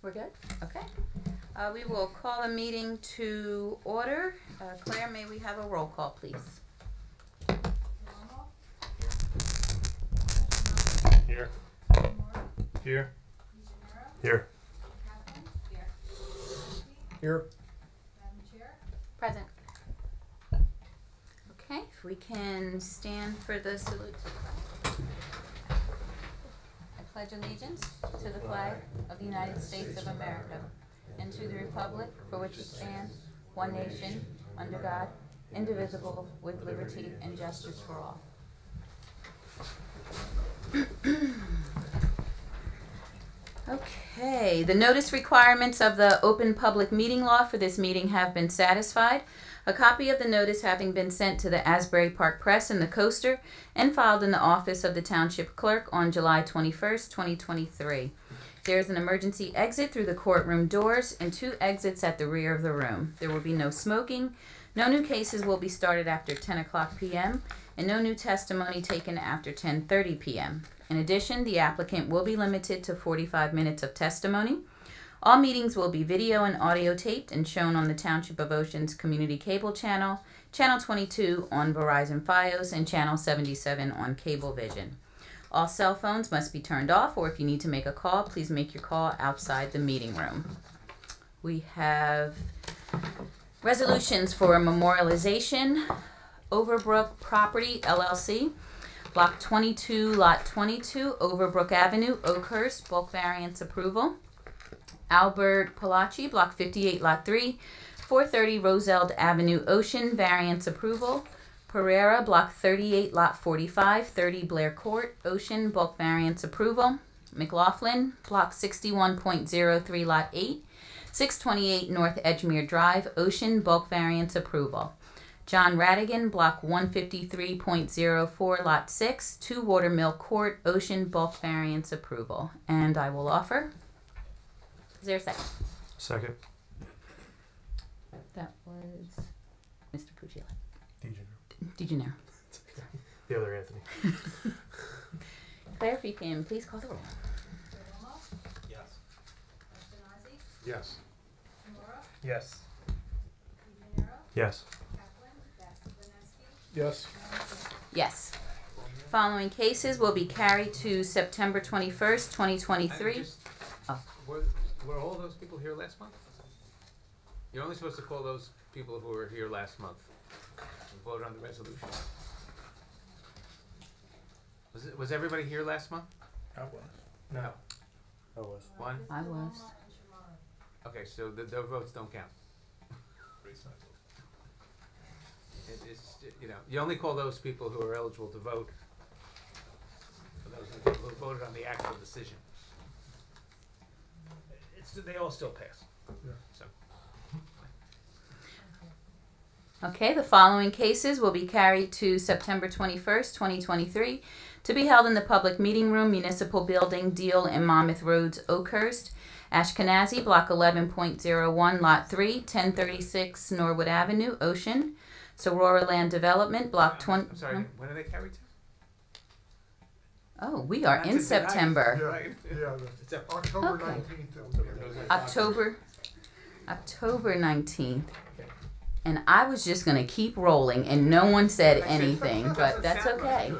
We're good? Okay. We will call a meeting to order. Claire, may we have a roll call, please? Here. Here. Here. Here. Madam Chair. Present. Okay, if we can stand for the salute to the flag. I pledge allegiance to the flag of the United States of America and to the republic for which it stands, one nation, under God, indivisible, with liberty and justice for all. Okay, the notice requirements of the open public meeting law for this meeting have been satisfied. A copy of the notice having been sent to the Asbury Park Press and the Coaster and filed in the office of the Township Clerk on July 21st, 2023. There is an emergency exit through the courtroom doors and 2 exits at the rear of the room. There will be no smoking. No new cases will be started after 10 o'clock p.m. and no new testimony taken after 10:30 p.m. In addition, the applicant will be limited to 45 minutes of testimony. All meetings will be video and audio taped and shown on the Township of Ocean's Community Cable Channel, Channel 22 on Verizon Fios, and Channel 77 on Cablevision. All cell phones must be turned off, or if you need to make a call, please make your call outside the meeting room. We have resolutions for memorialization. Overbrook Property, LLC. Block 22, Lot 22, Overbrook Avenue, Oakhurst, bulk variance approval. Albert Palacci, Block 58, Lot 3, 430 Roseld Avenue, Ocean, variance approval. Pereira, Block 38, Lot 45, 30 Blair Court, Ocean, bulk variance approval. McLaughlin, Block 61.03, Lot 8, 628 North Edgemere Drive, Ocean, bulk variance approval. John Radigan, Block 153.04, Lot 6, 2 Watermill Court, Ocean, bulk variance approval. And I will offer. Is there a second? Second. That was Mr. Puccielli. DeGenero. The other Anthony. Claire, if you can please call the roll. Yes. Ashkenazi. Yes. Kimura. Yes. DeGenero. Yes. Kaplan. Vineski. Yes. Yes. Following cases will be carried to September 21st, 2023. Were all those people here last month? You're only supposed to call those people who were here last month and vote on the resolution. Was everybody here last month? I was. No. I was. One? I was. Okay, so their votes don't count. It's, you only call those people who are eligible to vote, for those people who voted on the actual decision. They all still pass. Yeah. So. Okay, the following cases will be carried to September 21st, 2023, to be held in the Public Meeting Room, Municipal Building, Deal and Monmouth Roads, Oakhurst. Ashkenazi, Block 11.01, Lot 3, 1036 Norwood Avenue, Ocean. Sorora Land Development, Block 20... I'm sorry, when are they carried to? Oh, we are in September. Yeah. It's up. October Okay. 19th. October 19th. And I was just going to keep rolling, and no one said anything, but that's okay.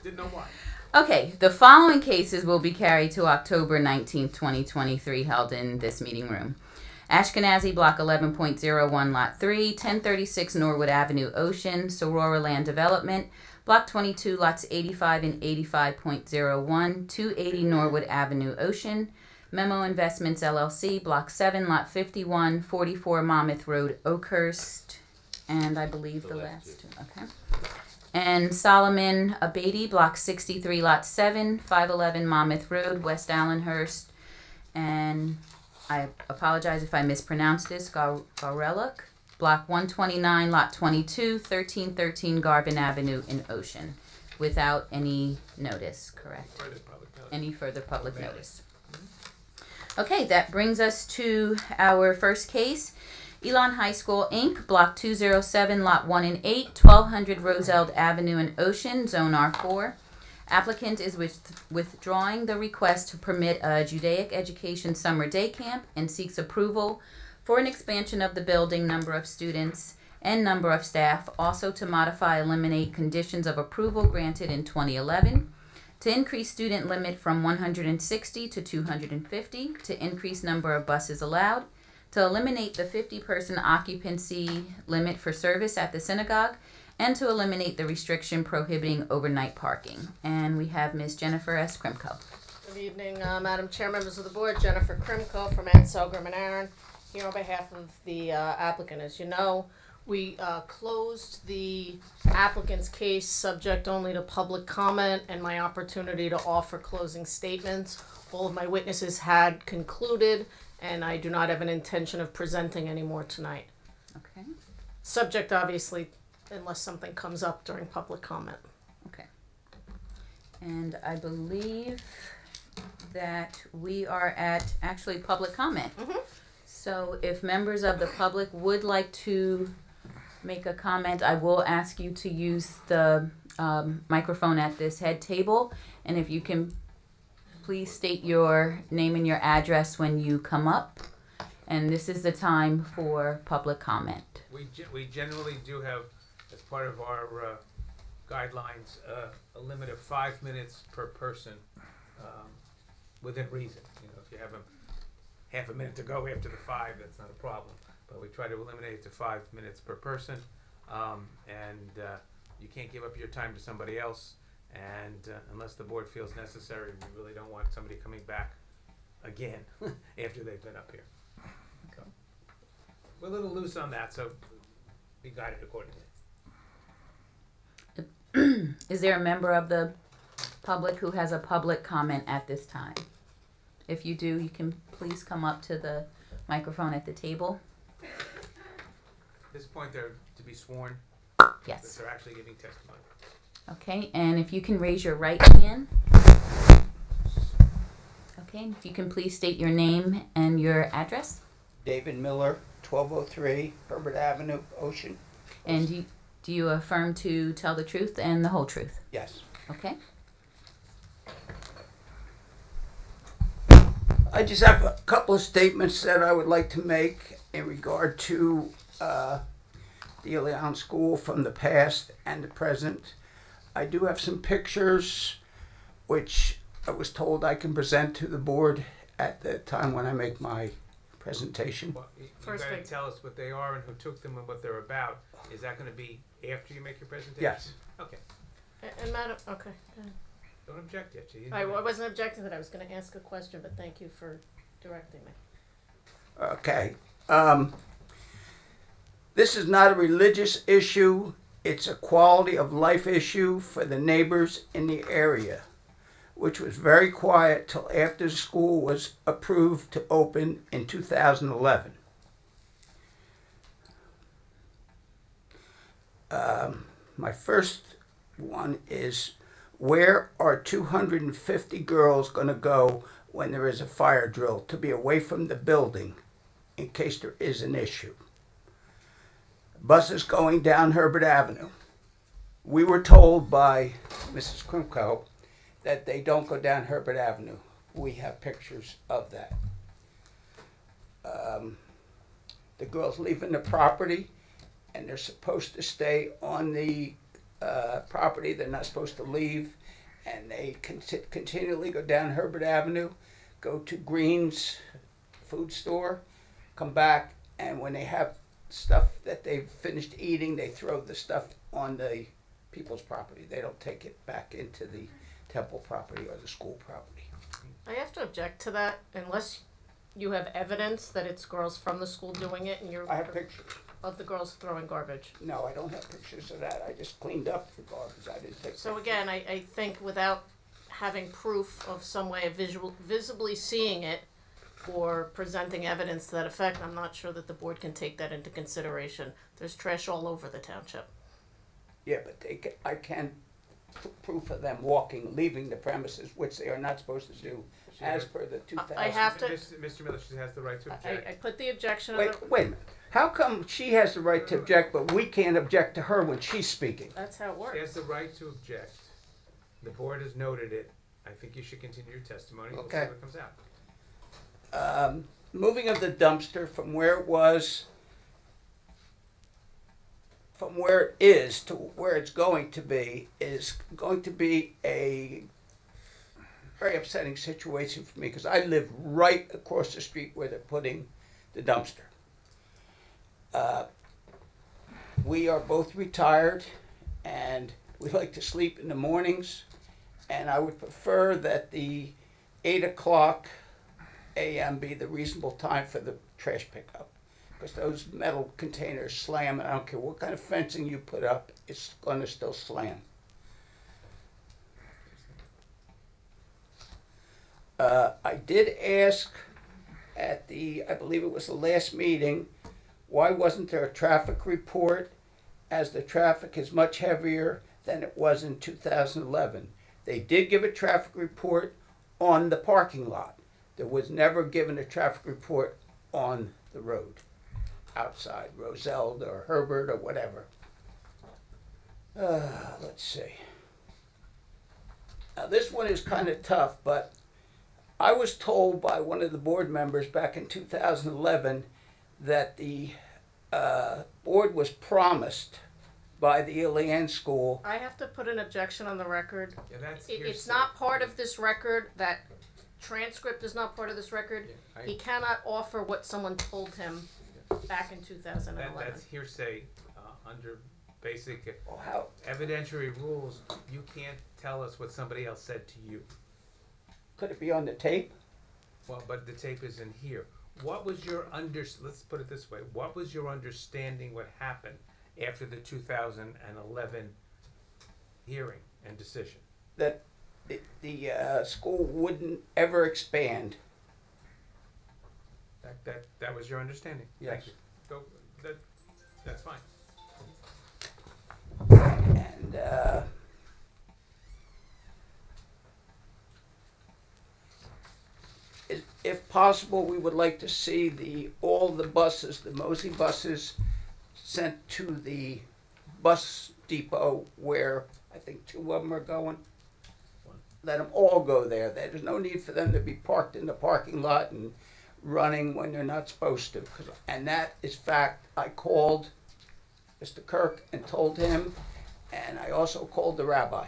Didn't know why. Okay, the following cases will be carried to October 19th, 2023, held in this meeting room. Ashkenazi, Block 11.01, Lot 3, 1036 Norwood Avenue, Ocean. Sorora Land Development, Block 22, Lots 85 and 85.01, 280 Norwood Avenue, Ocean. Memo Investments, LLC, Block 7, Lot 51, 44 Monmouth Road, Oakhurst. And I believe the last two. Okay. And Solomon Abadi, Block 63, Lot 7, 511 Monmouth Road, West Allenhurst. And I apologize if I mispronounced this, Gareluk, Block 129, Lot 22, 1313 Garvin Avenue in Ocean, without any notice, correct? Any further public notice. Okay, that brings us to our first case. Elon High School, Inc., Block 207, Lot 1 and 8, 1200 Roseld Avenue in Ocean, Zone R4. Applicant is withdrawing the request to permit a Judaic Education Summer Day Camp and seeks approval for an expansion of the building, number of students, and number of staff, also to modify, eliminate conditions of approval granted in 2011, to increase student limit from 160 to 250, to increase number of buses allowed, to eliminate the 50-person occupancy limit for service at the synagogue, and to eliminate the restriction prohibiting overnight parking. And we have Ms. Jennifer S. Krimko. Good evening, Madam Chair, members of the board. Jennifer Krimko from Anselgrim and Aaron, here on behalf of the applicant. As you know, we closed the applicant's case subject only to public comment and my opportunity to offer closing statements. All of my witnesses had concluded, and I do not have an intention of presenting any more tonight. Okay. Subject, obviously, unless something comes up during public comment. Okay. And I believe that we are at actually public comment. Mhm. So if members of the public would like to make a comment, I will ask you to use the microphone at this head table. And if you can please state your name and your address when you come up. And this is the time for public comment. We generally do have, as part of our guidelines, a limit of 5 minutes per person, within reason. You know, if you have half a minute to go after the 5, that's not a problem. But we try to eliminate it to 5 minutes per person, and you can't give up your time to somebody else. And unless the board feels necessary, we really don't want somebody coming back again after they've been up here. So we're a little loose on that, so be guided accordingly. Is there a member of the public who has a public comment at this time? If you do, you can please come up to the microphone at the table. At this point, they're to be sworn, Yes. but they're actually giving testimony. Okay, and if you can raise your right hand. Okay, if you can please state your name and your address. David Miller, 1203 Herbert Avenue, Ocean. And do you affirm to tell the truth and the whole truth? Yes. Okay. I just have a couple of statements that I would like to make in regard to the Leon School from the past and the present. I do have some pictures which I was told I can present to the board at the time when I make my presentation. Well, you First gotta thing. tell us what they are and who took them and what they're about. Is that gonna be after you make your presentation? Yes. Okay. And Madam, okay. go ahead. Don't object yet, you I wasn't objecting to that. I was going to ask a question, but thank you for directing me. Okay. This is not a religious issue. It's a quality of life issue for the neighbors in the area, which was very quiet till after the school was approved to open in 2011. My first one is, where are 250 girls going to go when there is a fire drill to be away from the building in case there is an issue? Buses going down Herbert Avenue. We were told by Mrs. Krimko that they don't go down Herbert Avenue. We have pictures of that. The girls leaving the property, and they're supposed to stay on the property. They're not supposed to leave, and they continually go down Herbert Avenue, go to Green's food store, come back, and when they have stuff that they've finished eating, they throw the stuff on the people's property. They don't take it back into the temple property or the school property. I have to object to that unless you have evidence that it's girls from the school doing it and you're I have pictures. of the girls throwing garbage. No, I don't have pictures of that. I just cleaned up the garbage. I didn't take So pictures. again, I think without having proof of some way of visibly seeing it or presenting evidence to that effect, I'm not sure that the board can take that into consideration. There's trash all over the township. Yeah, but I can proof of them leaving the premises, which they are not supposed to do, as per the 2000. I have to- Mr. Miller, she has the right to object. I put the objection on Wait a minute. How come she has the right to object, but we can't object to her when she's speaking? That's how it She works. has the right to object. The board has noted it. I think you should continue your testimony. We'll see Okay. what comes out. Moving of the dumpster from where it was, from where it is to where it's going to be, is going to be a very upsetting situation for me because I live right across the street where they're putting the dumpster. We are both retired and we like to sleep in the mornings, and I would prefer that the 8 a.m. be the reasonable time for the trash pickup, because those metal containers slam, and I don't care what kind of fencing you put up, it's going to still slam. I did ask at I believe it was the last meeting, why wasn't there a traffic report, as the traffic is much heavier than it was in 2011. They did give a traffic report on the parking lot. There was never given a traffic report on the road, outside, Roselle or Herbert or whatever. Let's see. Now this one is kind of tough, but I was told by one of the board members back in 2011 that the board was promised by the Ilian School. I have to put an objection on the record. Yeah, that's It's hearsay. not part of this record. That transcript is not part of this record. Yeah, He cannot offer what someone told him back in 2011. That's hearsay under basic Oh, how? evidentiary rules. You can't tell us what somebody else said to you. Could it be on the tape? Well, but the tape isn't here. What was your let's put it this way. What was your understanding what happened after the 2011 hearing and decision? That the school wouldn't ever expand. That was your understanding? Yes. Thank you. So that's fine. And if possible, we would like to see all the buses, the Mosey buses, sent to the bus depot where I think 2 of them are going. Let them all go there. There's no need for them to be parked in the parking lot and running when they're not supposed to. And that is fact. I called Mr. Kirk and told him, and I also called the rabbi.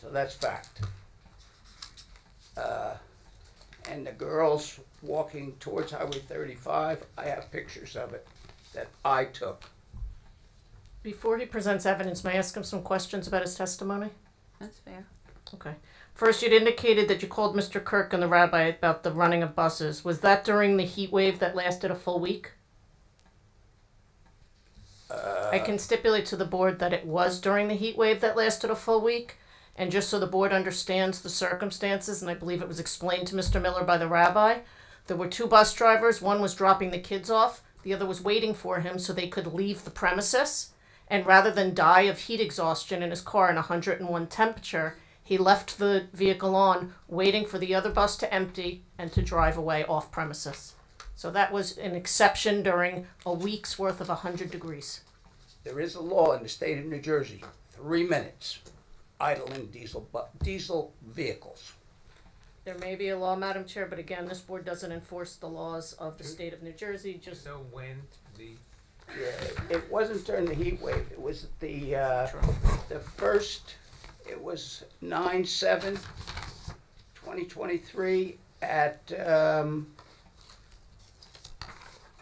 So that's fact. And the girls walking towards Highway 35, I have pictures of it that I took. Before he presents evidence, may I ask him some questions about his testimony? That's fair. Okay. First, you'd indicated that you called Mr. Kirk and the rabbi about the running of buses. Was that during the heat wave that lasted a full week? I can stipulate to the board that it was during the heat wave that lasted a full week. And just so the board understands the circumstances, and I believe it was explained to Mr. Miller by the rabbi, there were 2 bus drivers. One was dropping the kids off. The other was waiting for him so they could leave the premises. And rather than die of heat exhaustion in his car in 101 temperature, he left the vehicle on, waiting for the other bus to empty and to drive away off premises. So that was an exception during a week's worth of 100 degrees. There is a law in the state of New Jersey, 3 minutes idling diesel vehicles. There may be a law, Madam Chair, but again, this board doesn't enforce the laws of the state of New Jersey. Just So when the Yeah, it wasn't during the heat wave. It was the first. It was 9/7/2023 at I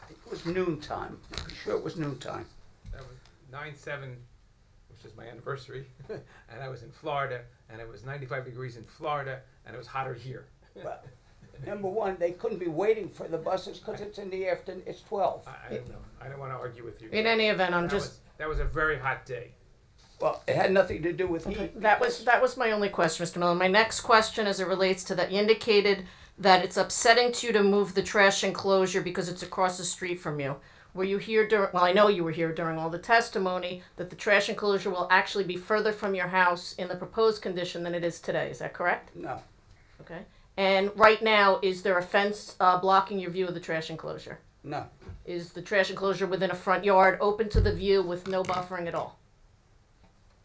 think it was noontime. I'm pretty sure it was noontime. that was 9/7, which is my anniversary, and I was in Florida, and it was 95 degrees in Florida, and it was hotter here. Well, number one, they couldn't be waiting for the buses because it's in the afternoon. It's 12. I don't know. I don't want to argue with you. in any event, That was a very hot day. Well, it had nothing to do with heat. That was my only question, Mr. Miller. My next question, as it relates to that, you indicated that it's upsetting to you to move the trash enclosure because it's across the street from you. Were you here during? Well, I know you were here during all the testimony that the trash enclosure will actually be further from your house in the proposed condition than it is today. Is that correct? No, Okay. And right now, is there a fence blocking your view of the trash enclosure? no, Is the trash enclosure within a front yard open to the view with no buffering at all?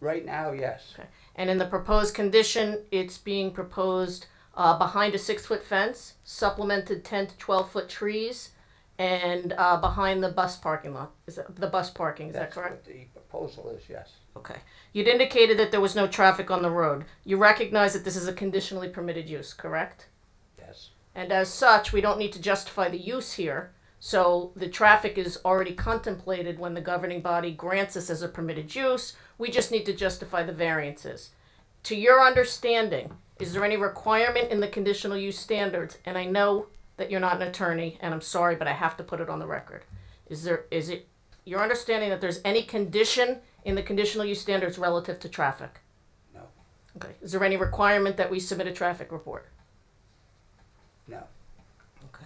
Right now, yes. Okay. And in the proposed condition, it's being proposed behind a 6-foot fence, supplemented 10 to 12-foot trees, and behind the bus parking lot. Is that the bus parking? Is that correct? That's what the proposal is, yes. Okay. You'd indicated that there was no traffic on the road. You recognize that this is a conditionally permitted use, correct? Yes. And as such, we don't need to justify the use here. So the traffic is already contemplated when the governing body grants this as a permitted use. We just need to justify the variances. To your understanding, is there any requirement in the conditional use standards? And I know that you're not an attorney, and I'm sorry, but I have to put it on the record. Is it your understanding that there's any condition in the conditional use standards relative to traffic? No. Okay. Is there any requirement that we submit a traffic report? No. Okay.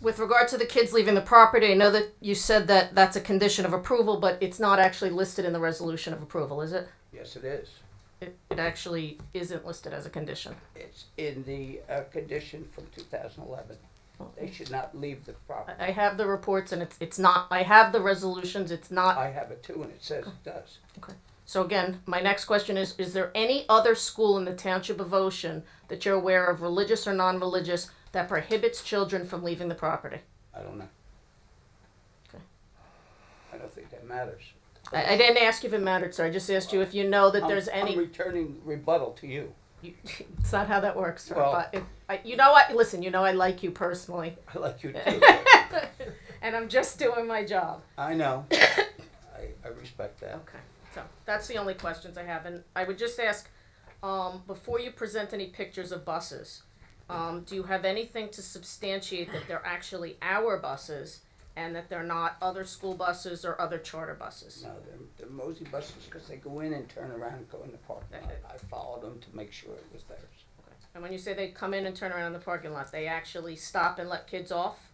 With regard to the kids leaving the property, I know that you said that that's a condition of approval, but it's not actually listed in the resolution of approval, is it? Yes, it is. It actually isn't listed as a condition. It's in the condition from 2011. They should not leave the property. I have the reports and it's not, I have the resolutions, it's not. I have it too, and it says it does. Okay. So again, my next question is there any other school in the Township of Ocean that you're aware of, religious or non-religious, that prohibits children from leaving the property? I don't know. Okay. I don't think that matters. I didn't ask you if it mattered, sir. I just asked you if you know that there's any. I'm returning rebuttal to you. It's not how that works, sir. Well- But you know what? Listen, you know I like you personally, I like you too. and I'm just doing my job. I know. I respect that. Okay, so that's the only questions I have, and I would just ask, before you present any pictures of buses, do you have anything to substantiate that they're actually our buses and that they're not other school buses or other charter buses? No, they're Mosey buses because they go in and turn around and go in the parking lot. I followed them to make sure it was theirs. And when you say they come in and turn around in the parking lot, they actually stop and let kids off?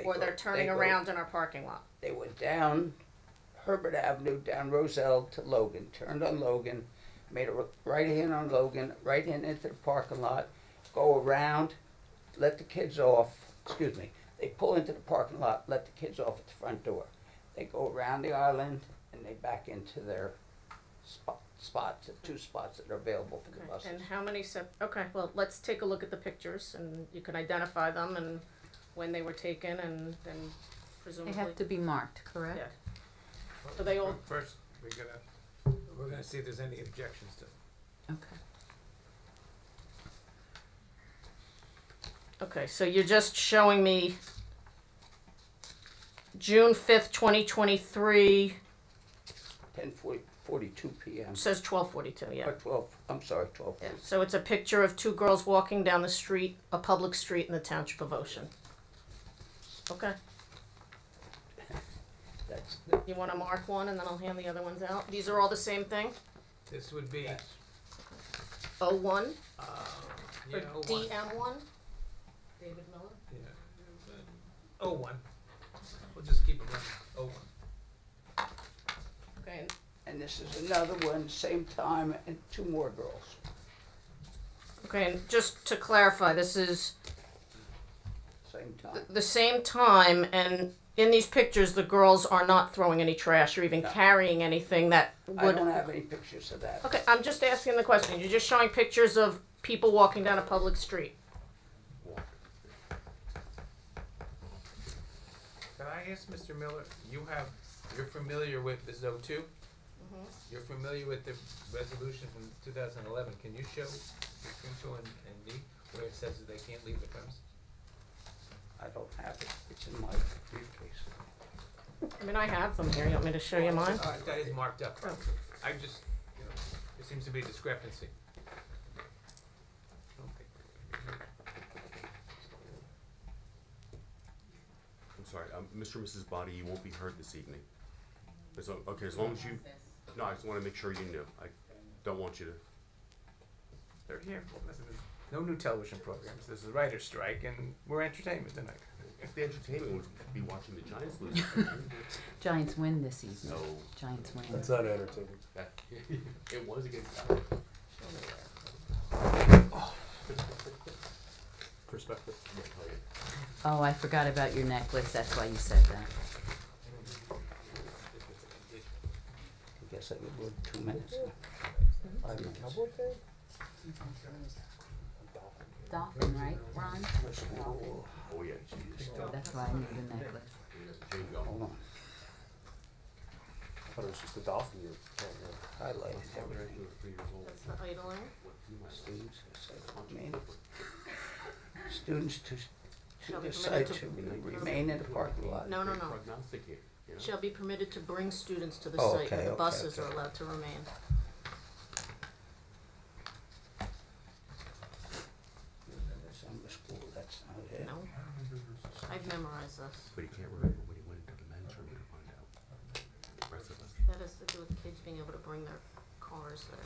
Or they're turning around in our parking lot? They went down Herbert Avenue, down Roselle to Logan, turned on Logan, made a right hand on Logan, right hand into the parking lot, go around, let the kids off, excuse me, they pull into the parking lot, let the kids off at the front door. They go around the island and they back into their spots, the 2 spots that are available for the Okay, buses. and how many okay, well, let's take a look at the pictures and you can identify them and when they were taken and then They presumably. have to be marked, correct? Yeah. So they all- First, we're gonna see if there's any objections to them. Okay. Okay, so you're just showing me June 5th, 2023, 10:42 p.m. says 12:42, yeah. Or 12, I'm sorry, 12. Yeah, so it's a picture of 2 girls walking down the street, a public street in the Township of Ocean. Okay, That's, you want to mark one and then I'll hand the other ones out? These are all the same thing? This would be, Yes. 01 yeah, or 01. DM1? David Miller? Yeah. 01. We'll just keep it running. 01. Okay, and this is another one, same time, and 2 more girls. okay, and just to clarify, this is Same time. the same time, and in these pictures, the girls are not throwing any trash or even No. carrying anything that I would. don't have any pictures of that. Okay, I'm just asking the question. You're just showing pictures of people walking down a public street. Can I ask Mr. Miller, you're familiar with this 02? You're familiar with the resolution from 2011. Can you show Crinkle and me where it says that they can't leave the premise? I don't have it. It's in my briefcase. I mean, I have them here. You want me to show you mine? That is marked up. Oh. I just, there seems to be a discrepancy. I'm sorry, Mr. and Mrs. Body, you won't be heard this evening. Okay, as long as you, no, I just want to make sure you knew. I don't want you to. They're here. Listen, there's no new television programs. There's a writer's strike, and we're entertainment tonight. The entertainment would be watching the Giants lose. Giants win this evening. No. Giants win. That's not entertaining. It was against Dallas. Perspective. Oh, I forgot about your necklace. That's why you said that. I guess guess I could do it 2 minutes. 5 minutes. Dolphin, right, Ron? Oh, yeah. That's why I need the necklace. Bingo. Hold on. I thought it was just the dolphin you were Highlight everything. 3 years old. That's the idling. Students, students to Shall be the permitted site to- to remain in the parking lot. No. Prognosticator, you know? Shall be permitted to bring students to the Oh, site, okay, but the okay, buses okay. are allowed to remain. Summer school, that's not it. No? I've memorized this. But he can't remember when he went into the men's room to find out. The rest of us, That has to do with kids being able to bring their cars there.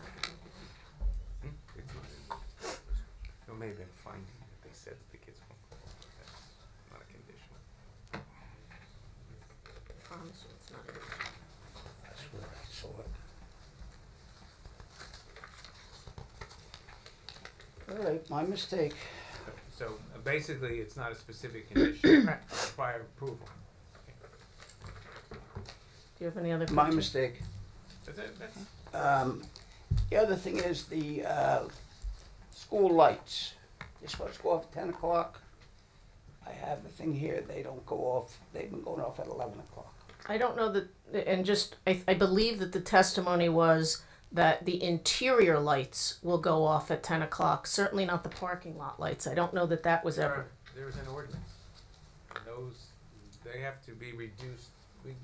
it's not in. It may have been finding that they said that the kids won't go. That's not a condition. I promise you, it's not in. That's where I saw it. All right, my mistake. So basically, it's not a specific condition. Right. Prior approval. Do you have any other questions? My mistake. That's The other thing is the school lights. They're supposed to go off at 10 o'clock. I have the thing here, they don't go off, they've been going off at 11 o'clock. I don't know that, and just, I believe that the testimony was that the interior lights will go off at 10 o'clock, certainly not the parking lot lights. I don't know that that was ever. There's an ordinance. Those, they have to be reduced. We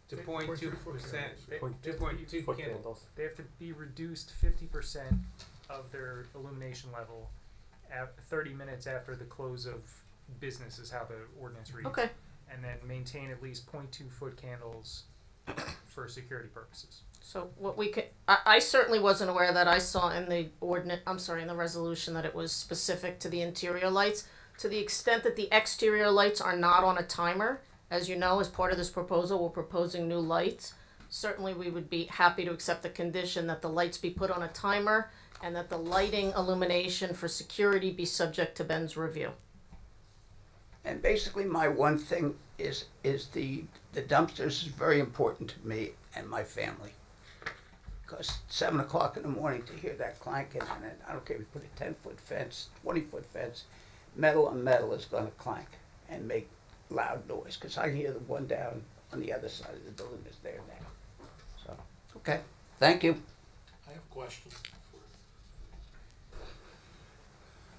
to 0.2%. 2.2 foot candles. candles. They have to be reduced 50% of their illumination level at 30 minutes after the close of business is how the ordinance reads. Okay, And then maintain at least 0.2 foot candles for security purposes. so what we could, I certainly wasn't aware that I saw in the in the resolution that it was specific to the interior lights. To the extent that the exterior lights are not on a timer, as you know, as part of this proposal, we're proposing new lights. Certainly, we would be happy to accept the condition that the lights be put on a timer and that the lighting illumination for security be subject to Ben's review. And basically my one thing is the dumpsters is very important to me and my family. Because 7 o'clock in the morning to hear that clanking, and I don't care if you put a 10-foot fence, 20-foot fence, metal on metal is gonna clank and make loud noise, because I hear the one down on the other side of the building is there now. So, okay, thank you. I have questions.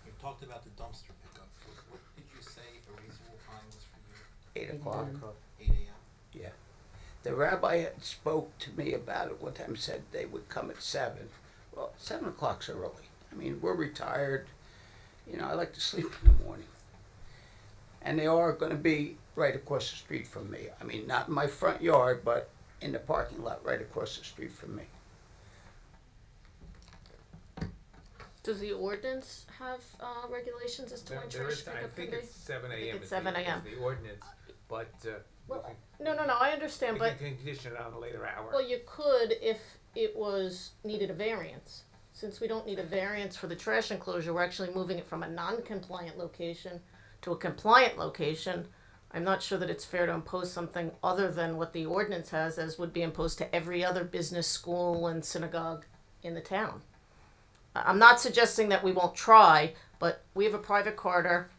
You talked about the dumpster pickup. What did you say a reasonable time was for you? 8 o'clock. 8 a.m.? Yeah. The rabbi had spoke to me about it one time, said they would come at 7. Well, 7 o'clock's early. I mean, we're retired. You know, I like to sleep in the morning. And they are going to be right across the street from me. I mean, not in my front yard, but in the parking lot right across the street from me. Does the ordinance have regulations as to when There trash is, I pickup can think be? it's 7 I think a.m. it's is 7 the- a.m. is the ordinance, but Well, we No, I understand, but can condition it on a later hour. well, you could if it was needed a variance. Since we don't need a variance for the trash enclosure, we're actually moving it from a non-compliant location to a compliant location. I'm not sure that it's fair to impose something other than what the ordinance has, as would be imposed to every other business, school, and synagogue in the town. I'm not suggesting that we won't try, but we have a private corridor.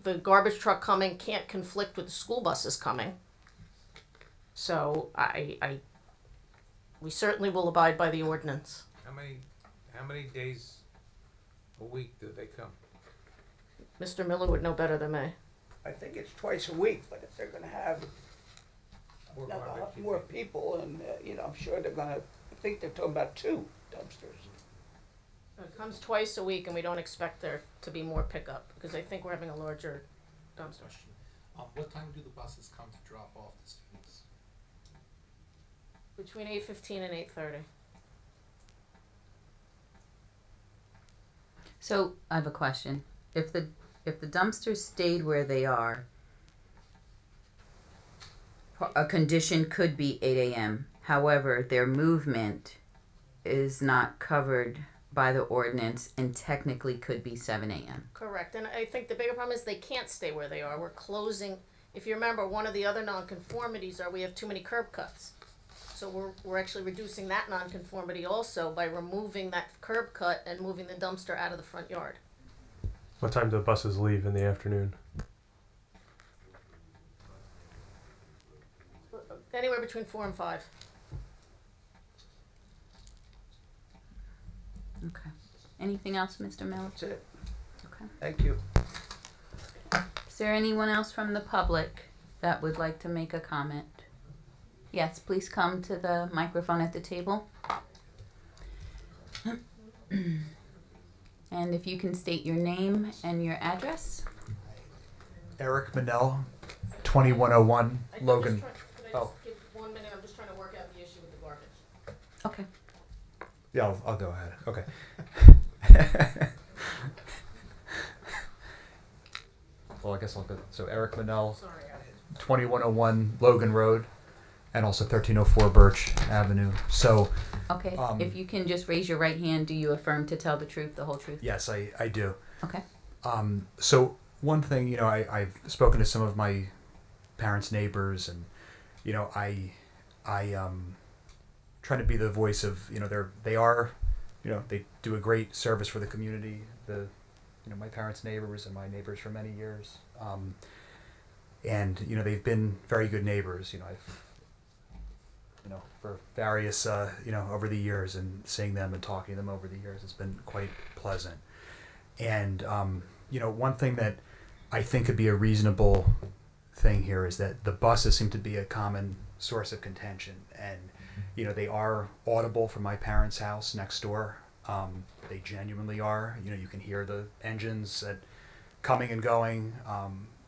The garbage truck coming can't conflict with the school buses coming. So we certainly will abide by the ordinance. How many days a week do they come? Mr. Miller would know better than me. I think it's twice a week, but if they're going to have More a lot garbage, you more think? people, and you know, I'm sure they're going to. I think they're talking about 2 dumpsters. It comes twice a week, and we don't expect there to be more pickup because I think we're having a larger dumpster. Question. What time do the buses come to drop off the students? Between 8:15 and 8:30. So I have a question. If the dumpsters stayed where they are, a condition could be 8 a.m. However, their movement is not covered by the ordinance and technically could be 7 a.m. Correct, and I think the bigger problem is they can't stay where they are. We're closing. If you remember, one of the other nonconformities are we have too many curb cuts. So we're actually reducing that nonconformity also by removing that curb cut and moving the dumpster out of the front yard. What time do the buses leave in the afternoon? Anywhere between 4 and 5. Okay. Anything else, Mr. Miller? That's it. Okay. Thank you. Is there anyone else from the public that would like to make a comment? Yes, please come to the microphone at the table. And if you can state your name and your address. Eric Manel, 2101 Logan. Oh. Just give 1 minute? I'm just trying to work out the issue with the garbage. Okay. Yeah, I'll go ahead. Okay. Well, I guess I'll go. So Eric Manel, Sorry. 2101 Logan Road, and also 1304 Birch Avenue. So, Okay. If you can just raise your right hand, do you affirm to tell the truth, the whole truth? yes, I do. Okay. So one thing, you know, I've spoken to some of my parents' neighbors, and you know, I try to be the voice of, you know, they do a great service for the community. My parents' neighbors and my neighbors for many years, and you know, they've been very good neighbors. You know, for various over the years, and seeing them and talking to them over the years, it's been quite pleasant. And one thing that I think could be a reasonable thing here is that the buses seem to be a common source of contention, and you know, they are audible from my parents' house next door. They genuinely are. You know, you can hear the engines coming and going.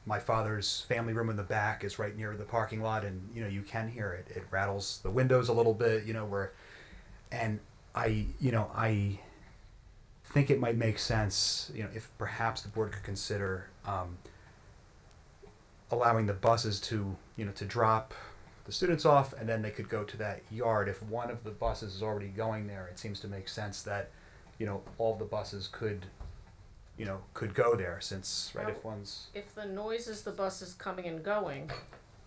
My father's family room in the back is right near the parking lot, and you know, you can hear it. It rattles the windows a little bit. And I think it might make sense, you know, if perhaps the board could consider allowing the buses to drop the students off, and then they could go to that yard. If one of the buses is already going there, it seems to make sense that, you know, all of the buses could go there, since, right, If the noise is the buses coming and going,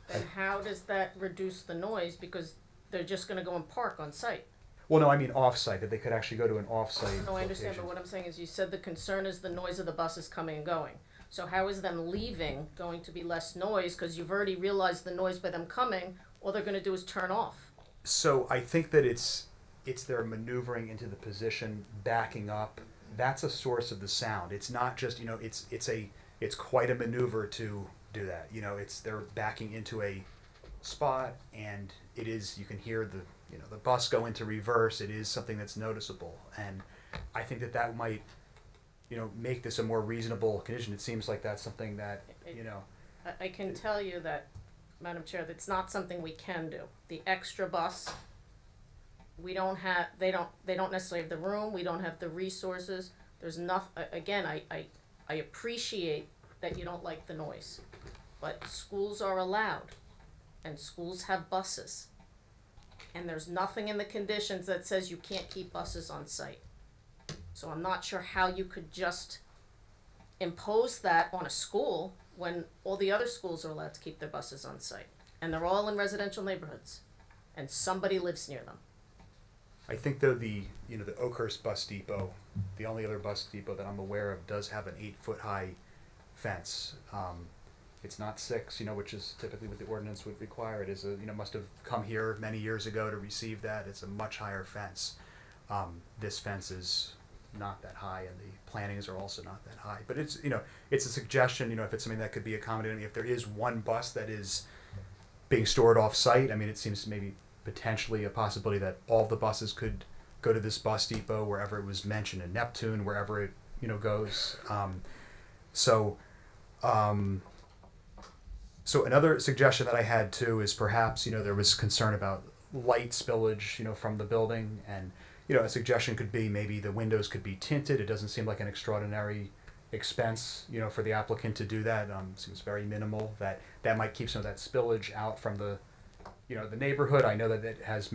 then how does that reduce the noise? Because they're just going to go and park on site. Well, no, I mean off-site, that they could actually go to an off-site No, I understand, location. but what I'm saying is, you said the concern is the noise of the buses coming and going. So how is them leaving going to be less noise? Because you've already realized the noise by them coming. All they're going to do is turn off. So I think that it's their maneuvering into the position, backing up. That's a source of the sound. It's not just, you know, it's quite a maneuver to do that. You know, they're backing into a spot, and it is, you can hear the bus go into reverse. It is something that's noticeable, and I think that might, you know, make this a more reasonable condition. It seems like that's something that, you know. I can tell you that, Madam Chair, that's not something we can do. The extra bus, we don't have, they don't necessarily have the room, we don't have the resources. There's enough, again, I appreciate that you don't like the noise, but schools are allowed, and schools have buses. And there's nothing in the conditions that says you can't keep buses on site. So I'm not sure how you could just impose that on a school when all the other schools are allowed to keep their buses on site. And they're all in residential neighborhoods, and somebody lives near them. I think, though, the Oakhurst bus depot, the only other bus depot that I'm aware of, does have an 8-foot high fence. It's not 6, you know, which is typically what the ordinance would require. It is must have come here many years ago to receive that. It's a much higher fence. This fence is not that high, and the plantings are also not that high. But it's a suggestion, if it's something that could be accommodated. If there is one bus that is being stored off site, I mean, it seems maybe potentially a possibility that all the buses could go to this bus depot wherever it was mentioned in Neptune, wherever it goes. So another suggestion that I had too is perhaps there was concern about light spillage from the building, and a suggestion could be maybe the windows could be tinted. It doesn't seem like an extraordinary expense for the applicant to do that. Seems very minimal. That might keep some of that spillage out from the the neighborhood. I know that it has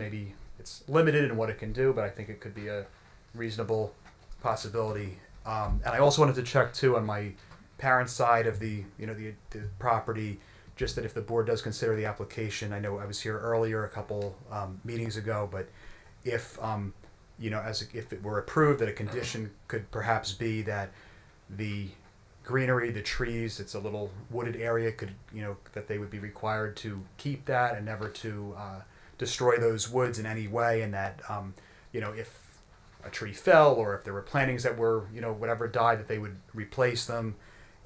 it's limited in what it can do, but I think it could be a reasonable possibility. And I also wanted to check too on my parents' side of the the property just that if the board does consider the application, I know I was here earlier a couple meetings ago, but if if it were approved, that a condition could perhaps be that the greenery, the trees, it's a little wooded area, that they would be required to keep that and never to destroy those woods in any way, and that if a tree fell or if there were plantings that were whatever died, that they would replace them,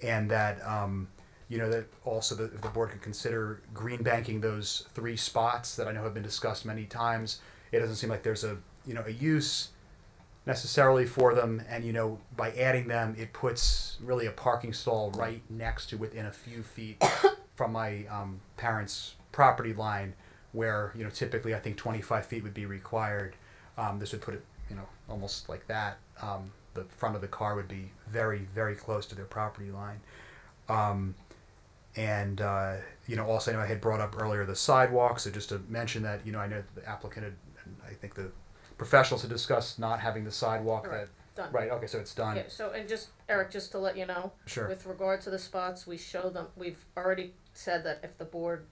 and that that also if the board could consider green banking those 3 spots that I know have been discussed many times. It doesn't seem like there's a use necessarily for them, and by adding them, it puts really a parking stall right next to, within a few feet from my parents' property line, where typically I think 25 feet would be required. This would put it almost like that. The front of the car would be very, very close to their property line. Also, I know I had brought up earlier the sidewalk, so just to mention that, I know the applicant had, and I think the professionals had discussed not having the sidewalk. Correct. Done. Right, okay, so it's done. Okay, so, and just, Eric, just to let you know, Sure. with regard to the spots, we show them, we've already said that if the board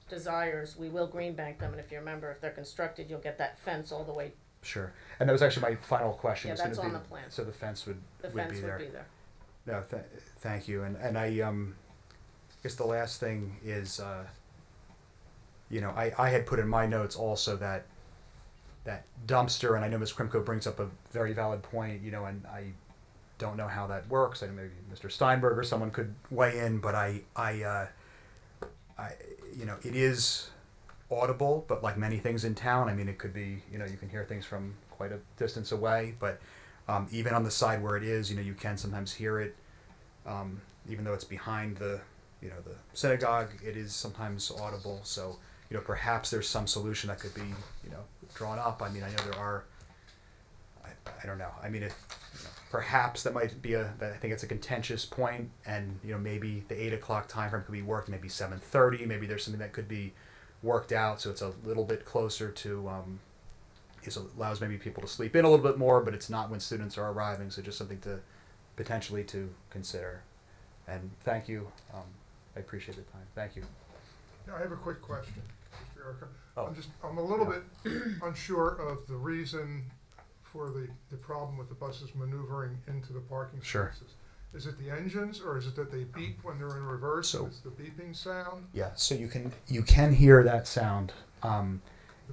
desires, we will green bank them, and if you remember, if they're constructed, you'll get that fence all the way, Sure. And that was actually my final question. Yeah, was gonna that's on be- the plan. So the fence would the be fence there. would be there. No, thank you. And I guess the last thing is, I had put in my notes also that dumpster, and I know Ms. Krimko brings up a very valid point, and I don't know how that works. I know maybe Mr. Steinberg or someone could weigh in, but I it is audible, but like many things in town, I mean, it could be, you can hear things from quite a distance away, but even on the side where it is, you can sometimes hear it, even though it's behind the synagogue, it is sometimes audible. So, perhaps there's some solution that could be, drawn up. I mean, I know there are, I don't know. I mean, if perhaps that might be I think it's a contentious point, and maybe the 8 o'clock time frame could be worked, maybe 7:30, maybe there's something that could be worked out, so it's a little bit closer to, allows maybe people to sleep in a little bit more, but it's not when students are arriving, so just something to potentially to consider. And thank you. I appreciate the time. Thank you. Yeah, I have a quick question, Mr. Erica. Oh. I'm a little bit unsure of the reason for the problem with the buses maneuvering into the parking Sure. spaces. Is it the engines, or is it that they beep when they're in reverse? So- It's the beeping sound? Yeah, so you can hear that sound. The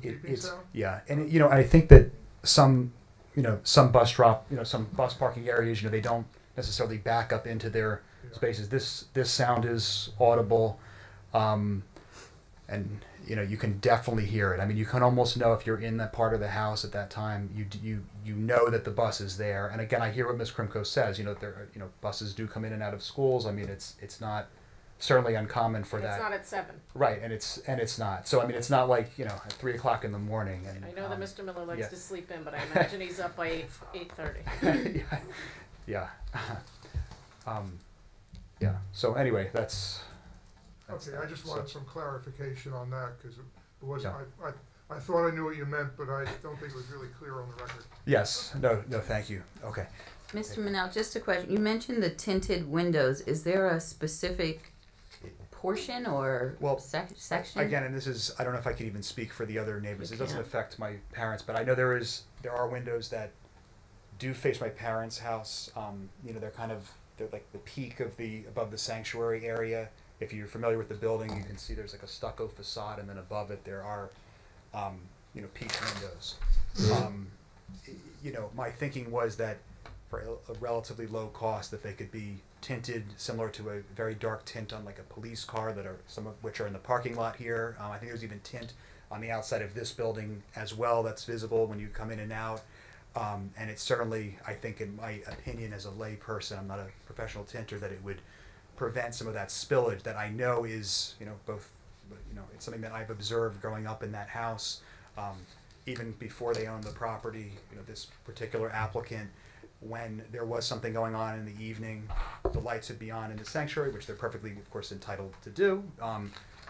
beeping It's sound? yeah, and I think that some some bus parking areas, they don't necessarily back up into their Yeah. spaces. This sound is audible, and you can definitely hear it. I mean, you can almost know if you're in that part of the house at that time. You know that the bus is there. And again, I hear what Ms. Krimko says. There buses do come in and out of schools. I mean, it's not certainly uncommon for And that. it's not at 7. Right, and it's not. So I mean, it's not like at 3 o'clock in the morning. And I know that Mr. Miller likes yeah. to sleep in, but I imagine he's up by 8:30. yeah. Yeah. So anyway, that's Okay, I just so- wanted some clarification on that, because it wasn't, Yeah. I thought I knew what you meant, but I don't think it was really clear on the record. Yes. No. Thank you. Okay. Mr. Manel, just a question. You mentioned the tinted windows. Is there a specific portion or Well, section? Again, and this is, I don't know if I can even speak for the other neighbors. You It doesn't can't. affect my parents, but I know there are windows that do face my parents' house. They're like the peak of above the sanctuary area. If you're familiar with the building, you can see there's like a stucco facade, and then above it there are, peak windows. My thinking was that for a relatively low cost, that they could be tinted similar to a very dark tint on like a police car, that are some of which are in the parking lot here. I think there's even tint on the outside of this building as well that's visible when you come in and out. And it's certainly, I think, in my opinion as a lay person, I'm not a professional tinter, that it would prevent some of that spillage that I know is, it's something that I've observed growing up in that house. Even before they owned the property, this particular applicant, when there was something going on in the evening, the lights would be on in the sanctuary, which they're perfectly, of course, entitled to do.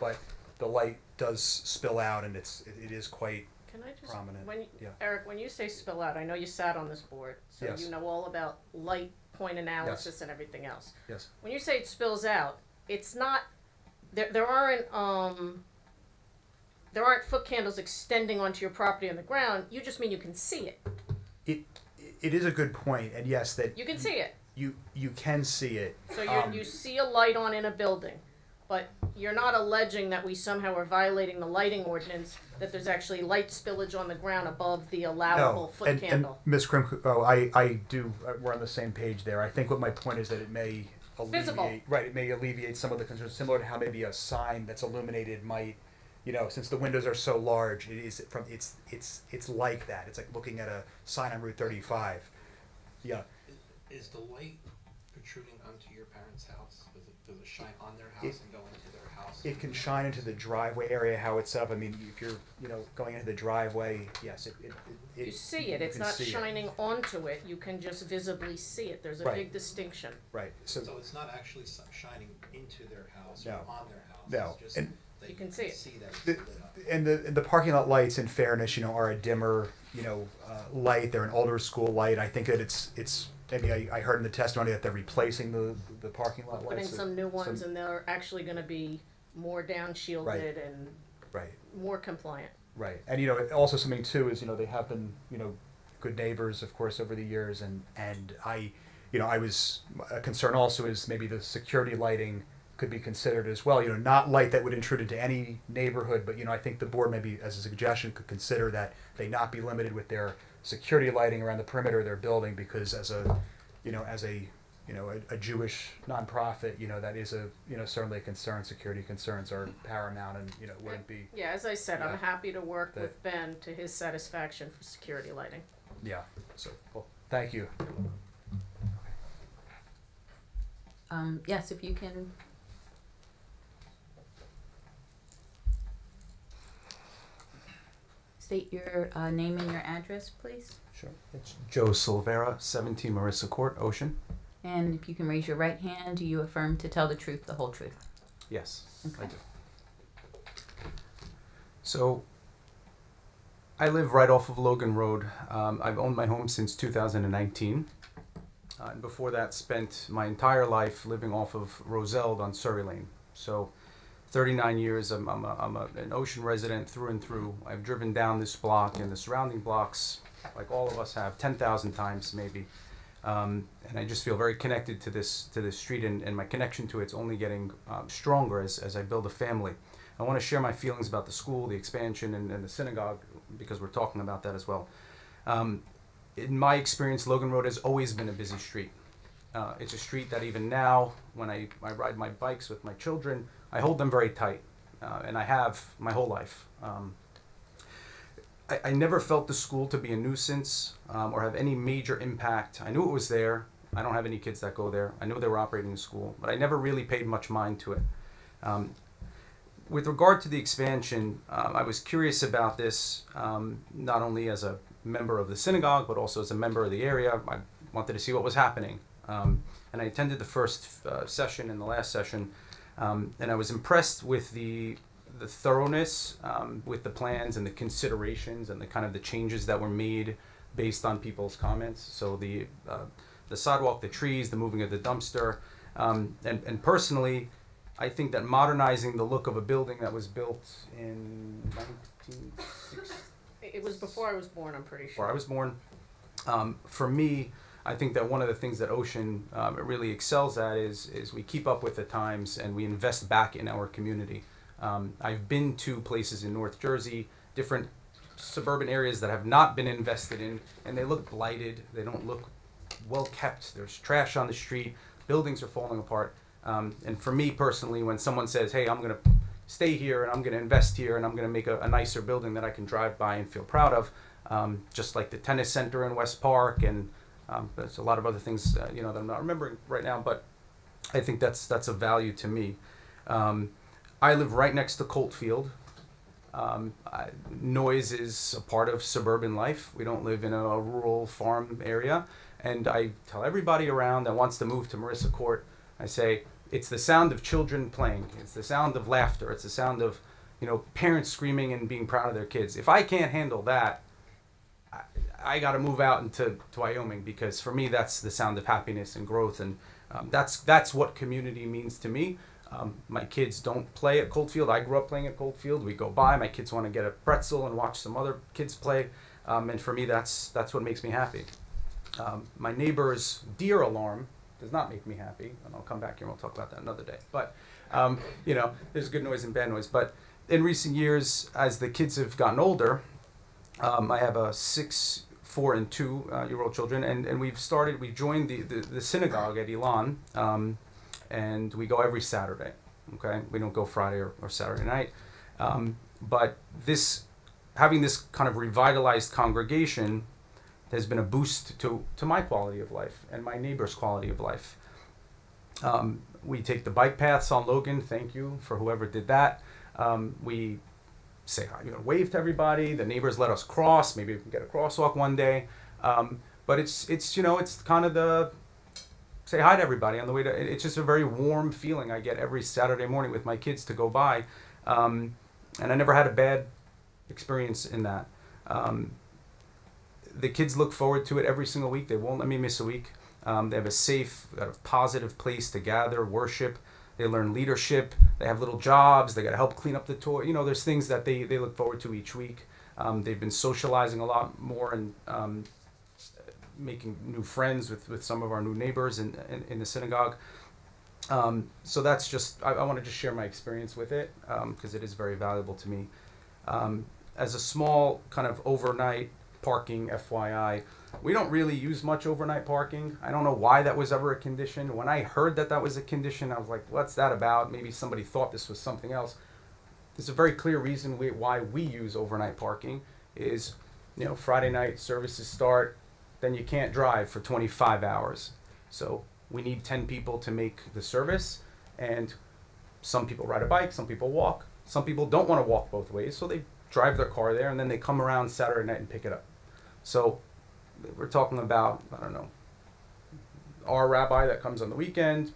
But the light does spill out, and it is quite Can I just, prominent. Yeah. Eric, when you say spill out, I know you sat on this board, so Yes. you know all about light point analysis and everything else. Yes. When you say it spills out, it's not there aren't foot candles extending onto your property on the ground. You just mean you can see it. It is a good point, and yes, that You can see it. you can see it. So you see a light on in a building, but you're not alleging that we somehow are violating the lighting ordinance, that there's actually light spillage on the ground above the allowable foot and candle. Ms. Krimko, I do. We're on the same page there. I think what my point is that it may Visible. alleviate, right? It may alleviate some of the concerns, similar to how maybe a sign that's illuminated might, since the windows are so large, it's like that. It's like looking at a sign on Route 35. Yeah. Is the light protruding onto your parents' house? Does it shine on their house and go into their house? It can shine into the driveway area, how it's up. I mean, if you're, going into the driveway, yes, You see it. It's not shining onto it. You can just visibly see it. There's a Right. big distinction. Right. So it's not actually shining into their house No. or on their house. No. It's just And that you can see it. See that it's the, lit up. and the parking lot lights, in fairness, are a dimmer, light. They're an older school light. I think that it's maybe I heard in the testimony that they're replacing the parking lot Putting lights. some new ones, and they're actually going to be more down shielded and Right. more compliant. Right. And also something too is they have been good neighbors, of course, over the years, and I was a concern also is maybe the security lighting could be considered as well. Not light that would intrude into any neighborhood, but I think the board maybe as a suggestion could consider that they not be limited with their security lighting around the perimeter of their building, because as a Jewish nonprofit, that is certainly a concern. Security concerns are paramount, and it wouldn't be. Yeah, as I said, Yeah. I'm happy to work That- with Ben to his satisfaction for security lighting. Yeah. So well, thank you. Yes, if you can. State your name and your address, please. Sure. It's Joe Silvera, 17 Marissa Court, Ocean. And if you can raise your right hand, do you affirm to tell the truth, the whole truth? Yes, Okay. I do. So, I live right off of Logan Road. I've owned my home since 2019. And before that, spent my entire life living off of Roselle on Surrey Lane. So, 39 years, I'm an Ocean resident through and through. I've driven down this block and the surrounding blocks, like all of us have, 10,000 times maybe. And I just feel very connected to this street, and my connection to it's only getting stronger as I build a family. I want to share my feelings about the school, the expansion, and the synagogue, because we're talking about that as well. In my experience, Logan Road has always been a busy street. It's a street that even now, when I ride my bikes with my children, I hold them very tight, and I have my whole life. I never felt the school to be a nuisance or have any major impact. I knew it was there. I don't have any kids that go there. I knew they were operating the school, but I never really paid much mind to it. With regard to the expansion, I was curious about this, not only as a member of the synagogue, but also as a member of the area. I wanted to see what was happening. And I attended the first session and the last session, and I was impressed with the thoroughness with the plans and the considerations and the kind of the changes that were made based on people's comments. So the sidewalk, the trees, the moving of the dumpster, and personally, I think that modernizing the look of a building that was built in 1960. It was before I was born, I'm pretty sure. Before I was born. For me, I think that one of the things that Ocean really excels at is we keep up with the times and we invest back in our community. I've been to places in North Jersey, different suburban areas that have not been invested in, and they look blighted. They don't look well kept. There's trash on the street. Buildings are falling apart. And for me personally, when someone says, hey, I'm going to stay here and I'm going to invest here and I'm going to make a nicer building that I can drive by and feel proud of, just like the tennis center in West Park, and there's a lot of other things that I'm not remembering right now, but I think that's a value to me. I live right next to Colt Field. Noise is a part of suburban life. We don't live in a rural farm area. And I tell everybody around that wants to move to Marissa Court, I say, it's the sound of children playing. It's the sound of laughter. It's the sound of, parents screaming and being proud of their kids. If I can't handle that, I got to move out into Wyoming, because for me, that's the sound of happiness and growth. And that's what community means to me. My kids don't play at Coldfield. I grew up playing at Coldfield. We go by. My kids want to get a pretzel and watch some other kids play. And for me, that's what makes me happy. My neighbor's deer alarm does not make me happy. And I'll come back here and we'll talk about that another day. But, you know, there's good noise and bad noise. But in recent years, as the kids have gotten older, I have a 6, 4, and 2-year-old children. And we joined the synagogue at Elon. And we go every Saturday. Okay, we don't go Friday or Saturday night. But having this kind of revitalized congregation has been a boost to my quality of life and my neighbor's quality of life. We take the bike paths on Logan. Thank you for whoever did that. We say hi, wave to everybody. The neighbors let us cross. Maybe we can get a crosswalk one day. But it's kind of the say hi to everybody on the way to. It's just a very warm feeling I get every Saturday morning with my kids to go by, and I never had a bad experience in that. The kids look forward to it every single week. They won't let me miss a week. They have a safe, positive place to gather, worship. They learn leadership. They have little jobs. They got to help clean up the toy. There's things that they look forward to each week. They've been socializing a lot more and making new friends with some of our new neighbors in the synagogue. So that's just, I want to just share my experience with it because it is very valuable to me. As a small kind of overnight parking, FYI, we don't really use much overnight parking. I don't know why that was ever a condition. When I heard that was a condition, I was like, what's that about? Maybe somebody thought this was something else. There's a very clear reason why we use overnight parking is, Friday night services start, then you can't drive for 25 hours. So we need 10 people to make the service, and some people ride a bike, some people walk. Some people don't want to walk both ways, so they drive their car there, and then they come around Saturday night and pick it up. So we're talking about, I don't know, our rabbi that comes on the weekend,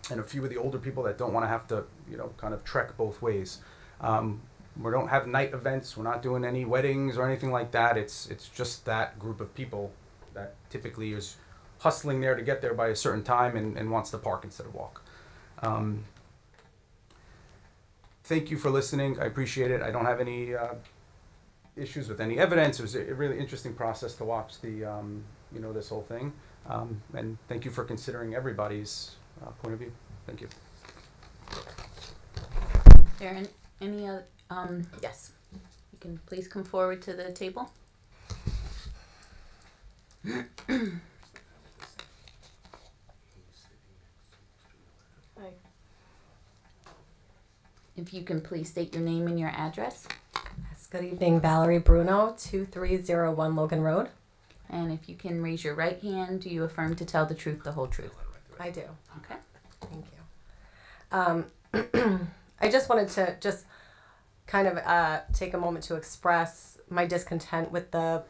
and a few of the older people that don't want to have to, kind of trek both ways. We don't have night events. We're not doing any weddings or anything like that. It's just that group of people that typically is hustling there to get there by a certain time and wants to park instead of walk. Thank you for listening. I appreciate it. I don't have any issues with any evidence. It was a really interesting process to watch this whole thing. And thank you for considering everybody's point of view. Thank you. Darren, any other? Yes. You can please come forward to the table. Hi. If you can please state your name and your address. Yes, good evening, Valerie Bruno, 2301 Logan Road. And if you can raise your right hand, do you affirm to tell the truth, the whole truth? I do. Okay. Thank you. I just wanted to kind of take a moment to express my discontent with the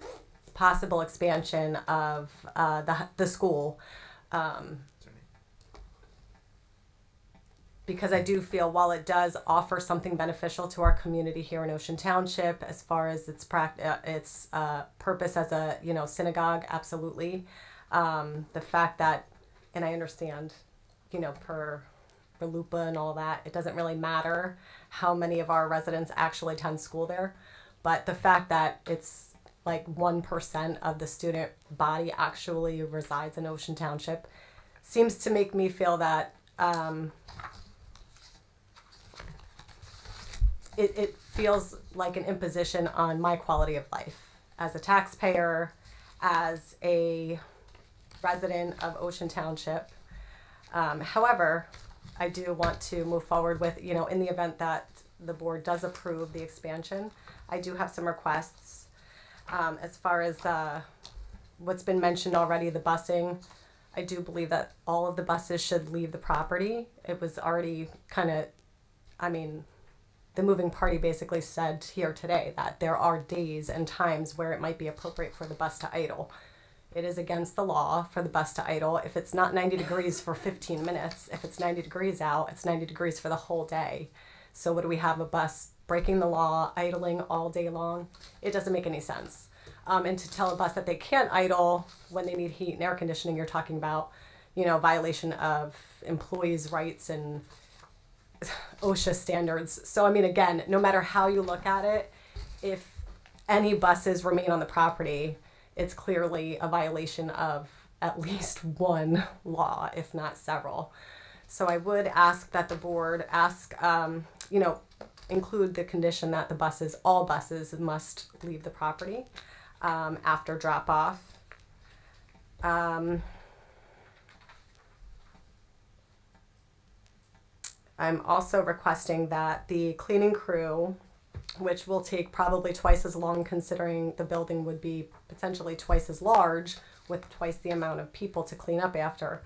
possible expansion of the school. Because I do feel while it does offer something beneficial to our community here in Ocean Township, as far as its purpose as a synagogue, absolutely. The fact that, and I understand, per Lupa and all that, it doesn't really matter how many of our residents actually attend school there, but the fact that it's like 1% of the student body actually resides in Ocean Township seems to make me feel that it feels like an imposition on my quality of life as a taxpayer, as a resident of Ocean Township. However, I do want to move forward with, in the event that the board does approve the expansion, I do have some requests. As far as what's been mentioned already, the busing, I do believe that all of the buses should leave the property. It was already the moving party basically said here today that there are days and times where it might be appropriate for the bus to idle. It is against the law for the bus to idle. If it's not 90 degrees for 15 minutes, if it's 90 degrees out, it's 90 degrees for the whole day. So what do we have, a bus breaking the law, idling all day long? It doesn't make any sense. And to tell a bus that they can't idle when they need heat and air conditioning, you're talking about, violation of employees' rights and OSHA standards. So, I mean, again, no matter how you look at it, if any buses remain on the property, it's clearly a violation of at least one law, if not several. So I would ask that the board include the condition that all buses must leave the property after drop off. I'm also requesting that the cleaning crew, which will take probably twice as long considering the building would be potentially twice as large with twice the amount of people to clean up after,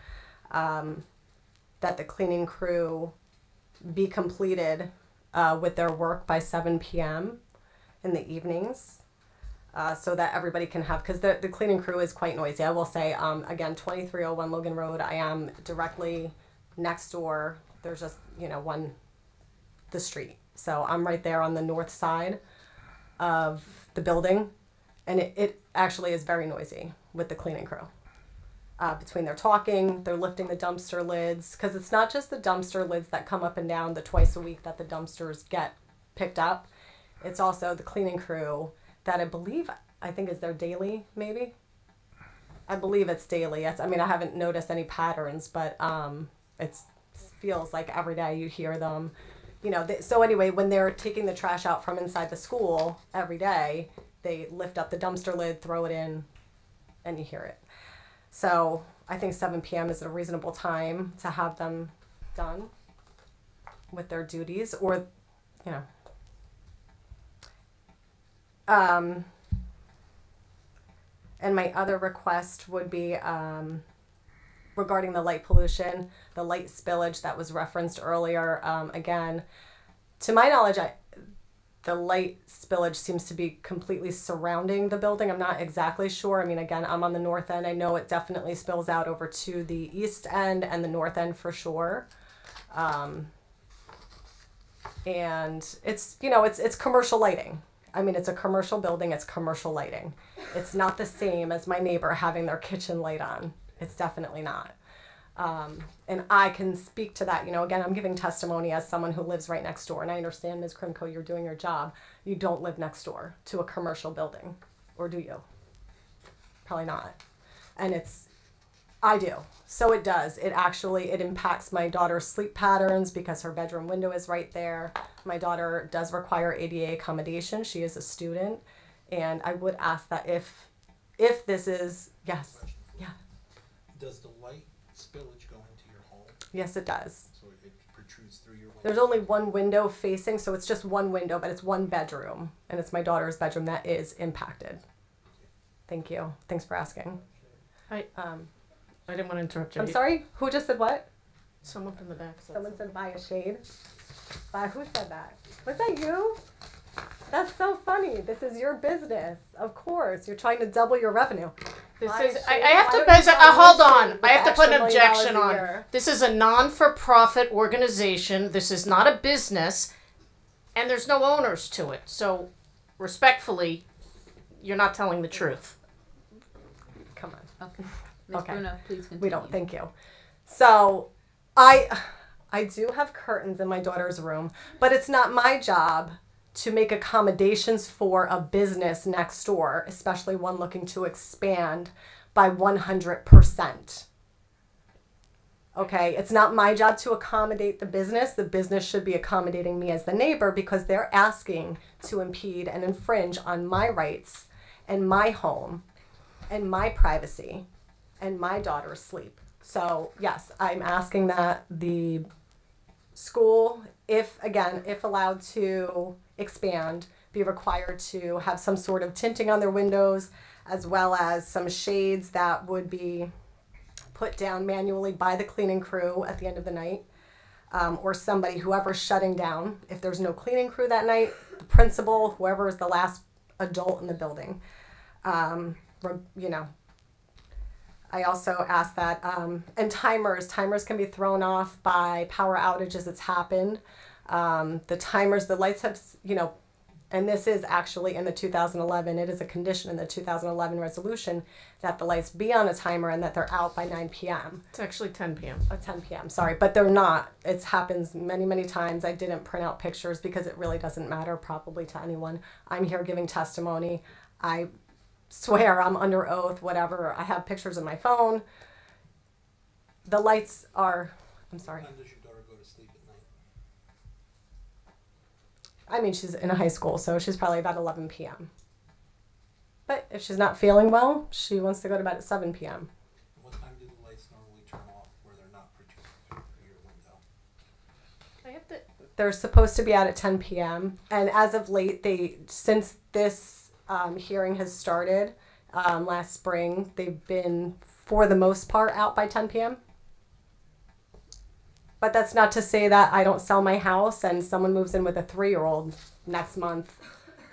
that the cleaning crew be completed with their work by 7 p.m. in the evenings, so that everybody can have, because the cleaning crew is quite noisy. I will say, again, 2301 Logan Road, I am directly next door. There's just, the street. So I'm right there on the north side of the building, and it actually is very noisy with the cleaning crew. Between their talking, they're lifting the dumpster lids, because it's not just the dumpster lids that come up and down the twice a week that the dumpsters get picked up. It's also the cleaning crew that I think is their daily, maybe. I believe it's daily. I haven't noticed any patterns, but it feels like every day you hear them. So anyway, when they're taking the trash out from inside the school every day, they lift up the dumpster lid, throw it in, and you hear it. So I think 7 p.m. is a reasonable time to have them done with their duties, or, and my other request would be regarding the light pollution, the light spillage that was referenced earlier. Again, to my knowledge, the light spillage seems to be completely surrounding the building. I'm not exactly sure. Again, I'm on the north end. I know it definitely spills out over to the east end and the north end for sure. And it's, it's commercial lighting. It's a commercial building. It's commercial lighting. It's not the same as my neighbor having their kitchen light on. It's definitely not. And I can speak to that. Again, I'm giving testimony as someone who lives right next door. And I understand, Ms. Krimko, you're doing your job. You don't live next door to a commercial building. Or do you? Probably not. And I do. So it does. It impacts my daughter's sleep patterns because her bedroom window is right there. My daughter does require ADA accommodation. She is a student. And I would ask that if this is, yes. Yeah. Does the light spillage go into your home? Yes, it does. So it protrudes through your window? There's only one window facing, so it's just one window, but it's one bedroom. And it's my daughter's bedroom that is impacted. Thank you. Thanks for asking. I didn't want to interrupt you. I'm sorry? Who just said what? Someone from the back said Someone said buy a shade. Who said that? Was that you? That's so funny. This is your business. Of course. You're trying to double your revenue. I have to hold on. I have to put an objection on. This is a non-for-profit organization. This is not a business, and there's no owners to it. So, respectfully, you're not telling the truth. Come on. Okay. Ms. Bruno, please continue. We don't. Thank you. So, I do have curtains in my daughter's room, but it's not my job to make accommodations for a business next door, especially one looking to expand by 100%. Okay, it's not my job to accommodate the business. The business should be accommodating me as the neighbor because they're asking to impede and infringe on my rights and my home and my privacy and my daughter's sleep. So yes, I'm asking that the school, if allowed to expand, be required to have some sort of tinting on their windows, as well as some shades that would be put down manually by the cleaning crew at the end of the night, or somebody, whoever's shutting down. If there's no cleaning crew that night, the principal, whoever is the last adult in the building. I also ask that, and timers can be thrown off by power outages that's happened. The lights have, and this is actually in the 2011, it is a condition in the 2011 resolution that the lights be on a timer and that they're out by 9 p.m. It's actually 10 p.m. 10 p.m. Sorry, but they're not. It happens many times. I didn't print out pictures because it really doesn't matter probably to anyone. I'm here giving testimony. I swear I'm under oath, whatever. I have pictures on my phone. The lights are, I'm sorry. What time does your daughter go to sleep at night? I mean, she's in high school, so she's probably about 11 p.m. But if she's not feeling well, she wants to go to bed at 7 p.m. What time do the lights normally turn off where they're not protruding through your window? I have to. They're supposed to be out at 10 p.m. And as of late, since this hearing has started last spring, they've been, for the most part, out by 10 p.m. But that's not to say that I don't sell my house and someone moves in with a 3-year-old next month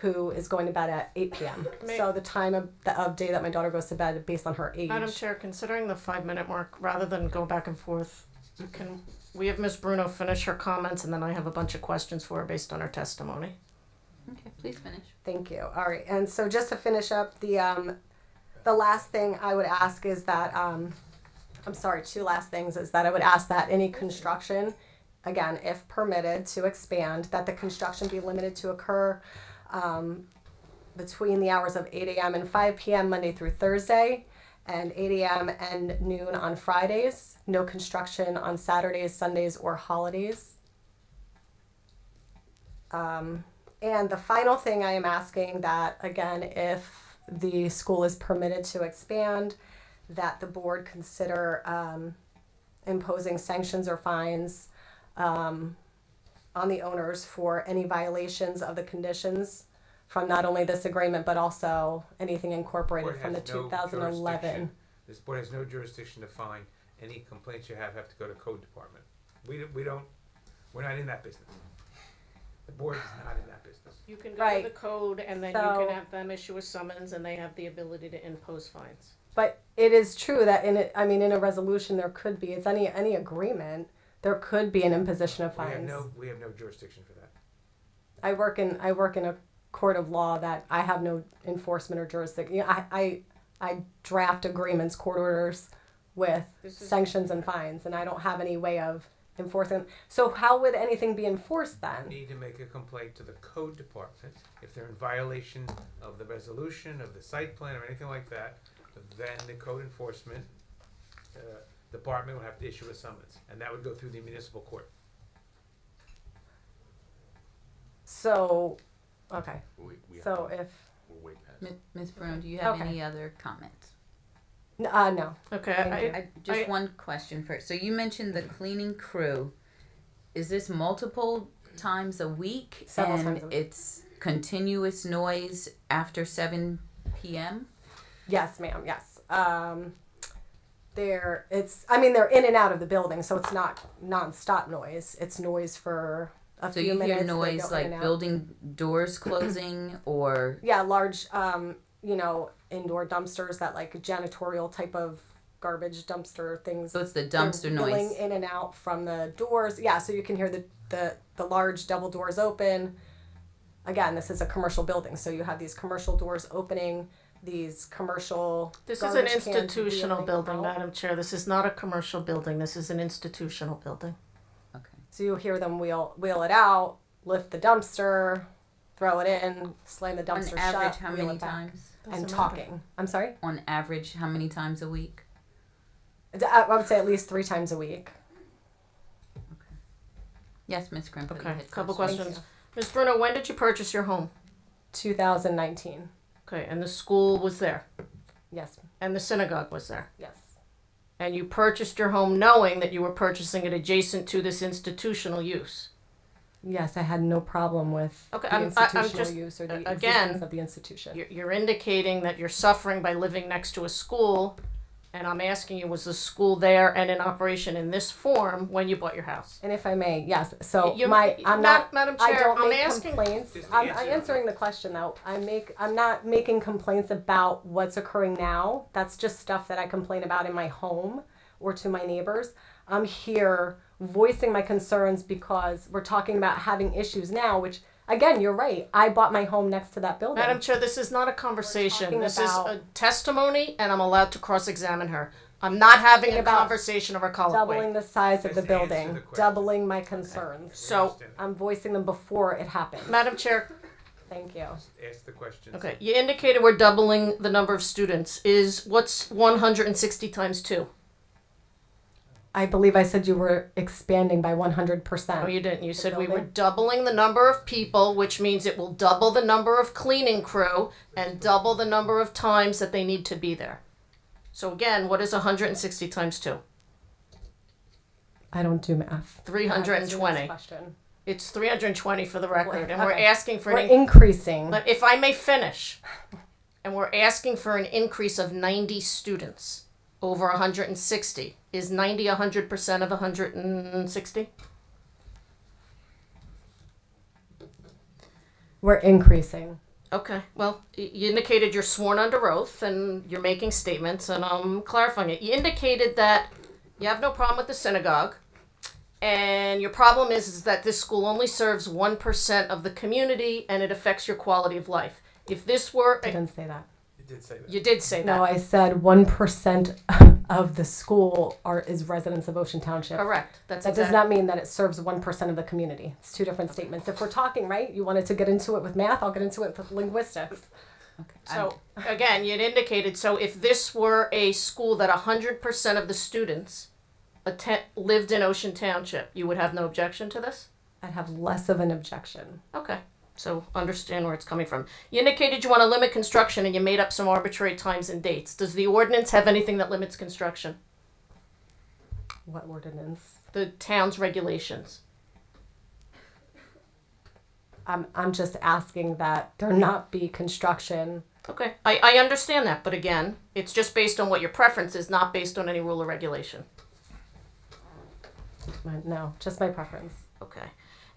who is going to bed at 8 p.m. So the time of day that my daughter goes to bed based on her age. Madam Chair, considering the 5-minute mark, rather than go back and forth, can we have Ms. Bruno finish her comments, and then I have a bunch of questions for her based on her testimony. Okay, please finish. Thank you. All right, and so just to finish up, the last thing I would ask is that, two last things is that I would ask that any construction, again, if permitted to expand, that the construction be limited to occur between the hours of 8 a.m. and 5 p.m. Monday through Thursday, and 8 a.m. and noon on Fridays. No construction on Saturdays, Sundays, or holidays. And the final thing I am asking that, again, if the school is permitted to expand, that the board consider imposing sanctions or fines on the owners for any violations of the conditions from not only this agreement but also anything incorporated from the 2011. This board has no jurisdiction to fine. Any complaints you have to go to code department. We're not in that business. The board is not in that business. You can go to the code, and then you can have them issue a summons, and they have the ability to impose fines. But it is true that in a resolution there could be, it's any agreement, there could be an imposition of fines. We have no jurisdiction for that. I work in a court of law that I have no enforcement or jurisdiction. I draft agreements, court orders with sanctions and fines, and I don't have any way of enforcing. So how would anything be enforced then? You need to make a complaint to the code department if they're in violation of the resolution, of the site plan, or anything like that. Then the code enforcement department will have to issue a summons, and that would go through the municipal court. So, okay. We're way past. Ms. Bruno, do you have Okay. any other comments? No. Okay. Just one question first. So you mentioned the cleaning crew. Is this multiple times a week? Several times a week. It's continuous noise after 7 p.m.? Yes, ma'am. Yes. They're in and out of the building, so it's not nonstop noise. It's noise for a So few you minutes. hear they noise go in like and out. building doors closing or... Yeah, large, indoor dumpsters, that like janitorial type of garbage dumpster things. So it's the dumpster They're noise. Billing in and out from the doors. Yeah, so you can hear the large double doors open. Again, this is a commercial building, so you have these commercial doors opening, these commercial. This is an garbage cans institutional wheeling building, out. Madam Chair. This is not a commercial building. This is an institutional building. Okay. So you'll hear them wheel it out, lift the dumpster, throw it in, slam the dumpster On average, shut, how wheel many it back. times? And Doesn't talking. matter. I'm sorry? On average, how many times a week? I would say at least 3 times a week. Yes, Ms. Crimpo. you Okay, had couple questions. questions. Ms. Bruno, when did you purchase your home? 2019. Okay, and the school was there, Yes. and the synagogue was there. Yes. And you purchased your home knowing that you were purchasing it adjacent to this institutional use. Yes, I had no problem with Okay, the I'm institutional just- use or the again, existence of the institution. You're indicating that you're suffering by living next to a school, and I'm asking you, was the school there and in operation in this form when you bought your house? And if I may, yes. So You- I'm not. Madam I Chair, don't I'm make asking. complaints. Just I'm answer the answering the question though. I'm not making complaints about what's occurring now. That's just stuff that I complain about in my home or to my neighbors. I'm here voicing my concerns because we're talking about having issues now, which Again, you're right. I bought my home next to that building. Madam Chair, this is not a conversation. talking This is about- a testimony, and I'm allowed to cross-examine her. I'm not having a About conversation or a colloquy. Doubling the size of the Just answer building, the question. doubling my concerns. So, I'm voicing them before it happens. Madam Chair, Thank you. Ask the question. okay, you indicated we're doubling the number of students. What's 160 times 2? I believe I said you were expanding by 100%. No, you didn't. You The said we were building? doubling the number of people, which means it will double the number of cleaning crew and double the number of times that they need to be there. So again, what is 160 times 2? I don't do math. 320. Question. It's 320 for the record, and Okay. we're asking for We're an increasing. But if I may finish, and we're asking for an increase of 90 students over 160, is 90 100% of 160? We're increasing. Okay, well, you indicated you're sworn under oath and you're making statements, and I'm clarifying it. You indicated that you have no problem with the synagogue, and your problem is that this school only serves 1% of the community and it affects your quality of life. If this were. I didn't say that. You did say that. You did say that. No, I said 1% of the school is residents of Ocean Township. Correct. That's That does not mean that it serves 1% of the community. It's two different statements. If we're talking, right, you wanted to get into it with math, I'll get into it with linguistics. Okay. So, again, you'd indicated, so if this were a school that 100% of the students lived in Ocean Township, you would have no objection to this? I'd have less of an objection. Okay, so understand where it's coming from. You indicated you want to limit construction and you made up some arbitrary times and dates. Does the ordinance have anything that limits construction? What ordinance? The town's regulations. I'm just asking that there not be construction. Okay, I understand that, but again, it's just based on what your preference is, not based on any rule or regulation. No, just my preference. Okay.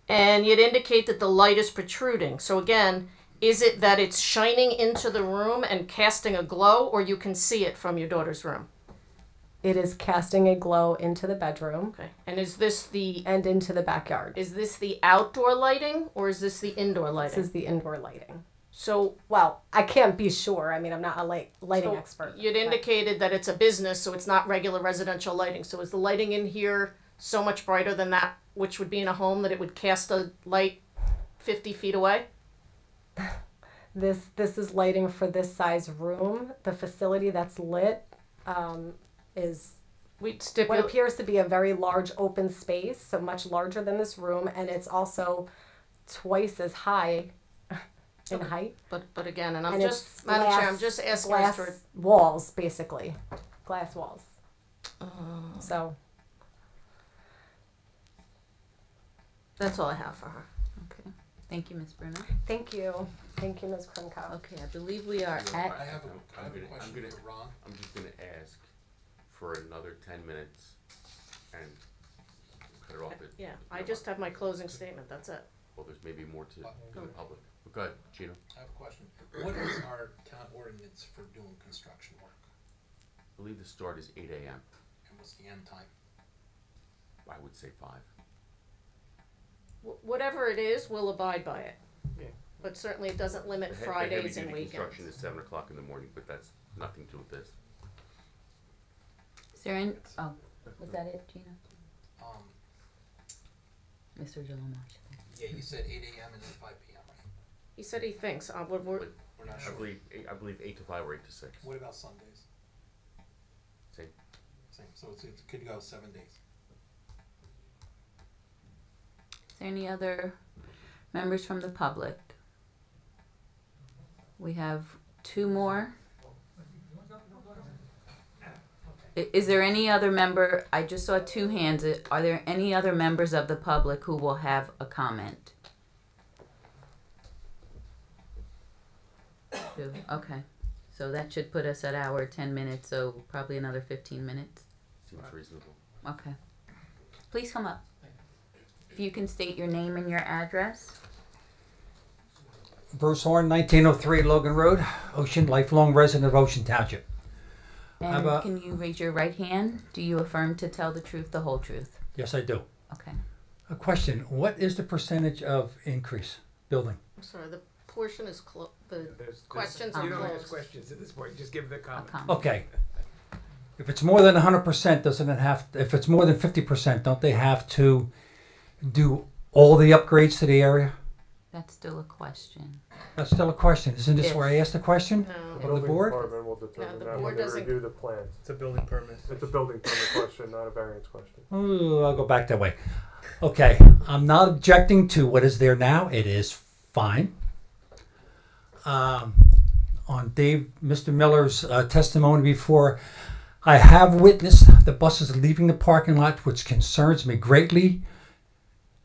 And you'd indicate that the light is protruding. So again, is it that it's shining into the room and casting a glow, or you can see it from your daughter's room? It is casting a glow into the bedroom. Okay. And is this and into the backyard. Is this the outdoor lighting or is this the indoor lighting? This is the indoor lighting. So, well, I can't be sure. I mean, I'm not a lighting so expert. You'd but- indicated that it's a business, so it's not regular residential lighting. So is the lighting in here so much brighter than that which would be in a home that it would cast a light 50 feet away? This is lighting for this size room. The facility that's lit is what appears to be a very large open space, so much larger than this room, and it's also twice as high in height. But again, and I'm And just, it's Madam Chair, glass- I'm just asking glass for. walls, basically, glass walls. So That's all I have for her. Okay. Thank you, Ms. Bruno. thank you, Ms. Krimko. Okay, I believe we are I at. have a question for Ron. I'm just gonna ask for another 10 minutes and cut it off at. Yeah, I just have my closing statement, that's it. Well, there's maybe more to the public. But go ahead, Gino. I have a question. What is our town ordinance for doing construction work? I believe the start is 8 a.m. And what's the end time? I would say 5. Whatever it is, we'll abide by it. Yeah. But certainly it doesn't limit The Fridays and heavy-duty weekends. construction is 7 o'clock in the morning, but that's nothing to do with this. Is there any? Oh, was that it, Gina? Mr. Gillamage. Yeah, you said 8 a.m. and then 5 p.m., right? He said he thinks, we're, We're not I sure. believe 8 to 5 or 8 to 6. What about Sundays? Same. Same. So it could go 7 days. Is there any other members from the public? We have 2 more. Is there any other member? I just saw 2 hands. Are there any other members of the public who will have a comment? 2. Okay. So that should put us at our 10 minutes, so probably another 15 minutes. Seems reasonable. Okay. Please come up. If you can state your name and your address. Bruce Horn, 1903 Logan Road, Ocean, lifelong resident of Ocean Township. And can you raise your right hand? Do you affirm to tell the truth, the whole truth? Yes, I do. Okay. A question, what is the percentage of increase? building? I'm sorry, the portion is the There's- questions You are don't ask closed. questions at this point, just give the A comment. comment. Okay. If it's more than 100%, doesn't it have, if it's more than 50%, don't they have to do all the upgrades to the area? That's still a question. That's still a question. Isn't this If- where I asked the question? No. Of the Building board? department will determine the that board when they doesn't- review the plans. It's a building permit. It's a building permit question, not a variance question. Ooh, I'll go back that way. Okay, I'm not objecting to what is there now. It is fine. On Mr. Miller's testimony before, I have witnessed the buses leaving the parking lot, which concerns me greatly.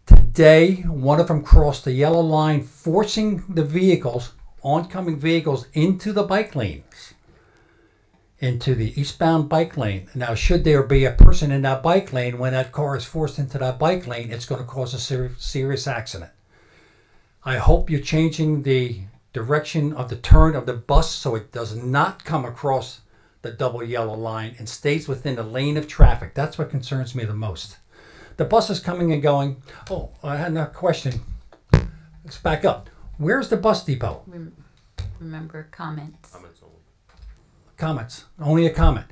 Today, one of them crossed the yellow line, forcing the vehicles, oncoming vehicles, into the bike lanes, into the eastbound bike lane. Now, should there be a person in that bike lane, when that car is forced into that bike lane, it's going to cause a serious accident. I hope you're changing the direction of the turn of the bus so it does not come across the double yellow line and stays within the lane of traffic. That's what concerns me the most. The bus is coming and going. Oh, I had a question. Let's back up. Where's the bus depot? Remember comments. Comments only. Comments. Only a comment.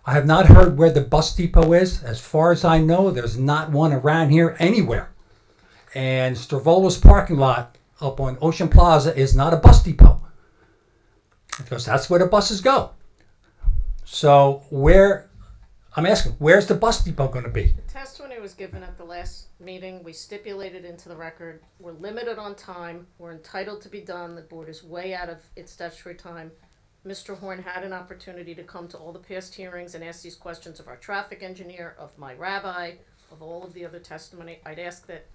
I have not heard where the bus depot is. As far as I know, there's not one around here anywhere. And Stravola's parking lot up on Ocean Plaza is not a bus depot, because that's where the buses go. So I'm asking, where's the bus depot going to be? The testimony was given at the last meeting. We stipulated into the record. We're limited on time. We're entitled to be done. The board is way out of its statutory time. Mr. Horn had an opportunity to come to all the past hearings and ask these questions of our traffic engineer, of my rabbi, of all of the other testimony. I'd ask that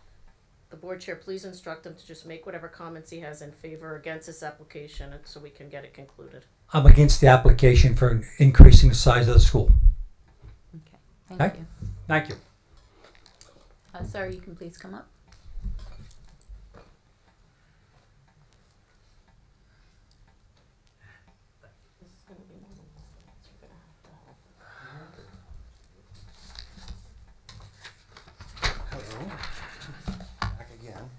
the board chair please instruct him to just make whatever comments he has in favor or against this application so we can get it concluded. I'm against the application for increasing the size of the school. Okay. Thank Okay. you. Thank you. Sir, you can please come up. Hello. Back again.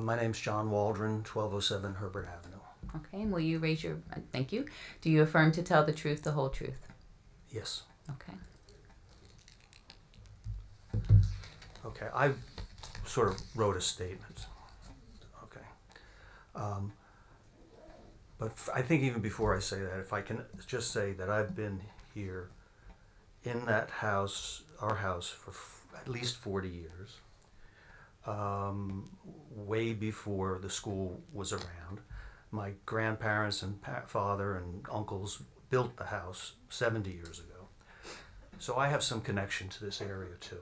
My name's John Waldron, 1207 Herbert Avenue. Okay, and will you raise your, thank you. Do you affirm to tell the truth, the whole truth? Yes. Okay. Okay, I sort of wrote a statement. Okay. But I think even before I say that, if I can just say that I've been here in that house, our house, for at least 40 years, way before the school was around. My grandparents and father and uncles built the house 70 years ago. So I have some connection to this area too.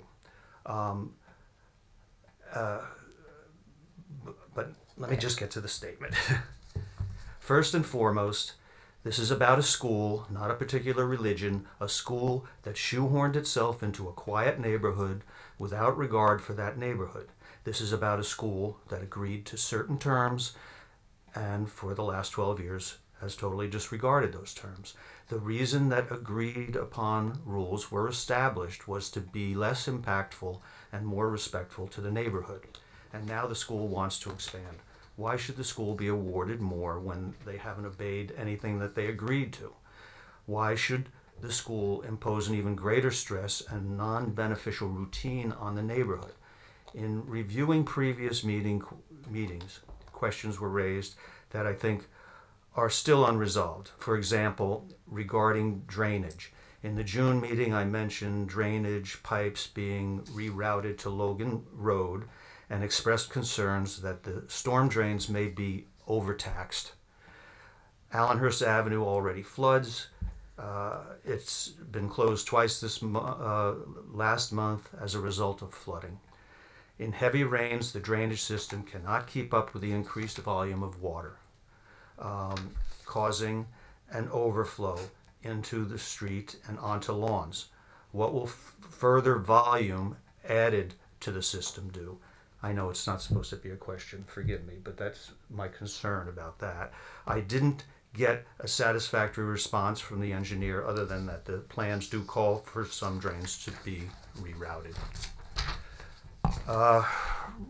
But let me just get to the statement. First and foremost, this is about a school, not a particular religion, a school that shoehorned itself into a quiet neighborhood without regard for that neighborhood. This is about a school that agreed to certain terms and for the last 12 years has totally disregarded those terms. The reason that agreed upon rules were established was to be less impactful and more respectful to the neighborhood. And now the school wants to expand. Why should the school be awarded more when they haven't obeyed anything that they agreed to? Why should the school impose an even greater stress and non-beneficial routine on the neighborhood? In reviewing previous meetings, questions were raised that I think are still unresolved. For example, regarding drainage. In the June meeting, I mentioned drainage pipes being rerouted to Logan Road and expressed concerns that the storm drains may be overtaxed. Allenhurst Avenue already floods. It's been closed twice last month as a result of flooding. In heavy rains, the drainage system cannot keep up with the increased volume of water, causing an overflow into the street and onto lawns. What will further volume added to the system do? I know it's not supposed to be a question, forgive me, but that's my concern about that. I didn't get a satisfactory response from the engineer other than that the plans do call for some drains to be rerouted.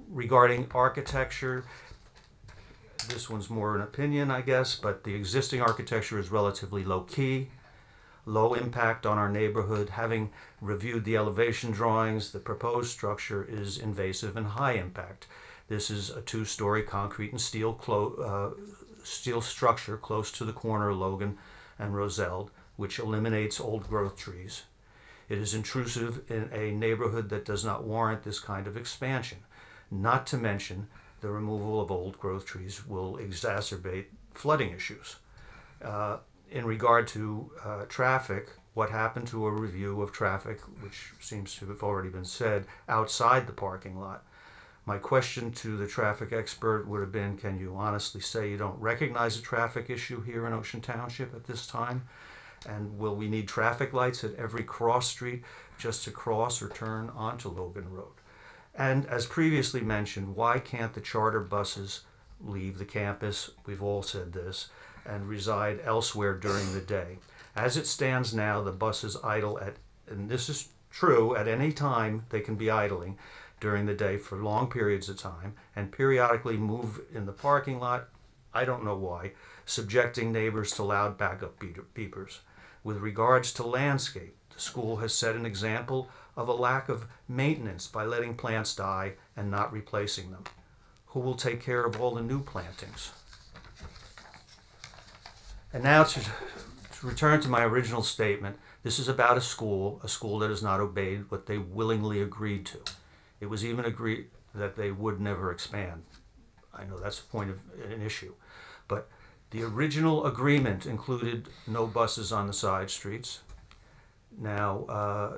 regarding architecture, this one's more an opinion, I guess, but the existing architecture is relatively low-key, low impact on our neighborhood. Having reviewed the elevation drawings, the proposed structure is invasive and high impact. This is a 2-story concrete and steel structure close to the corner of Logan and Roselle, which eliminates old growth trees. It is intrusive in a neighborhood that does not warrant this kind of expansion. Not to mention, the removal of old growth trees will exacerbate flooding issues. In regard to traffic, what happened to a review of traffic, which seems to have already been said, outside the parking lot? My question to the traffic expert would have been, can you honestly say you don't recognize a traffic issue here in Ocean Township at this time? And will we need traffic lights at every cross street just to cross or turn onto Logan Road? And as previously mentioned, why can't the charter buses leave the campus, we've all said this, and reside elsewhere during the day? As it stands now, the buses idle at, and this is true, at any time they can be idling during the day for long periods of time, and periodically move in the parking lot, I don't know why, subjecting neighbors to loud backup beepers. With regards to landscape, the school has set an example of a lack of maintenance by letting plants die and not replacing them. Who will take care of all the new plantings? And now to return to my original statement, this is about a school that has not obeyed what they willingly agreed to. It was even agreed that they would never expand. I know that's a point of an issue, but the original agreement included no buses on the side streets. Now,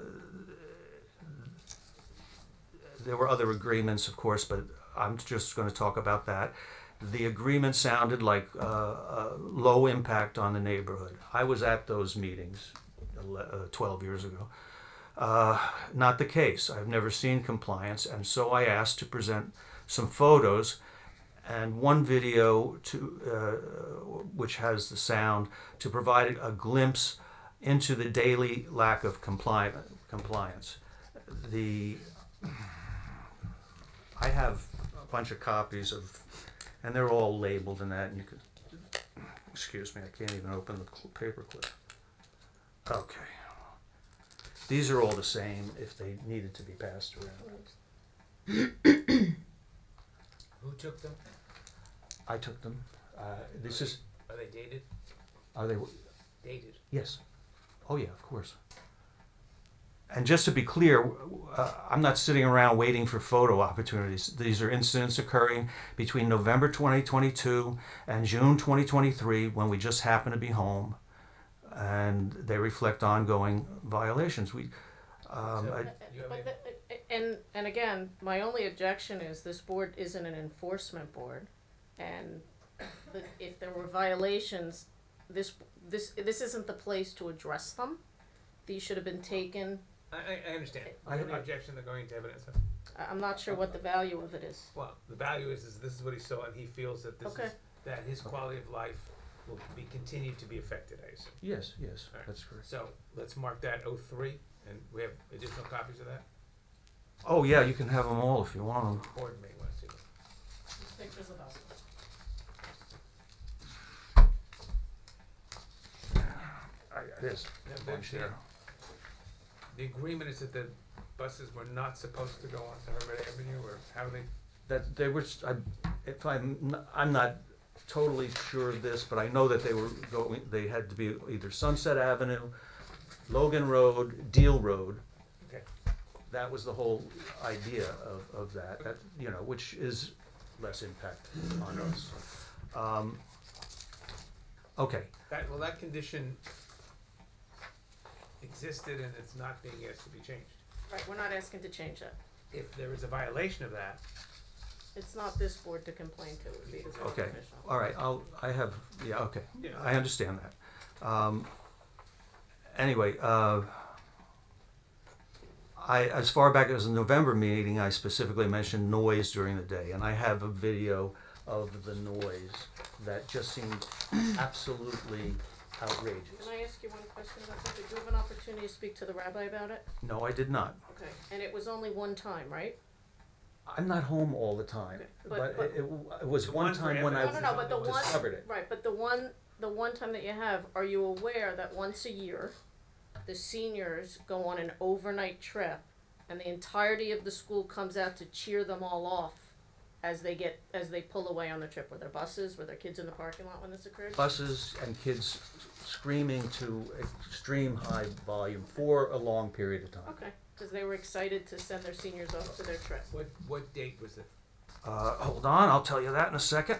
there were other agreements, of course, but I'm just going to talk about that. The agreement sounded like low impact on the neighborhood. I was at those meetings 12 years ago. Not the case. I've never seen compliance, and so I asked to present some photos and one video which has the sound to provide a glimpse into the daily lack of compliance. I have a bunch of copies of, and they're all labeled in that, and you could, excuse me, I can't even open the paperclip. Okay. These are all the same if they needed to be passed around. Who took them? I took them. This is. Are they dated? Are they dated? Yes. Oh yeah, of course. And just to be clear, I'm not sitting around waiting for photo opportunities. These are incidents occurring between November 2022 and June 2023 when we just happen to be home, and they reflect ongoing violations. And again, my only objection is this board isn't an enforcement board, and if there were violations, this isn't the place to address them. These should have been taken. I understand. I have an objection to going to evidence. I'm not sure what the value of it is. Well, the value is this is what he saw, and he feels that this is that his quality of life will be continued to be affected, I assume. Yes, yes, right. That's correct. So let's mark that 03, and we have additional copies of that. Oh yeah, you can have them all if you want them. Board may want to see them. There's pictures of us. There's a bunch there. The agreement is that the buses were not supposed to go on to Herbert Avenue, or how they? That they were. I'm not totally sure of this, but I know that they were going. They had to be either Sunset Avenue, Logan Road, Deal Road. Okay. That was the whole idea of that. That which is less impact on us. Okay. That condition existed, and it's not being asked to be changed. Right, we're not asking to change that. If there is a violation of that, it's not this board to complain to. It would be the zoning Okay. official. All right. Okay. Yeah. I understand that. Anyway, as far back as the November meeting, I specifically mentioned noise during the day, and I have a video of the noise that just seemed absolutely outrageous. Can I ask you one question about that? Did you have an opportunity to speak to the rabbi about it? No, I did not. Okay, and it was only one time, right? I'm not home all the time, but it was one time when I but the one, discovered it. right, but the one time that you have, are you aware that once a year, the seniors go on an overnight trip, and the entirety of the school comes out to cheer them all off as they pull away on the trip? Were there buses? Were there kids in the parking lot when this occurred? Buses and kids screaming to extreme high volume for a long period of time. Okay, because they were excited to send their seniors off to their trip. What date was it? Hold on, I'll tell you that in a second.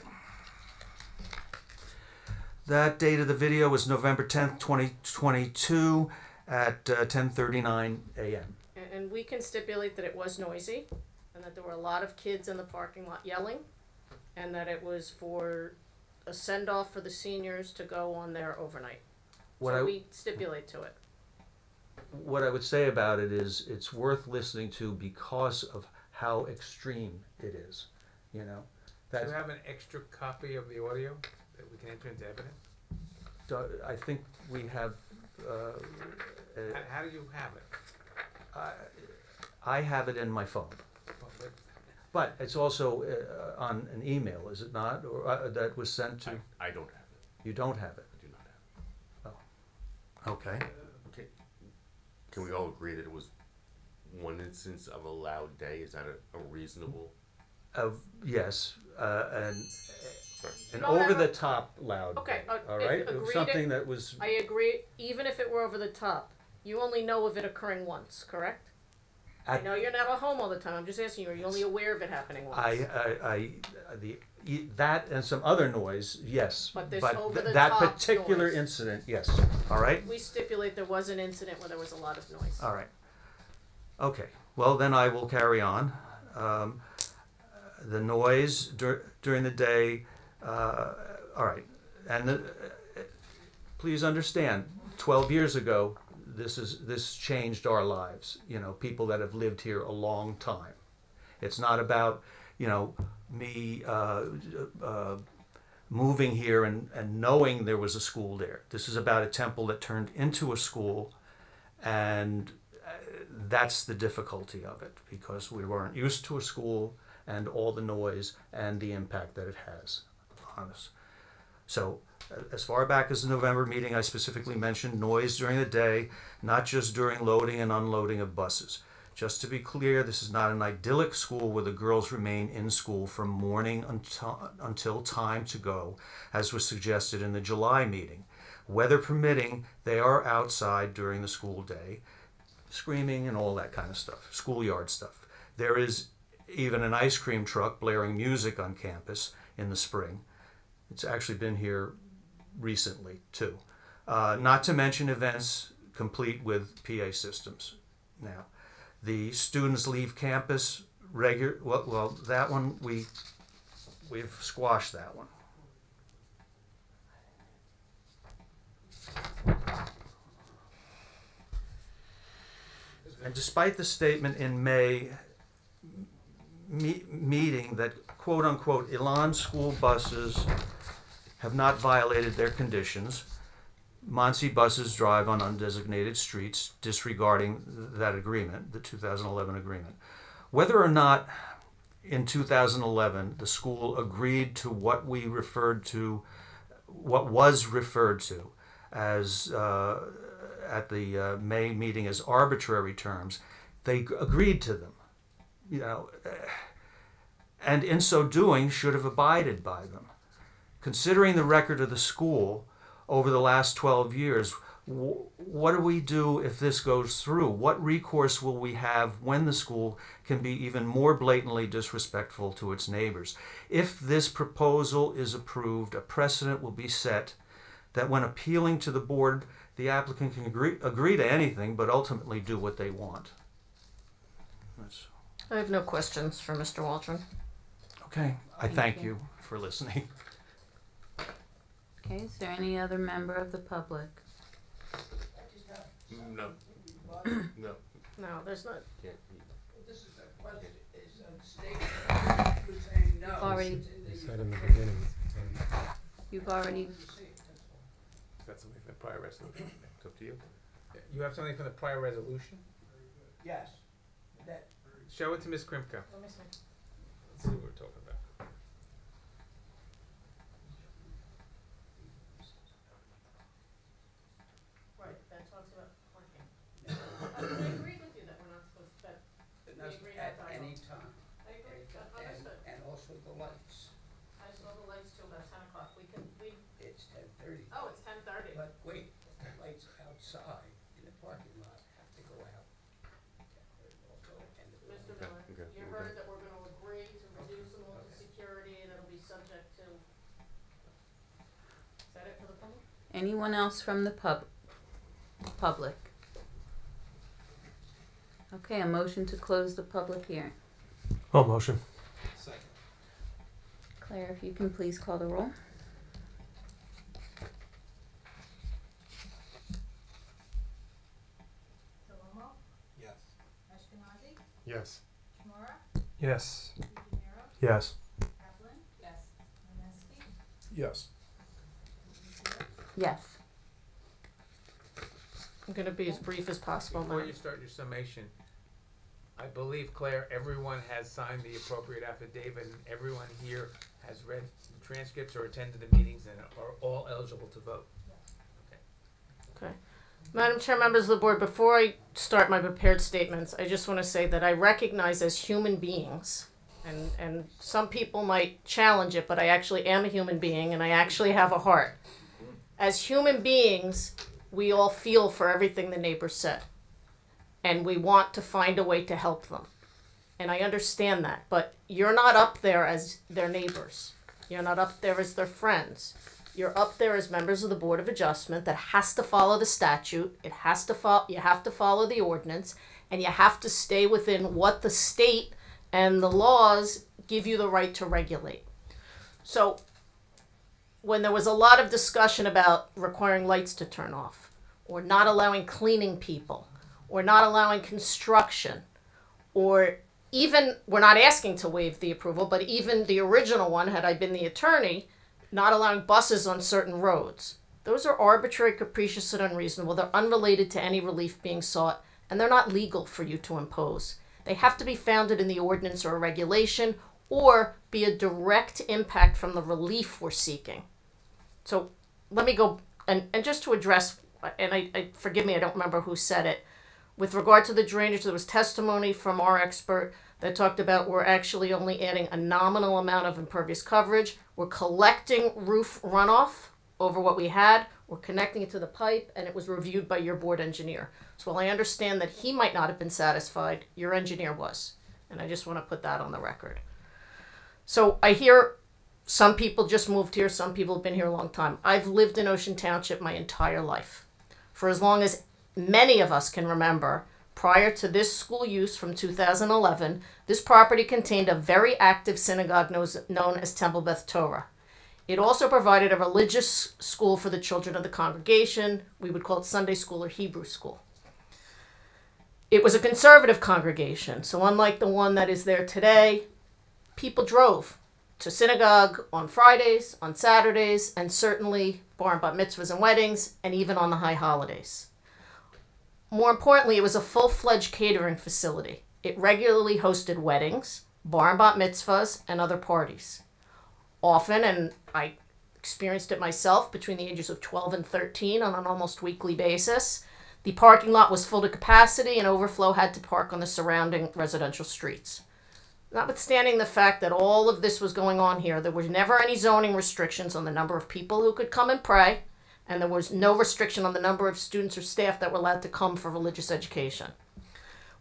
That date of the video was November 10th, 2022 at 10:39 a.m. And we can stipulate that it was noisy, and that there were a lot of kids in the parking lot yelling, and that it was for a send-off for the seniors to go on their overnight. We stipulate to it. What I would say about it is it's worth listening to because of how extreme it is. You know, Do you have an extra copy of the audio that we can enter into evidence? I think we have. How do you have it? I have it in my phone, but it's also on an email, is it not? Or that was sent to. I don't have it. You don't have it. I do not have it. Oh. Okay. Okay. Can we all agree that it was one instance of a loud day? Is that a reasonable? Yes, and Don't over ever- the top loud. Okay, all right. It was agreed. something that was. I agree. Even if it were over the top, you only know of it occurring once, correct? I know you're not at home all the time. I'm just asking you. Are you only aware of it happening once? That and some other noise, yes. But this that over-the-top particular noise. incident, yes. All right. We stipulate there was an incident where there was a lot of noise. All right. Okay. Well, then I will carry on. The noise during the day. All right. And please understand, 12 years ago, this changed our lives. You know, people that have lived here a long time. It's not about, you know, me moving here and knowing there was a school there. This is about a temple that turned into a school, and that's the difficulty of it, because we weren't used to a school and all the noise and the impact that it has on us. So as far back as the November meeting, I specifically mentioned noise during the day, not just during loading and unloading of buses. Just to be clear, this is not an idyllic school where the girls remain in school from morning until time to go, as was suggested in the July meeting. Weather permitting, they are outside during the school day, screaming and all that kind of stuff, schoolyard stuff. There is even an ice cream truck blaring music on campus in the spring. It's actually been here recently, too. Not to mention events complete with PA systems. Now, the students leave campus well, that one, we've squashed that one. And despite the statement in May meeting that, quote unquote, Elan school buses have not violated their conditions, Muncie buses drive on undesignated streets, disregarding that agreement, the 2011 agreement. Whether or not in 2011 the school agreed to what was referred to as at the May meeting as arbitrary terms, they agreed to them, you know, and in so doing should have abided by them. Considering the record of the school over the last 12 years, what do we do if this goes through? What recourse will we have when the school can be even more blatantly disrespectful to its neighbors? If this proposal is approved, a precedent will be set that when appealing to the board, the applicant can agree to anything, but ultimately do what they want. I have no questions for Mr. Waldron. Okay, I thank you for listening. Okay, is there any other member of the public? No. No. No, there's not. This is a question, is a statement, you're saying no. Already. You said in the beginning. You've already. Got something from the prior resolution? It's up to you. You have something from the prior resolution? Yes. That, Show it to Ms. Krimko. Let me see. Let's see what we're talking about. Right, that talks about parking. I agree with you that we're not supposed to, that But we not agree at that any dialogue. time. I agree, And, understood. and also the lights. I saw the lights till about 10 o'clock. We, It's 10:30. oh, it's 10:30. But wait, the lights outside in the parking lot have to go out. Also, and the Mr. Okay, Miller, okay, you okay. heard that we're gonna agree to reduce the multi-security and it'll be subject to. Is that it for the public? Anyone else from the public? Okay, a motion to close the public hearing. Oh, motion. Second. Claire, if you can please call the roll. Salomo, Yes. Ashkenazi, Yes. Shmura, Yes. DeGenaro, Yes. Kaplan. Yes. Linesky, Yes. Yes. I'm gonna be as brief as possible, Before Madam. you start your summation, I believe, Claire, everyone has signed the appropriate affidavit, and everyone here has read the transcripts or attended the meetings and are all eligible to vote. Okay. Madam Chair, members of the board, before I start my prepared statements, I just want to say that I recognize as human beings, and some people might challenge it, but I actually am a human being and I actually have a heart. As human beings, we all feel for everything the neighbors said. And we want to find a way to help them. And I understand that, but you're not up there as their neighbors. You're not up there as their friends. You're up there as members of the Board of Adjustment that has to follow the statute. You have to follow the ordinance, and you have to stay within what the state and the laws give you the right to regulate. So when there was a lot of discussion about requiring lights to turn off, or not allowing cleaning people, or not allowing construction, or even, we're not asking to waive the approval, but even the original one, had I been the attorney, not allowing buses on certain roads. Those are arbitrary, capricious, and unreasonable. They're unrelated to any relief being sought, and they're not legal for you to impose. They have to be founded in the ordinance or a regulation, or be a direct impact from the relief we're seeking. So let me go, and just to address, and I forgive me, I don't remember who said it, with regard to the drainage, there was testimony from our expert that talked about we're actually only adding a nominal amount of impervious coverage. We're collecting roof runoff over what we had. We're connecting it to the pipe, and it was reviewed by your board engineer. So while I understand that he might not have been satisfied, your engineer was. And I just want to put that on the record. So I hear some people just moved here. Some people have been here a long time. I've lived in Ocean Township my entire life. For as long as many of us can remember, prior to this school use from 2011, this property contained a very active synagogue known as Temple Beth Torah. It also provided a religious school for the children of the congregation. We would call it Sunday school or Hebrew school. It was a conservative congregation, so unlike the one that is there today, people drove to synagogue on Fridays, on Saturdays, and certainly bar and bat mitzvahs and weddings, and even on the high holidays. More importantly, it was a full-fledged catering facility. It regularly hosted weddings, bar and bat mitzvahs, and other parties. Often, and I experienced it myself between the ages of 12 and 13 on an almost weekly basis, the parking lot was full to capacity and overflow had to park on the surrounding residential streets. Notwithstanding the fact that all of this was going on here, there was never any zoning restrictions on the number of people who could come and pray, and there was no restriction on the number of students or staff that were allowed to come for religious education.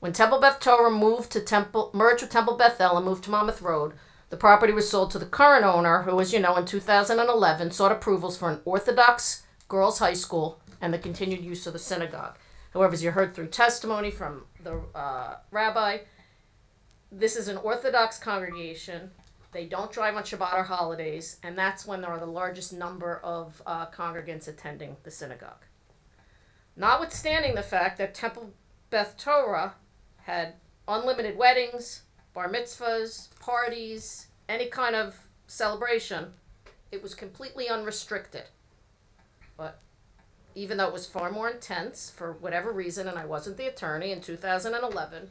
When Temple Beth Torah merged with Temple Bethel and moved to Monmouth Road, the property was sold to the current owner, who, as you know, in 2011 sought approvals for an Orthodox girls' high school and the continued use of the synagogue. However, as you heard through testimony from the rabbi, this is an Orthodox congregation. They don't drive on Shabbat or holidays, and that's when there are the largest number of congregants attending the synagogue. Notwithstanding the fact that Temple Beth Torah had unlimited weddings, bar mitzvahs, parties, any kind of celebration, it was completely unrestricted. But even though it was far more intense, for whatever reason, and I wasn't the attorney, in 2011,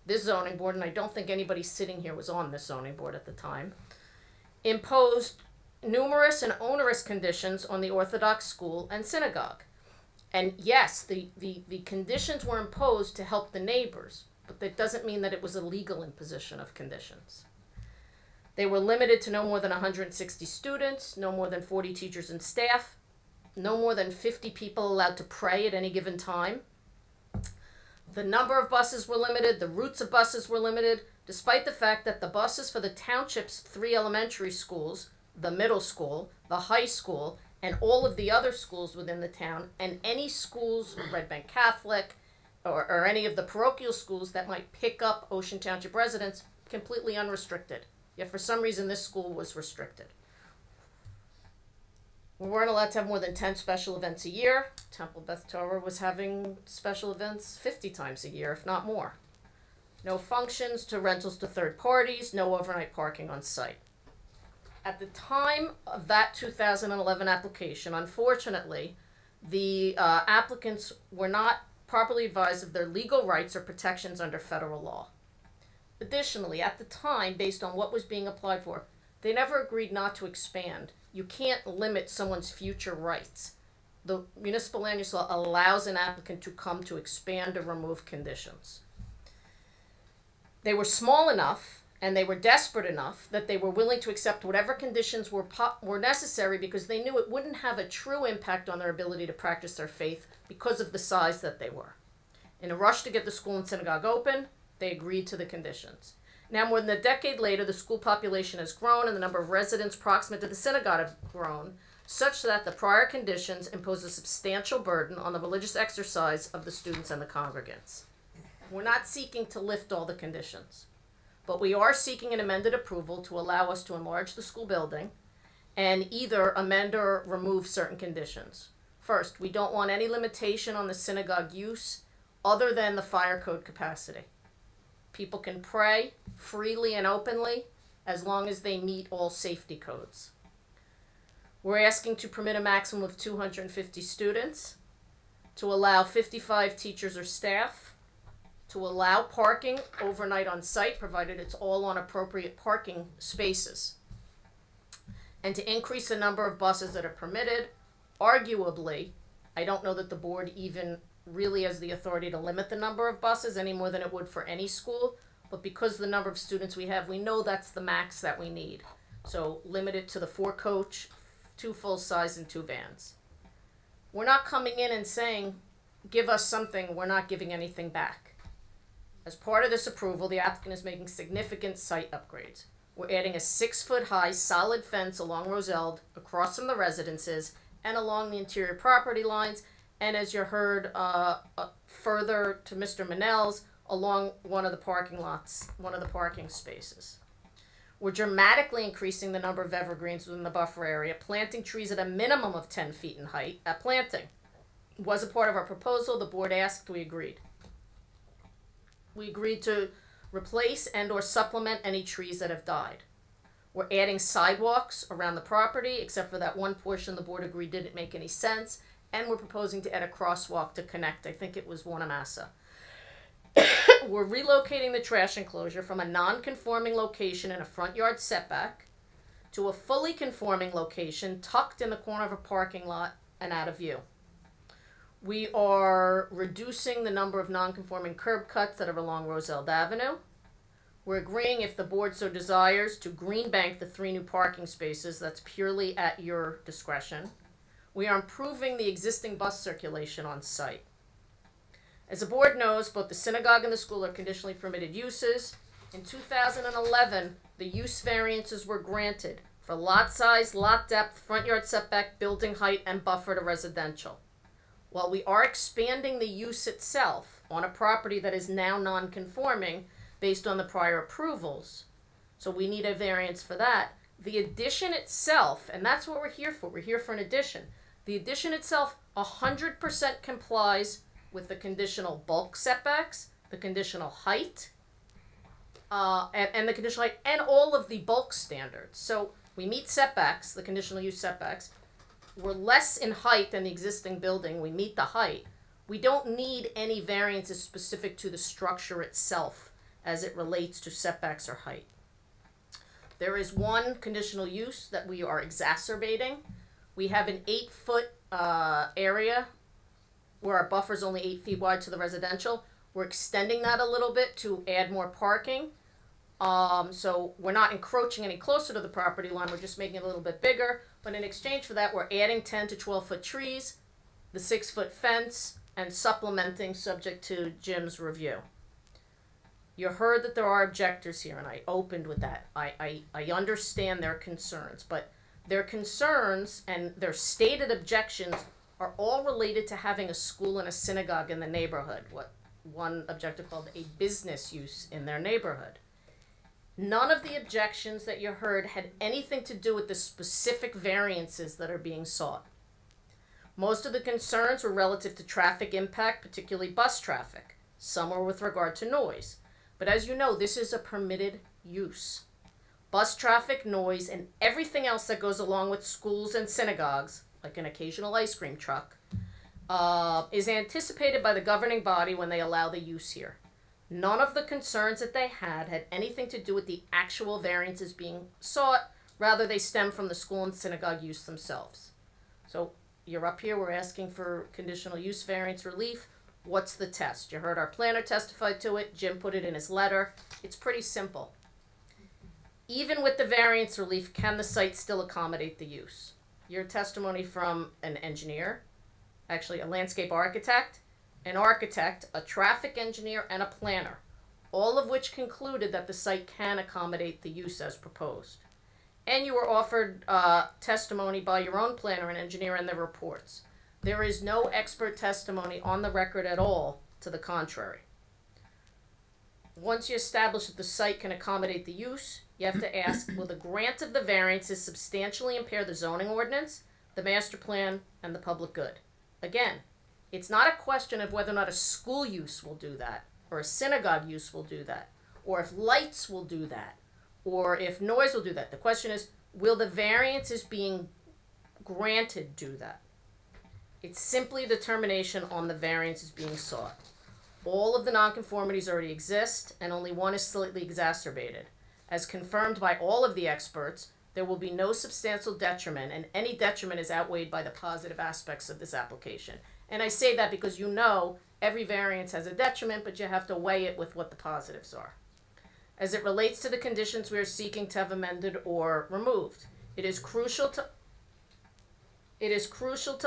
this zoning board, and I don't think anybody sitting here was on this zoning board at the time, imposed numerous and onerous conditions on the Orthodox school and synagogue. And yes, the conditions were imposed to help the neighbors, but that doesn't mean that it was a legal imposition of conditions. They were limited to no more than 160 students, no more than 40 teachers and staff, no more than 50 people allowed to pray at any given time. The number of buses were limited, the routes of buses were limited, despite the fact that the buses for the township's 3 elementary schools, the middle school, the high school, and all of the other schools within the town, and any schools, Red Bank Catholic, or any of the parochial schools that might pick up Ocean Township residents, completely unrestricted. Yet for some reason this school was restricted. We weren't allowed to have more than 10 special events a year. Temple Beth Torah was having special events 50 times a year, if not more. No functions to rentals to third parties, no overnight parking on site. At the time of that 2011 application, unfortunately, the applicants were not properly advised of their legal rights or protections under federal law. Additionally, at the time, based on what was being applied for, they never agreed not to expand. You can't limit someone's future rights. The municipal land use law allows an applicant to come to expand or remove conditions. They were small enough and they were desperate enough that they were willing to accept whatever conditions were necessary because they knew it wouldn't have a true impact on their ability to practice their faith because of the size that they were. In a rush to get the school and synagogue open, they agreed to the conditions. Now, more than a decade later, the school population has grown and the number of residents proximate to the synagogue have grown, such that the prior conditions impose a substantial burden on the religious exercise of the students and the congregants. We're not seeking to lift all the conditions, but we are seeking an amended approval to allow us to enlarge the school building and either amend or remove certain conditions. First, we don't want any limitation on the synagogue use other than the fire code capacity. People can pray freely and openly as long as they meet all safety codes. We're asking to permit a maximum of 250 students, to allow 55 teachers or staff, to allow parking overnight on site, provided it's all on appropriate parking spaces, and to increase the number of buses that are permitted. Arguably, I don't know that the board even really has the authority to limit the number of buses any more than it would for any school, but because of the number of students we have, we know that's the max that we need. So limit it to the 4 coach, 2 full size, and 2 vans. We're not coming in and saying, give us something, we're not giving anything back. As part of this approval, the applicant is making significant site upgrades. We're adding a 6-foot-high solid fence along Roselle across from the residences and along the interior property lines, and as you heard further to Mr. Manel's, along one of the parking lots, one of the parking spaces. We're dramatically increasing the number of evergreens within the buffer area, planting trees at a minimum of 10 feet in height at planting. It was a part of our proposal. The board asked, we agreed. We agreed to replace and or supplement any trees that have died. We're adding sidewalks around the property, except for that one portion the board agreed didn't make any sense. And we're proposing to add a crosswalk to connect. I think it was Wanamassa. We're relocating the trash enclosure from a non-conforming location in a front yard setback to a fully conforming location tucked in the corner of a parking lot and out of view. We are reducing the number of non-conforming curb cuts that are along Roselle Avenue. We're agreeing, if the board so desires, to green bank the 3 new parking spaces. That's purely at your discretion. We are improving the existing bus circulation on site. As the board knows, both the synagogue and the school are conditionally permitted uses. In 2011, the use variances were granted for lot size, lot depth, front yard setback, building height, and buffer to residential. While we are expanding the use itself on a property that is now non-conforming based on the prior approvals, so we need a variance for that, the addition itself, and that's what we're here for an addition. The addition itself 100% complies with the conditional bulk setbacks, the conditional height, and the conditional height, and all of the bulk standards. So we meet setbacks, the conditional use setbacks. We're less in height than the existing building. We meet the height. We don't need any variances specific to the structure itself as it relates to setbacks or height. There is one conditional use that we are exacerbating. We have an 8-foot area where our buffer is only 8 feet wide to the residential. We're extending that a little bit to add more parking. So we're not encroaching any closer to the property line, we're just making it a little bit bigger. But in exchange for that, we're adding 10 to 12-foot trees, the 6-foot fence, and supplementing subject to Jim's review. You heard that there are objectors here, and I opened with that. I understand their concerns, but their concerns and their stated objections are all related to having a school and a synagogue in the neighborhood, what one objector called a business use in their neighborhood. None of the objections that you heard had anything to do with the specific variances that are being sought. Most of the concerns were relative to traffic impact, particularly bus traffic. Some were with regard to noise. But as you know, this is a permitted use. Bus traffic, noise, and everything else that goes along with schools and synagogues, like an occasional ice cream truck, is anticipated by the governing body when they allow the use here. None of the concerns that they had anything to do with the actual variances being sought. Rather, they stem from the school and synagogue use themselves. So you're up here, we're asking for conditional use variance relief. What's the test? You heard our planner testify to it. Jim put it in his letter. It's pretty simple. Even with the variance relief, can the site still accommodate the use? Your testimony from an engineer, actually a landscape architect, an architect, a traffic engineer, and a planner, all of which concluded that the site can accommodate the use as proposed. And you were offered testimony by your own planner and engineer in their reports. There is no expert testimony on the record at all to the contrary. Once you establish that the site can accommodate the use, you have to ask, will the grant of the variances substantially impair the zoning ordinance, the master plan, and the public good? Again, it's not a question of whether or not a school use will do that, or a synagogue use will do that, or if lights will do that, or if noise will do that. The question is, will the variances being granted do that? It's simply a determination on the variances being sought. All of the nonconformities already exist, and only one is slightly exacerbated. As confirmed by all of the experts, there will be no substantial detriment, and any detriment is outweighed by the positive aspects of this application. And I say that because you know every variance has a detriment, but you have to weigh it with what the positives are. As it relates to the conditions we are seeking to have amended or removed, it is crucial to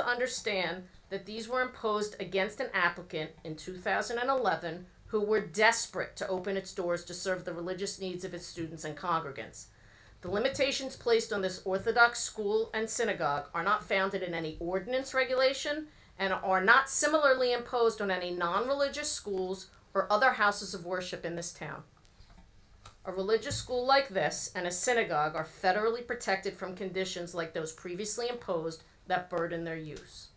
understand that these were imposed against an applicant in 2011 who were desperate to open its doors to serve the religious needs of its students and congregants. The limitations placed on this Orthodox school and synagogue are not founded in any ordinance regulation and are not similarly imposed on any non-religious schools or other houses of worship in this town. A religious school like this and a synagogue are federally protected from conditions like those previously imposed that burden their use.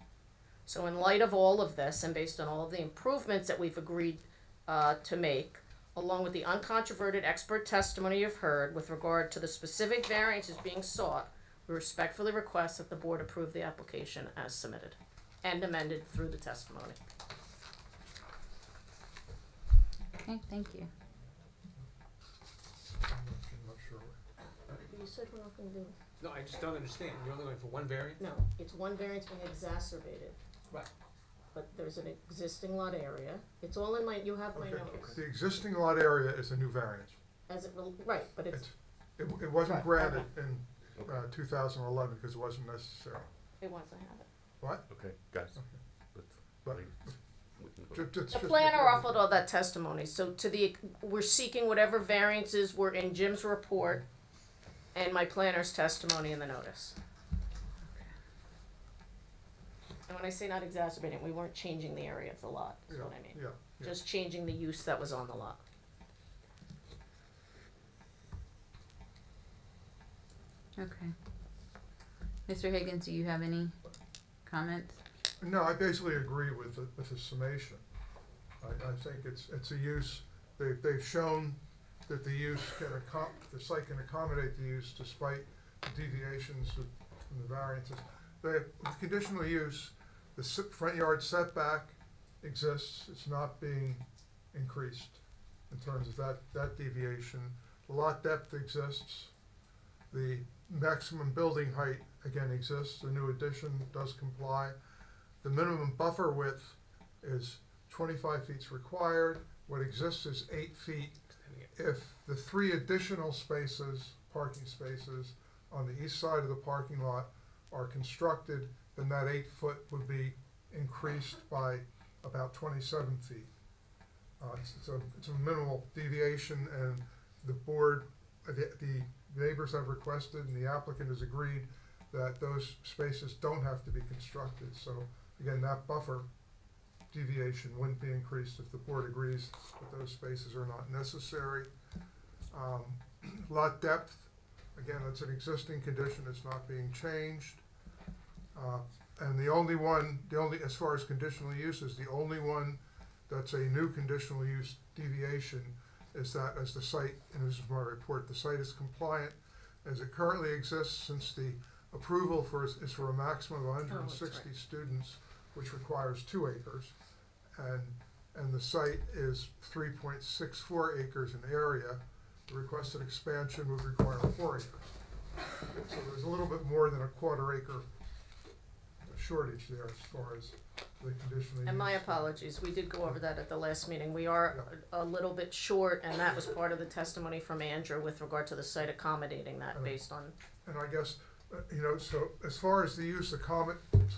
So in light of all of this, and based on all of the improvements that we've agreed to make, along with the uncontroverted expert testimony you've heard with regard to the specific variances being sought, we respectfully request that the board approve the application as submitted and amended through the testimony. Okay, thank you. I'm not sure. You said we're not going to do. No, I just don't understand. You're only going for one variance? No, it's one variance being exacerbated. Right. But there's an existing lot area. It's all in my, you have my Okay. notes. The existing lot area is a new variance. As it, right, but it's, It wasn't Right, granted in 2011 because it wasn't necessary. it wants to have it. What? Okay, guys. But The planner offered all that testimony, so we're seeking whatever variances were in Jim's report and my planner's testimony in the notice. And when I say not exacerbating, we weren't changing the area of the lot, is what I mean. Yeah. Just changing the use that was on the lot. Okay. Mr. Higgins, do you have any comments? No, I basically agree with the summation. I think it's a use. They've shown that the use the site can accommodate the use despite the deviations from the variances. With conditional use, the front yard setback exists. It's not being increased. in terms of that deviation. The lot depth exists. The maximum building height, again, exists. The new addition does comply. The minimum buffer width is 25 feet is required. What exists is 8 feet. If the 3 additional spaces, parking spaces, on the east side of the parking lot are constructed, then that 8 foot would be increased by about 27 feet. It's a minimal deviation, and the board, the neighbors have requested, and the applicant has agreed that those spaces don't have to be constructed. So again, that buffer deviation wouldn't be increased if the board agrees that those spaces are not necessary. Lot depth, again, that's an existing condition, it's not being changed. And as far as conditional uses, the only one that's a new conditional use deviation is that as the site, and this is my report, the site is compliant as it currently exists, since the approval is for a maximum of 160 students, which requires 2 acres. And the site is 3.64 acres in area. The requested expansion would require 4 acres. So there's a little bit more than a quarter acre shortage there as far as the conditional use. And my apologies, we did go over that at the last meeting. We are a little bit short, and that was part of the testimony from Andrew with regard to the site accommodating that based on. And I guess, so as far as the use,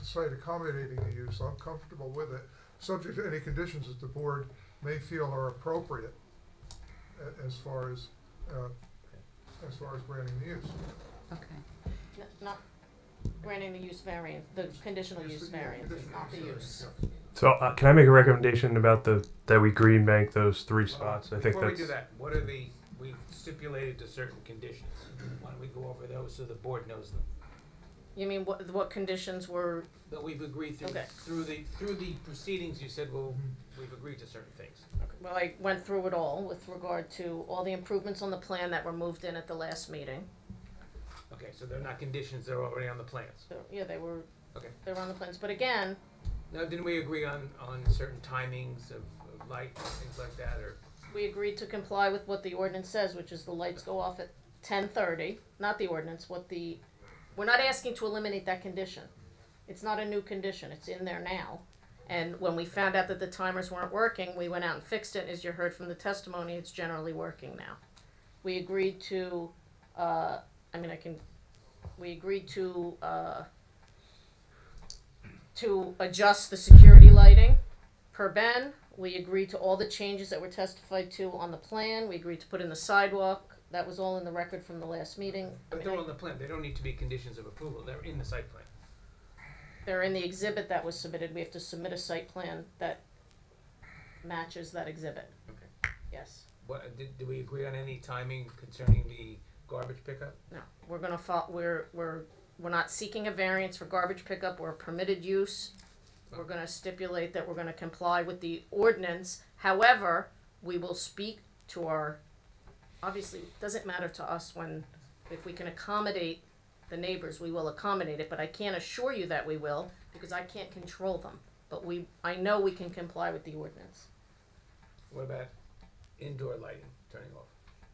site accommodating the use, I'm comfortable with it, subject to any conditions that the board may feel are appropriate as far as granting the use. Okay. Not granting the use variance, the conditional use variance, not the use. So can I make a recommendation about that we green bank those 3 spots? I think Before that's. we do that, we stipulated to certain conditions. Why don't we go over those so the board knows them? You mean what conditions were? That we've agreed through, Okay. through the proceedings, you said, well, we've agreed to certain things. Well, I went through it all with regard to all the improvements on the plan that were moved in at the last meeting. Okay, so they're not conditions, they're already on the plans. So, yeah, they were. Okay. They were on the plans, but again. Now, didn't we agree on certain timings of light and things like that, or? We agreed to comply with what the ordinance says, which is the lights go off at 10:30. Not the ordinance. We're not asking to eliminate that condition. It's not a new condition. It's in there now. And when we found out that the timers weren't working, we went out and fixed it. As you heard from the testimony, it's generally working now. We agreed to. We agreed to adjust the security lighting per Ben. We agreed to all the changes that were testified to on the plan. We agreed to put in the sidewalk. That was all in the record from the last meeting. But they're on the plan. They don't need to be conditions of approval. They're in the site plan. They're in the exhibit that was submitted. We have to submit a site plan that matches that exhibit. Okay. Yes. What did we agree on any timing concerning the garbage pickup? No. We're gonna we're not seeking a variance for garbage pickup. We're a permitted use. We're gonna stipulate that we're gonna comply with the ordinance. However, we will speak to our. Obviously, it doesn't matter to us if we can accommodate the neighbors, we will accommodate it, but I can't assure you that we will, because I can't control them. But I know we can comply with the ordinance. What about indoor lighting turning off?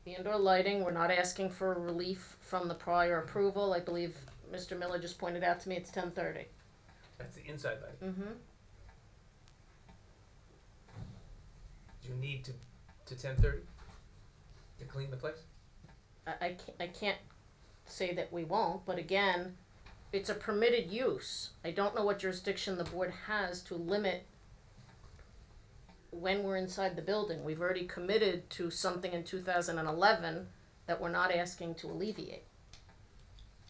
The indoor lighting, we're not asking for relief from the prior approval. I believe Mr. Miller just pointed out to me it's 10:30. That's the inside lighting. Mm-hmm. Do you need to 10:30 to clean the place? I can't say that we won't, but again, it's a permitted use. I don't know what jurisdiction the board has to limit when we're inside the building. We've already committed to something in 2011 that we're not asking to alleviate.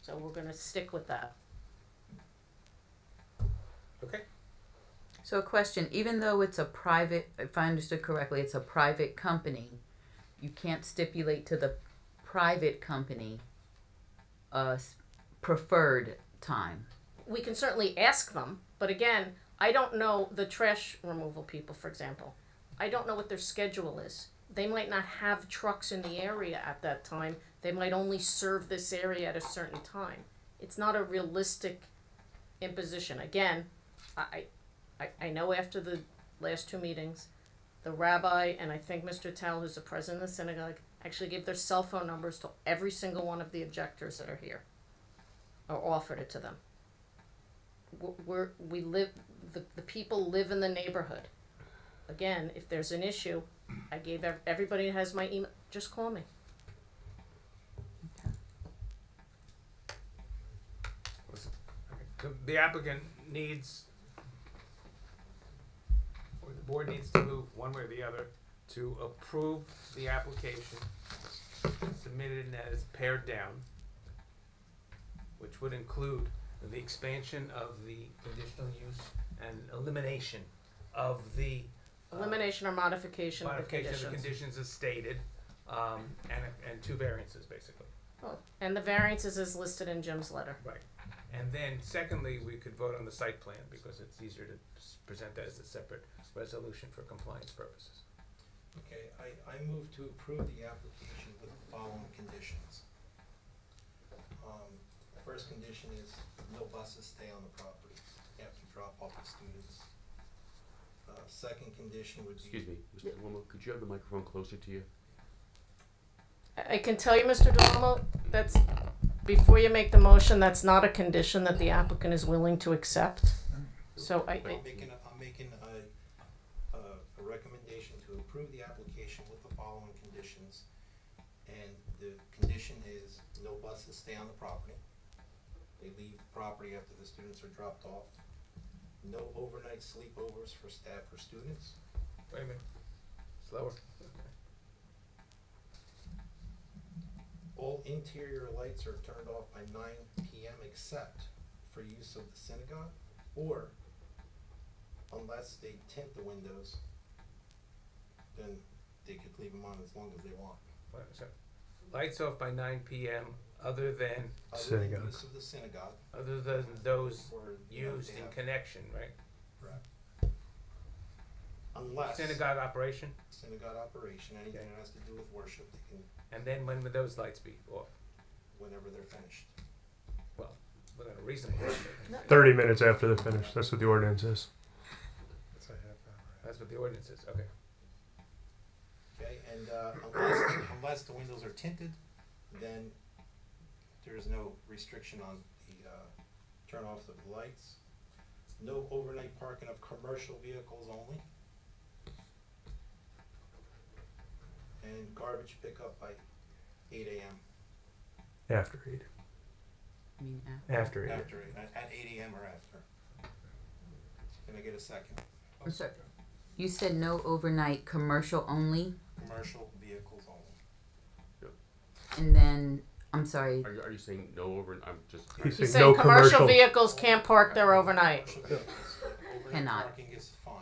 So we're going to stick with that. Okay. So a question, even though it's a private, if I understood correctly, it's a private company, you can't stipulate to the private company preferred time. We can certainly ask them, but again, I don't know the trash removal people, for example. I don't know what their schedule is. They might not have trucks in the area at that time. They might only serve this area at a certain time. It's not a realistic imposition. Again, I know after the last 2 meetings, the rabbi, and I think Mr. Tell, who's the president of the synagogue, actually gave their cell phone numbers to every single one of the objectors that are here, or offered it to them. We live, the people live in the neighborhood. Again, if there's an issue, I gave everybody has my email, just call me. The applicant needs, or the board needs to move one way or the other to approve the application submitted as pared down, which would include the expansion of the conditional use and elimination of the Elimination or modification of the modification conditions. of the conditions as stated, and 2 variances basically. Oh, and the variances is listed in Jim's letter. Right. And then secondly, we could vote on the site plan because it's easier to present that as a separate resolution for compliance purposes. Okay, I move to approve the application with the following conditions. The first condition is no buses stay on the property after drop off of students. Second condition would be. Excuse me, Mr. Wilmo, could you have the microphone closer to you? I can tell you, Mr. Dalamo, that's, before you make the motion, that's not a condition that the applicant is willing to accept. So I'm making a recommendation to approve the application with the following conditions. And the condition is no buses stay on the property. They leave the property after the students are dropped off. No overnight sleepovers for staff or students. Wait a minute. Slower. All interior lights are turned off by 9 p.m. except for use of the synagogue, or unless they tint the windows, then they could leave them on as long as they want. Wait a second. Lights off by 9 p.m. other than Synagogue. Use of the synagogue. Other than those Or, used in connection, right? Correct. Unless Synagogue operation, synagogue operation, anything that has to do with worship, they can, and then when would those lights be off? whenever they're finished. Well, within a reasonable time. 30 minutes after they're finished. That's what the ordinance is. That's what the ordinance is, okay. Okay, and unless the windows are tinted, then there is no restriction on the turn off of the lights. No overnight parking of commercial vehicles only. And garbage pickup by 8 a.m. After 8. I mean, After 8. After 8, at 8 a.m. or after. Can I get a second? I'm sorry. You said no overnight, commercial only, Commercial vehicles only. and then, I'm sorry, Are you saying no over? I'm just. He's He's saying saying no commercial commercial. vehicles can't park there overnight. Commercial vehicles. Overnight Cannot. parking is fine,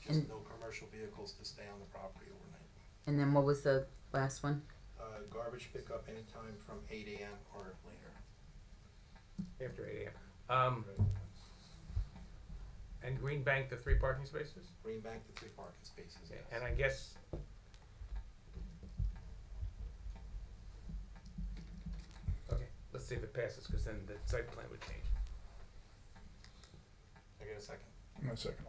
just And- no commercial vehicles to stay on the property overnight. and then what was the last one? Garbage pickup anytime from 8 a.m. or later. After 8 a.m. And Green Bank, the 3 parking spaces? Green Bank, the 3 parking spaces, yes. And I guess. Okay, let's see if it passes, because then the site plan would change. I get a second. No second.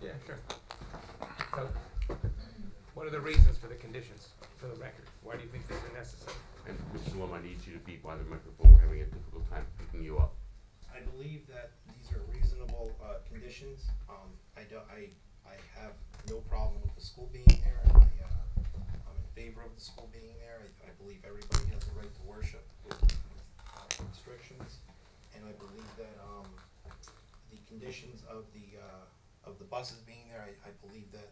Yeah, sure. So, what are the reasons for the conditions, for the record? Why do you think these are necessary? And Mr. Wilmo, I need you to be by the microphone. We're having a difficult time picking you up. I believe that these are reasonable conditions. I have no problem with the school being there. I'm in favor of the school being there. I believe everybody has the right to worship with restrictions, and I believe that the conditions of the buses being there, I believe that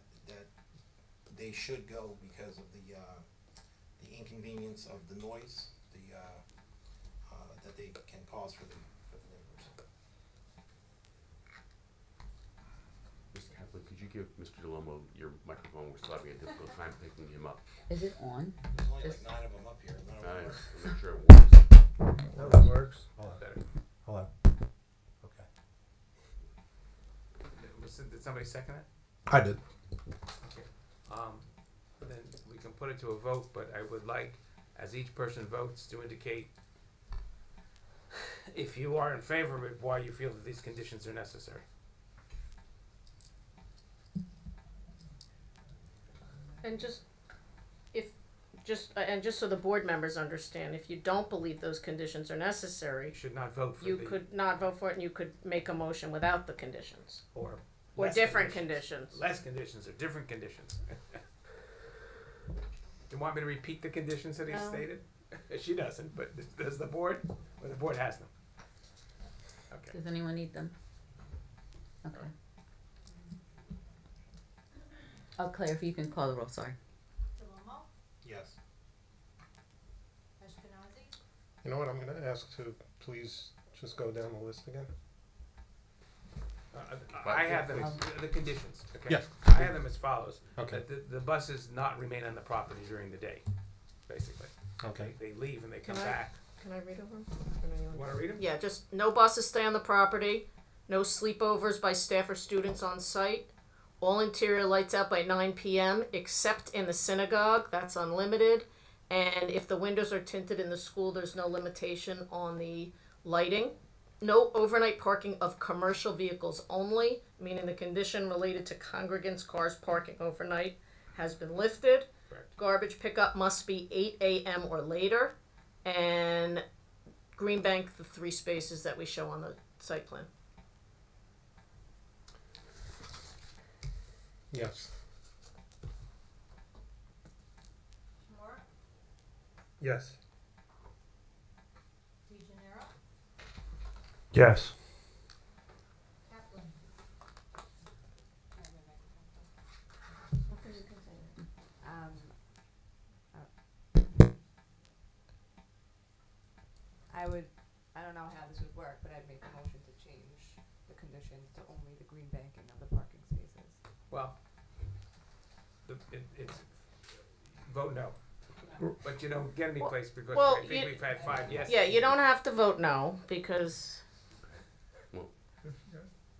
they should go because of the inconvenience of the noise, that they can cause for the neighbors. Mr. Kaplan, could you give Mr. DeLomo your microphone? We're still having a difficult time picking him up. Is it on? There's only Just- like 9 of them up here. None of them work. I'm not sure it works. No, that works. Better. Hello. Okay. Did somebody second it? I did. Okay. Then we can put it to a vote, but I would like, as each person votes, to indicate if you are in favor of it, why you feel that these conditions are necessary. And just so the board members understand, if you don't believe those conditions are necessary, You should not vote for you the, could not vote for it, and you could make a motion without the conditions. or Or less different conditions. Less conditions or different conditions. Do you want me to repeat the conditions that he No. stated? She doesn't, but does the board? Or the board has them? Okay. Does anyone need them? Okay. Oh, Claire, if you can call the roll, sorry. DeLomo, Yes. Ashkenazi, You know what, I'm gonna ask to please just go down the list again. I have them, the conditions, okay? Yeah. I have them as follows. Okay. That the buses not remain on the property during the day, basically. Okay. They leave and they come Can I- back. Can I read over them? You wanna read them? Yeah, just no buses stay on the property, no sleepovers by staff or students on site, all interior lights out by 9 p.m. except in the synagogue, that's unlimited, and if the windows are tinted in the school, there's no limitation on the lighting. No overnight parking of commercial vehicles only, meaning the condition related to congregants' cars parking overnight has been lifted. Correct. Garbage pickup must be 8 a.m. or later, and green bank the 3 spaces that we show on the site plan. Yes. Kimura, Yes. DeGenero, Yes. Kaplan. I don't know how this would work, but I'd make a motion to change the conditions to only the green banking of the parking spaces. Well, it's, vote no. But you don't get any place because well, I think we've had 5 yeses. Yeah, you don't have to vote no, because... Well.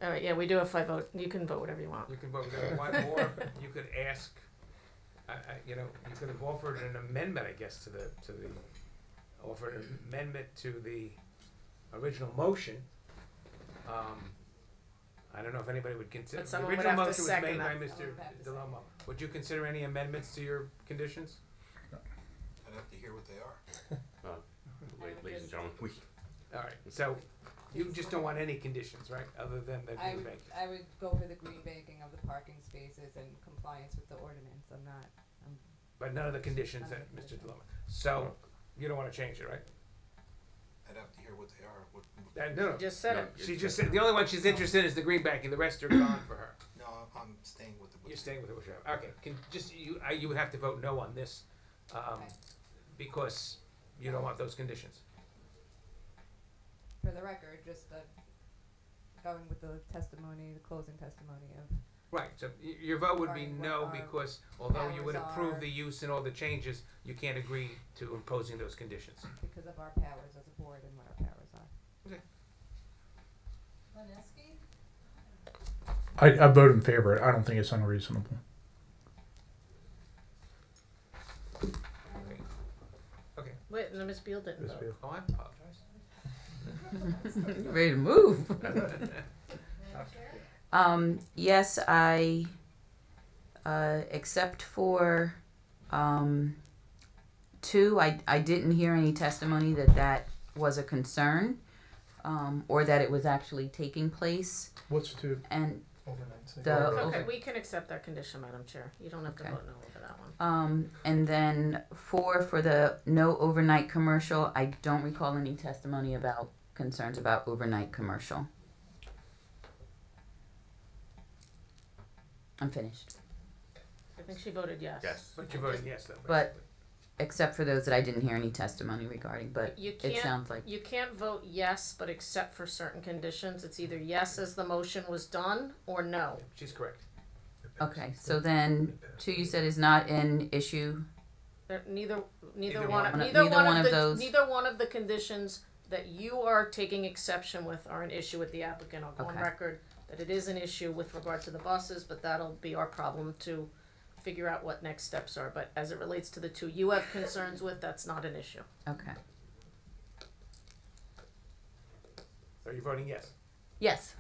Alright, yeah, we do have 5 vote. You can vote whatever you want. You can vote whatever you want, or you could ask, you could have offered an amendment, I guess, offered an amendment to the original motion. I don't know if anybody would consider, But the someone would original have to motion was made second by that. Mr. DeLomo. Would you consider any amendments to your conditions? I'd have to hear what they are. Ladies and gentlemen, we, Alright, so you just don't want any conditions, right, other than the green bank? I would go for the green banking of the parking spaces and compliance with the ordinance. But none of the conditions that Mr. DeLomo, so you don't wanna change it, right? I'd have to hear what they are. No, Just said no, it. she just said, the only one she's interested in is the green banking, the rest are gone for her. No, I'm staying with the. You're staying with it, whichever. Okay, you would have to vote no on this, Okay. because you don't want those conditions. For the record, just going with the testimony, the closing testimony of. Right, so your vote would be Regarding no, what our because although you would powers approve are. the use and all the changes, you can't agree to imposing those conditions. Because of our powers as a board and what our powers are. Lineski, I vote in favor. I don't think it's unreasonable. Okay. Wait, no, Ms. Beal didn't vote. Oh, I apologize. Ready to move. Madam Chair, Yes, I, except for, 2, I didn't hear any testimony that was a concern, or that it was actually taking place. What's 2? And Overnight. the, Okay, we can accept that condition, Madam Chair. You don't have to Okay. vote no over that one. and then 4 for the no overnight commercial, I don't recall any testimony about concerns about overnight commercial. I'm finished. I think she voted yes. yes. But you're voting yes, though. But basically. except for those that I didn't hear any testimony regarding, but You it can't, sounds like, you can't vote yes, but except for certain conditions. It's either yes as the motion was done, or no. She's correct. okay, so then 2 you said is not an issue. Neither Neither one, one. neither Neither one one of of the, those. neither one of the conditions that you are taking exception with are an issue with the applicant. I'll go on Okay. record that it is an issue with regard to the buses, but that'll be our problem to figure out what next steps are. But as it relates to the 2 you have concerns with, that's not an issue. Okay. you voting yes? Yes.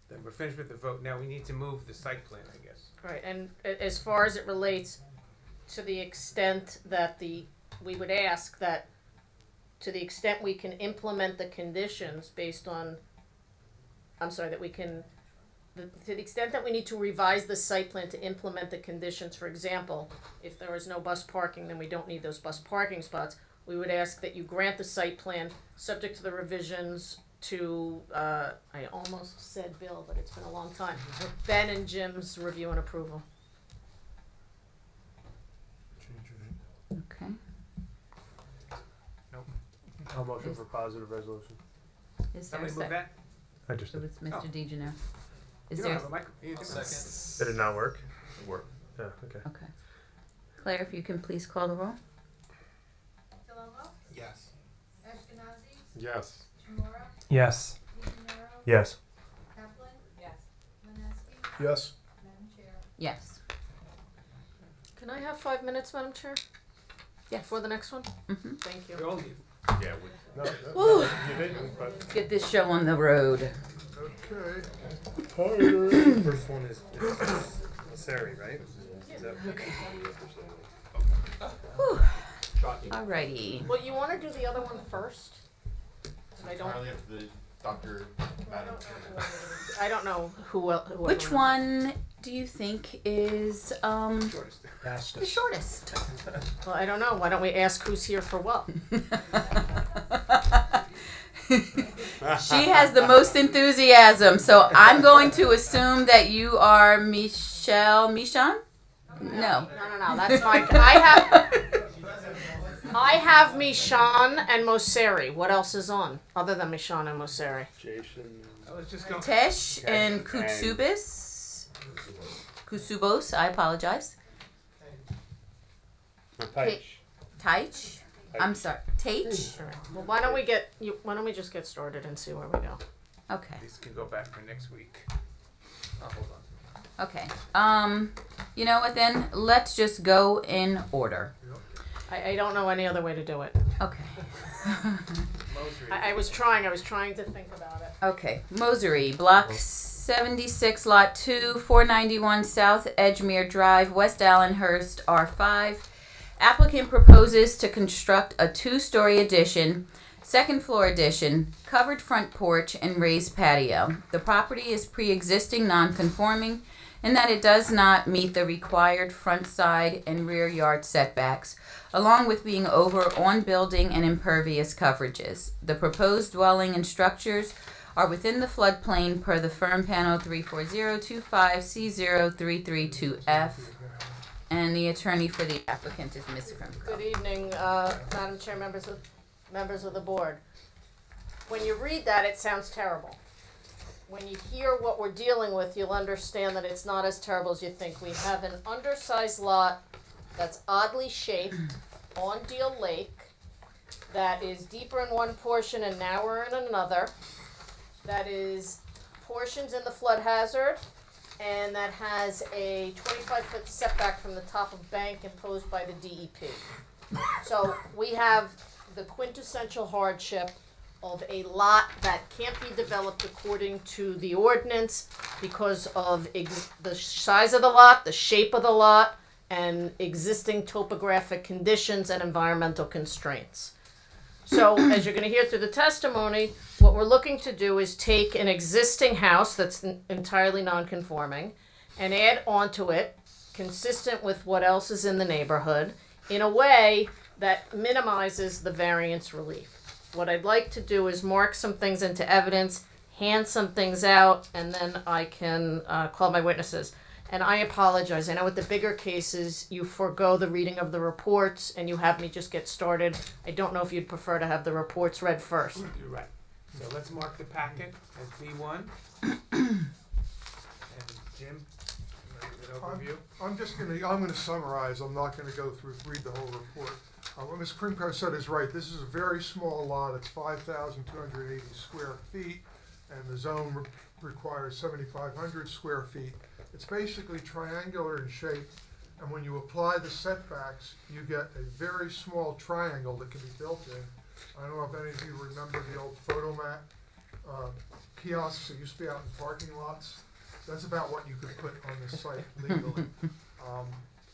Then we're finished with the vote. Now we need to move the site plan, I guess. Right, and as far as it relates to the extent that we would ask that to the extent we can implement the conditions based on, that we can, to the extent that we need to revise the site plan to implement the conditions, for example, if there is no bus parking, then we don't need those bus parking spots. We would ask that you grant the site plan subject to the revisions to, I almost said Bill, but it's been a long time, Ben and Jim's review and approval. Okay. I'll motion for positive resolution. Is there Somebody a move sec? that? I just So did. it's Mr. Oh. DeGenero. Is You there? don't have a mic. You do. Did it not work? It worked. Yeah, okay. Okay. Claire, if you can please call the roll. DeLumo, Yes. Ashkenazi, Yes. Chimora, Yes. DeGenero, Yes. Kaplan, Yes. Maneski, Yes. Madam Chair. Yes. Can I have 5 minutes, Madam Chair? Yes. For the next one? Mm-hmm. Thank you. You're all you. Yeah, No, Woo. you didn't, but. Get this show on the road. Okay. First one is Sari, right? Is that Okay. Shocking. Alrighty. Well, you want to do the other one first? I don't. Entirely up to the Dr. Madam Chairman. I don't know whoever. Which one do you think is Shortest. the shortest? Well, I don't know. Why don't we ask who's here for what? She has the most enthusiasm, so I'm going to assume that you are Michon? No. No. That's my. I have Mishan and Moseri. What else is on other than Mishan and Moseri? Jason. I was just going. Tesh and Kutsubis. Kusubos, I apologize. Teich. Teich. I'm sorry. Teich. All right. Well, why don't we just get started and see where we go? Okay. These can go back for next week. Oh, hold on. Okay. You know what then? Let's just go in order. I don't know any other way to do it. Okay. I was trying to think about it. Okay. Mosery, Block 76, Lot 2, 491 South Edgemere Drive, West Allenhurst, R5. Applicant proposes to construct a 2-story addition, second floor addition, covered front porch, and raised patio. The property is pre-existing non-conforming in that it does not meet the required front side and rear yard setbacks, along with being over on building and impervious coverages. The proposed dwelling and structures are within the floodplain per the firm panel 34025C0332F. And the attorney for the applicant is Ms. Krimko. Good evening, Madam Chair, members of the board. When you read that, it sounds terrible. When you hear what we're dealing with, you'll understand that it's not as terrible as you think. We have an undersized lot that's oddly shaped on Deal Lake that is deeper in one portion and narrower in another, that is portions in the flood hazard, and that has a 25-foot setback from the top of bank imposed by the DEP. So we have the quintessential hardship of a lot that can't be developed according to the ordinance because of the size of the lot, the shape of the lot, and existing topographic conditions and environmental constraints. So, as you're going to hear through the testimony, what we're looking to do is take an existing house that's entirely non-conforming and add onto it, consistent with what else is in the neighborhood, in a way that minimizes the variance relief. What I'd like to do is mark some things into evidence, hand some things out, and then I can call my witnesses. And I apologize. I know with the bigger cases, you forego the reading of the reports and you have me just get started. I don't know if you'd prefer to have the reports read first. You're right. So let's mark the packet as B1. And Jim, an overview. I'm gonna summarize. I'm not gonna go through, read the whole report. What Ms. Krimko said is right. This is a very small lot. It's 5,280 square feet, and the zone requires 7,500 square feet. It's basically triangular in shape, and when you apply the setbacks, you get a very small triangle that can be built in. I don't know if any of you remember the old photo mat kiosks that used to be out in parking lots. That's about what you could put on this site legally.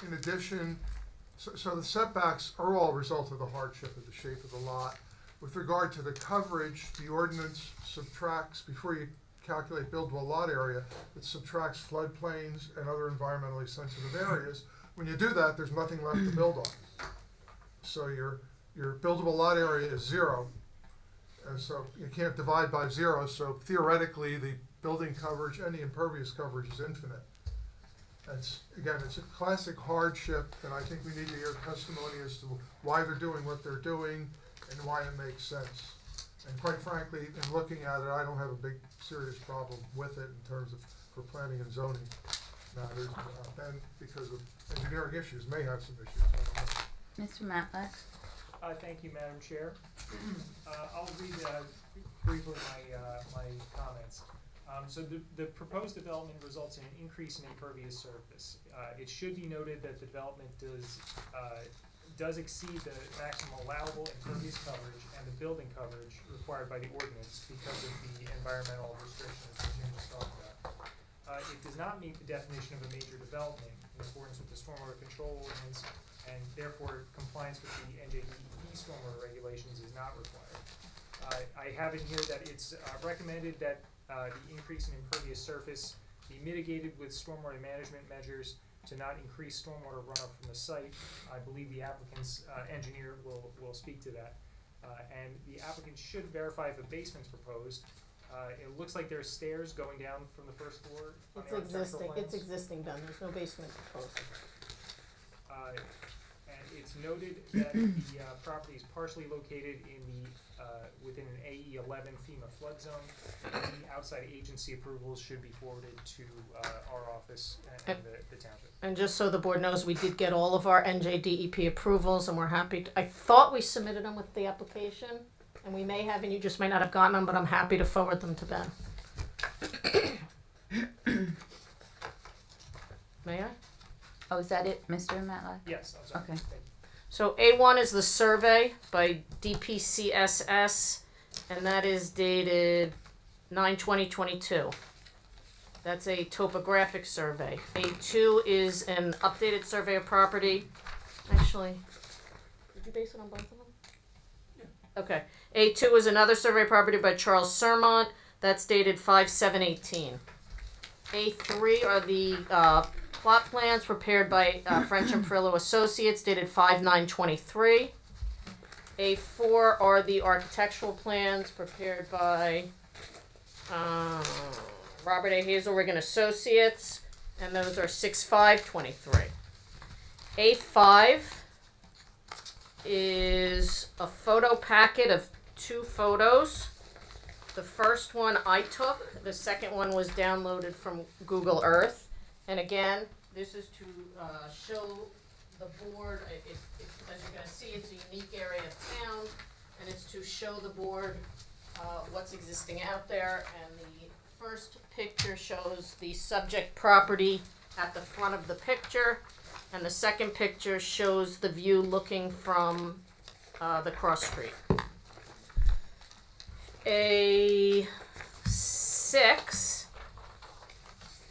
In addition, so the setbacks are all a result of the hardship of the shape of the lot. With regard to the coverage, the ordinance subtracts, before you calculate buildable lot area, it subtracts floodplains and other environmentally sensitive areas. When you do that, there's nothing left to build on. So your buildable lot area is 0. And so you can't divide by 0, so theoretically the building coverage and the impervious coverage is infinite. It's a classic hardship, and I think we need to hear testimony as to why they're doing what they're doing and why it makes sense. And quite frankly, in looking at it, I don't have a big serious problem with it in terms of for planning and zoning matters. Ben, because of engineering issues, may have some issues. I don't know. Mr. Matlack? Thank you, Madam Chair. I'll read briefly my comments. So the proposed development results in an increase in impervious surface. It should be noted that the development does exceed the maximum allowable impervious coverage and the building coverage required by the ordinance because of the environmental restrictions that Jim just talked about. It does not meet the definition of a major development in accordance with the stormwater control ordinance, and therefore compliance with the NJDEP stormwater regulations is not required. I have in here that it's recommended that the increase in impervious surface be mitigated with stormwater management measures to not increase stormwater runoff from the site. I believe the applicant's engineer will speak to that. And the applicant should verify if a basement's proposed. It looks like there's stairs going down from the first floor. It's existing. It's existing, Ben. There's no basement proposed. And it's noted that the property is partially located in the within an AE 11 FEMA flood zone. Any outside agency approvals should be forwarded to our office and the township. And just so the board knows, we did get all of our NJDEP approvals, and we're happy. I thought we submitted them with the application, and we may have, and you just may not have gotten them, but I'm happy to forward them to Ben. May I? Oh, is that it, Mr. Matlack? Yes, I'm sorry. Okay. Thank you. So A1 is the survey by DPCSS, and that is dated 9/20/22. That's a topographic survey. A2 is an updated survey of property. Actually, did you base it on both of them? Yeah. Okay. A2 is another survey of property by Charles Sermont. That's dated 5/7/18. A3 are the plot plans prepared by French and Perillo Associates, dated 5/9/23. A4 are the architectural plans prepared by Robert A. Hazelrig and Associates, and those are 6/5/23. A5 is a photo packet of 2 photos. The first one I took, the second one was downloaded from Google Earth. And again, this is to show the board, as you're going to see, it's a unique area of town, and it's to show the board what's existing out there. And the first picture shows the subject property at the front of the picture, and the second picture shows the view looking from the cross street. A6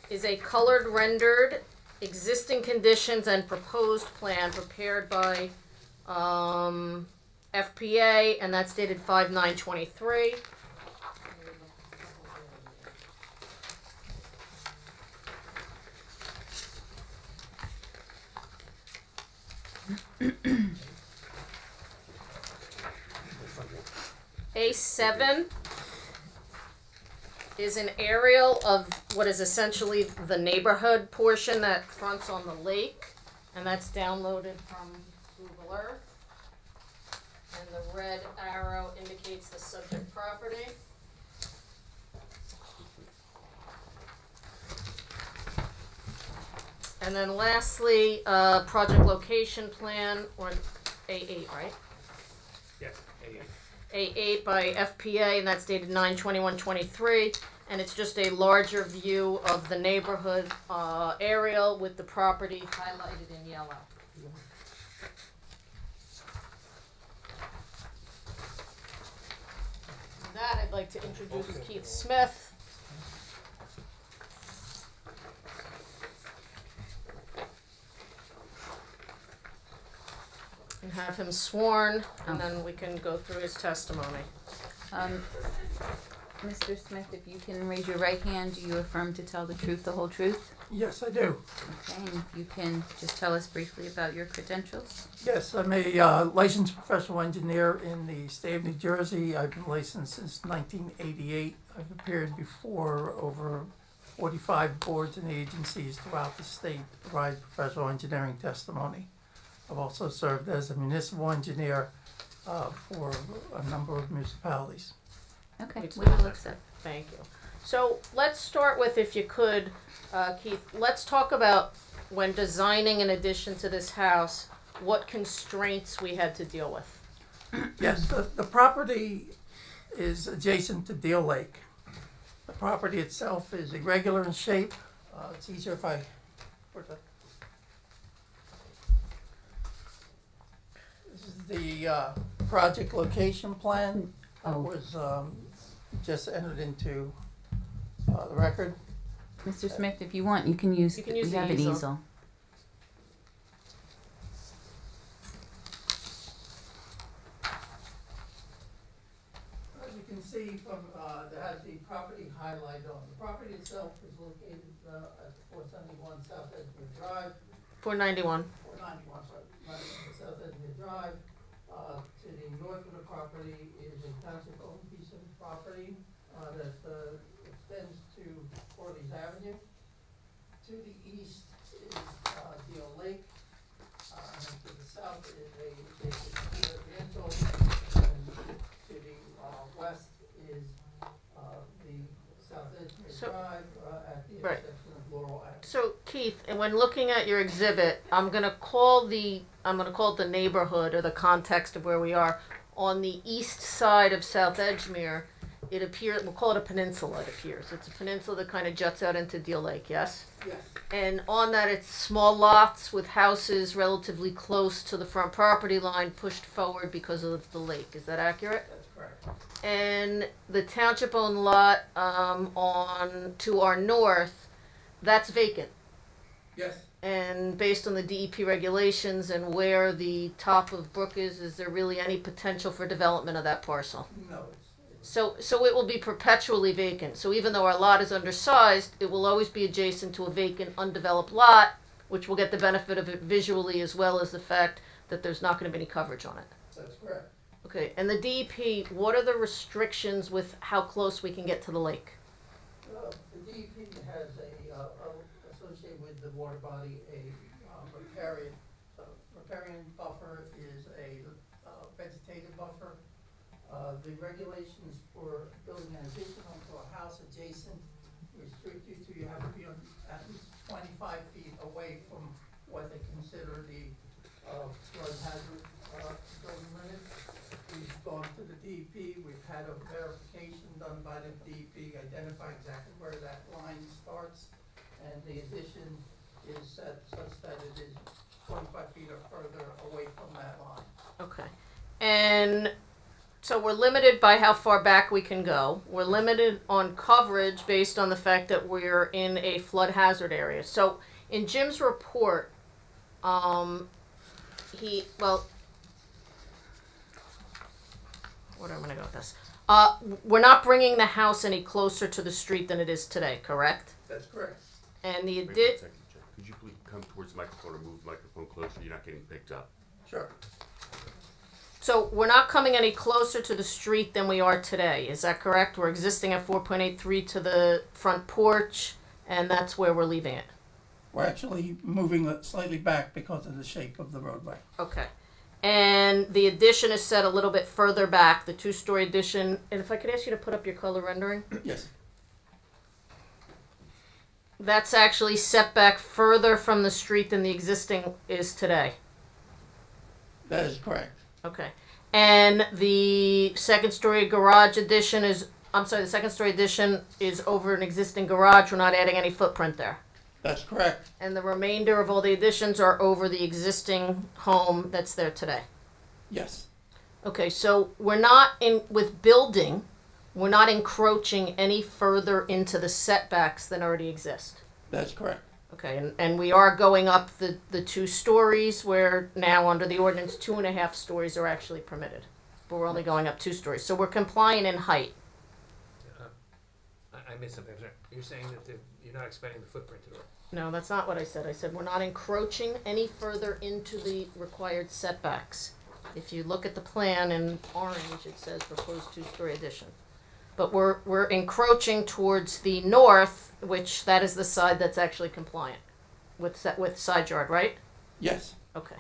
is a colored rendered existing conditions and proposed plan prepared by FPA, and that's dated 5/9/23. A7 is an aerial of what is essentially the neighborhood portion that fronts on the lake, and that's downloaded from Google Earth. And the red arrow indicates the subject property. And then lastly, project location plan, or A8, right? Yes, A8. A8 by FPA, and that's dated 9/21/23, and it's just a larger view of the neighborhood aerial with the property highlighted in yellow. That, I I'd like to introduce Keith Smith. And have him sworn, and then we can go through his testimony. Mr. Smith, if you can raise your right hand, do you affirm to tell the truth, the whole truth? Yes, I do. Okay, and if you can just tell us briefly about your credentials. Yes, I'm a licensed professional engineer in the state of New Jersey. I've been licensed since 1988. I've appeared before over 45 boards and agencies throughout the state to provide professional engineering testimony. I've also served as a municipal engineer for a number of municipalities. Okay, we will accept. Thank you. So let's start with, if you could, Keith, let's talk about when designing an addition to this house, what constraints we had to deal with. Yes, the property is adjacent to Deal Lake. The property itself is irregular in shape. It's easier if I put the... This is the project location plan that was just entered into the record. Mr. Smith, if you want, you can use, You can use we the have an easel. easel. As you can see from, that has the property highlighted on. The property itself is located at 471 South Edgemere Drive. 491. 491, sorry, South Edgemere Drive. To the north of the property is a township-owned piece of property that extends to Corley's Avenue. To the east is Deal Lake. And to the south is a residential. And to the west is the South Edgemere Drive at the intersection of Laurel Avenue. So Keith, and when looking at your exhibit, I'm gonna call it the neighborhood or the context of where we are. On the east side of South Edgemere, it appears, we'll call it a peninsula, it appears. It's a peninsula that kind of juts out into Deal Lake, yes? Yes. And on that, it's small lots with houses relatively close to the front property line pushed forward because of the lake. Is that accurate? That's correct. And the township-owned lot on to our north, that's vacant. Yes. And based on the DEP regulations and where the top of Brook is there really any potential for development of that parcel? No. So it will be perpetually vacant. So even though our lot is undersized, it will always be adjacent to a vacant, undeveloped lot, which will get the benefit of it visually as well as the fact that there's not going to be any coverage on it. That's correct. Okay, and the DEP, what are the restrictions with how close we can get to the lake? The DEP has associated with the water body a riparian. Riparian buffer is a vegetative buffer. The regulations for building an addition onto a house adjacent restrict you have to be on at least 25 feet away from what they consider the flood hazard building limit. We've gone to the DEP, we've had a verification done by the DEP, identify exactly where that line starts, and the addition is set such that it is 25 feet or further away from that line. Okay. And so we're limited by how far back we can go. We're limited on coverage based on the fact that we're in a flood hazard area. So in Jim's report, where am I going to go with this? We're not bringing the house any closer to the street than it is today, correct? That's correct. And the Wait 1 second, Jeff. Could you please come towards the microphone or move the microphone closer? You're not getting picked up. Sure. So we're not coming any closer to the street than we are today, is that correct? We're existing at 4.83 to the front porch, and that's where we're leaving it. We're actually moving it slightly back because of the shape of the roadway. Okay. And the addition is set a little bit further back, the two-story addition. And if I could ask you to put up your color rendering? Yes. That's actually set back further from the street than the existing is today. That is correct. Okay. And the second-story garage addition is, the second-story addition is over an existing garage. We're not adding any footprint there. That's correct. And the remainder of all the additions are over the existing home that's there today. Yes. Okay, so we're not in with building. we're not encroaching any further into the setbacks than already exist. That's correct. Okay, and we are going up the 2 stories where now under the ordinance 2.5 stories are actually permitted. But we're only going up 2 stories. So we're compliant in height. I missed something. You're saying that you're not expanding the footprint at all? No, that's not what I said. I said we're not encroaching any further into the required setbacks. If you look at the plan in orange, it says proposed 2-story addition. But we're encroaching towards the north, which that is the side that's actually compliant with side yard, right? Yes. Okay.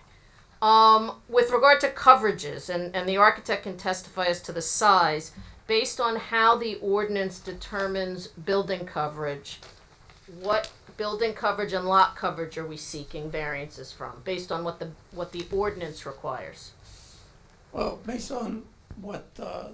With regard to coverages, and the architect can testify as to the size, based on how the ordinance determines building coverage, what building coverage and lot coverage are we seeking variances from, based on what the ordinance requires? Well, based on what the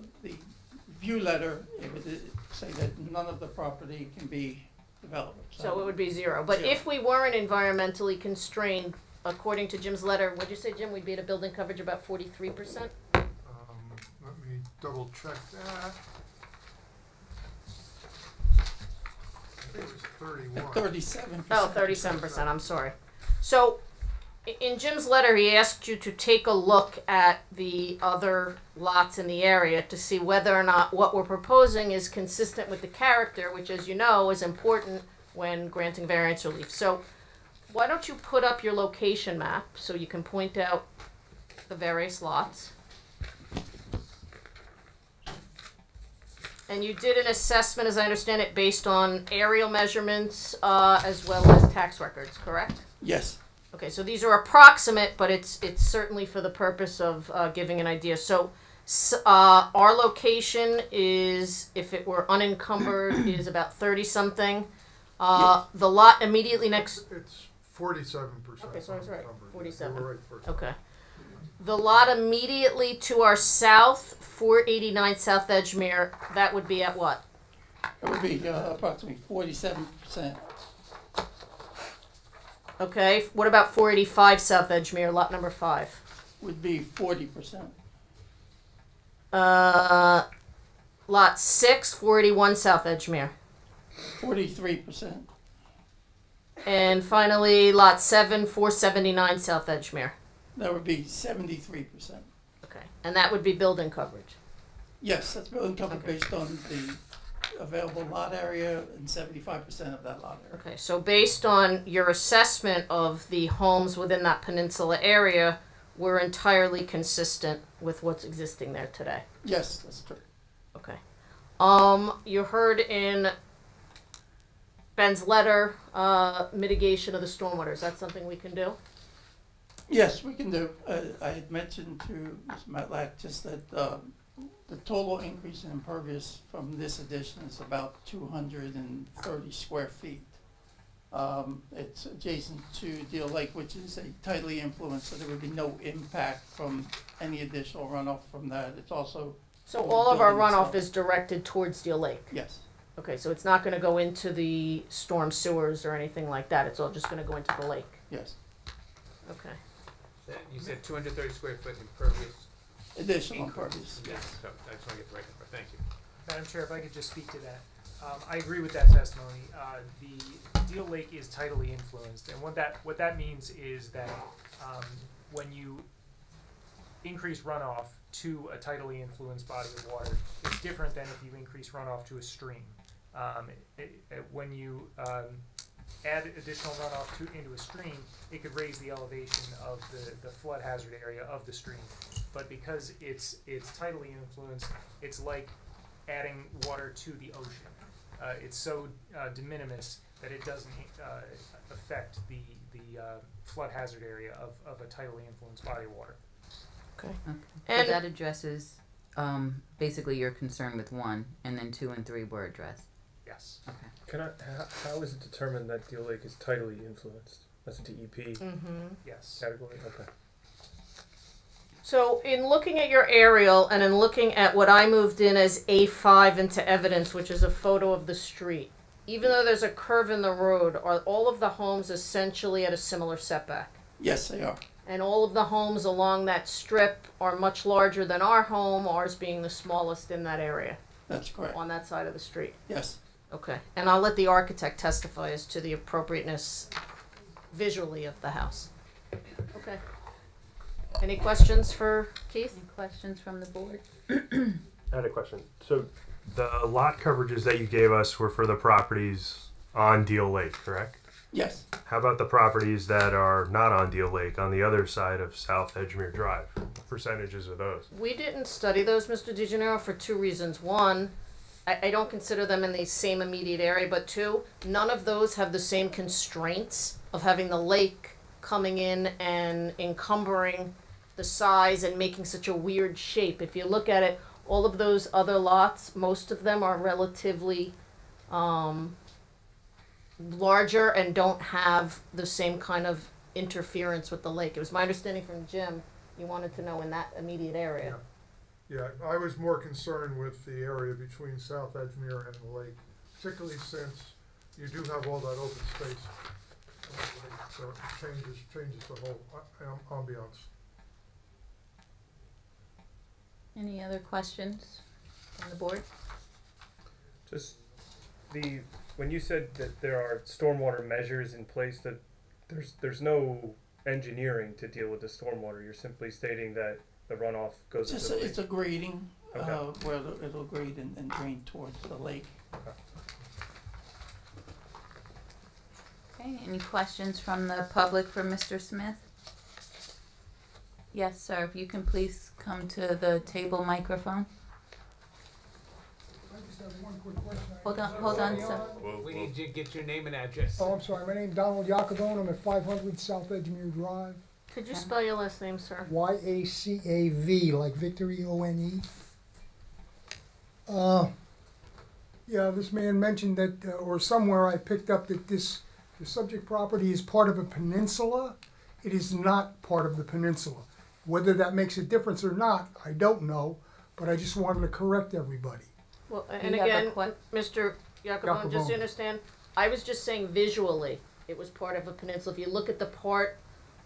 view letter, it would say that none of the property can be developed. So it would be 0. But if we weren't environmentally constrained, according to Jim's letter, would you say, Jim, we'd be at a building coverage about 43%? Let me double check that. I think it was 31. 37%. Oh, 37%, I'm sorry. So, in Jim's letter, he asked you to take a look at the other lots in the area to see whether or not what we're proposing is consistent with the character, which, as you know, is important when granting variance relief. So, why don't you put up your location map so you can point out the various lots? And you did an assessment, as I understand it, based on aerial measurements as well as tax records, correct? Yes. Okay, so these are approximate, but it's certainly for the purpose of giving an idea. So our location is, if it were unencumbered, is about 30-something. The lot immediately next... It's 47%. Okay, so I was right. 47. You were right first. Okay. The lot immediately to our south, 489 South Edgemere, that would be at what? It would be approximately 47%. Okay, what about 485 South Edgemere, lot number 5? Would be 40%. Lot 6, 481 South Edgemere. 43%. And finally, lot 7, 479 South Edgemere. That would be 73%. Okay, and that would be building coverage? Yes, that's building coverage based on the available lot area and 75% of that lot area. Okay, so based on your assessment of the homes within that peninsula area, we're entirely consistent with what's existing there today? Yes, that's true. Okay. You heard in Ben's letter, mitigation of the stormwater. Is that something we can do? Yes, we can do. I had mentioned to Mr. Matlack just that the total increase in impervious from this addition is about 230 square feet. It's adjacent to Deal Lake, which is a tidally influenced, so there would be no impact from any additional runoff from that. It's also... So all of our runoff is directed towards Deal Lake? Yes. Okay, so it's not going to go into the storm sewers or anything like that. It's all just going to go into the lake? Yes. Okay. You said 230 square foot impervious? Additional impervious. Yes. So I just want to get the right number. Thank you. Madam Chair, if I could just speak to that. I agree with that testimony. The Deal Lake is tidally influenced, and what that means is that when you increase runoff to a tidally influenced body of water, it's different than if you increase runoff to a stream. When you add additional runoff into a stream, it could raise the elevation of the flood hazard area of the stream. But because it's tidally influenced, it's like adding water to the ocean. It's so de minimis that it doesn't affect the flood hazard area of a tidally influenced body of water. Okay. And so that addresses basically your concern with 1, and then 2 and 3 were addressed. Yes. Okay. How is it determined that Deal Lake is tidally influenced? That's a DEP Yes. category? Okay. So in looking at your aerial and in looking at what I moved in as A5 into evidence, which is a photo of the street, even though there's a curve in the road, are all of the homes essentially at a similar setback? Yes, they are. And all of the homes along that strip are much larger than our home, ours being the smallest in that area? That's correct. On that side of the street? Yes. Okay, and I'll let the architect testify as to the appropriateness visually of the house. Okay. Any questions for Keith? Any questions from the board? I had a question. So the lot coverages that you gave us were for the properties on Deal Lake, correct? Yes. How about the properties that are not on Deal Lake, on the other side of South Edgemere Drive? What percentages of those? We didn't study those, Mr. DeGennaro, for two reasons. One, I don't consider them in the same immediate area, but two, none of those have the same constraints of having the lake coming in and encumbering the size and making such a weird shape. If you look at it, all of those other lots, most of them are relatively larger and don't have the same kind of interference with the lake. It was my understanding from Jim, you wanted to know in that immediate area. Yeah, I was more concerned with the area between South Edgemere and the lake, particularly since you do have all that open space. So it changes the whole ambiance. Any other questions from the board? Just when you said that there are stormwater measures in place, that there's no engineering to deal with the stormwater. You're simply stating that the runoff goes into the lake. It's a grading, Okay. where it'll grade and drain towards the lake. Okay, any questions from the public for Mr. Smith? Yes, sir, if you can please come to the table microphone. I just have one quick question. Hold on, sir. We need to get your name and address. Oh, I'm sorry. My name's Donald Yacovone. I'm at 500 South Edgemere Drive. Could you spell your last name, sir? Yacav, like Victory, O-N-E. Yeah, this man mentioned that, or somewhere I picked up that the subject property is part of a peninsula. It is not part of the peninsula. Whether that makes a difference or not, I don't know, but I just wanted to correct everybody. Well, and again, Mr. Yacovone, just to understand, I was just saying visually it was part of a peninsula. If you look at the part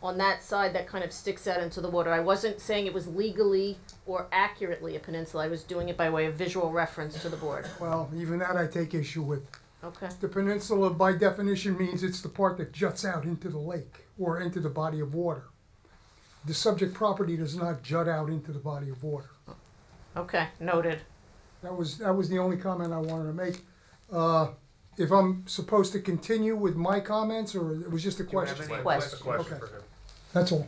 on that side that kind of sticks out into the water, I wasn't saying it was legally or accurately a peninsula. I was doing it by way of visual reference to the board. Well, even that I take issue with. Okay. The peninsula, by definition, means it's the part that juts out into the lake or into the body of water. The subject property does not jut out into the body of water. Okay, noted. That was the only comment I wanted to make. If I'm supposed to continue with my comments, or it was just a question? Question. Okay. That's all.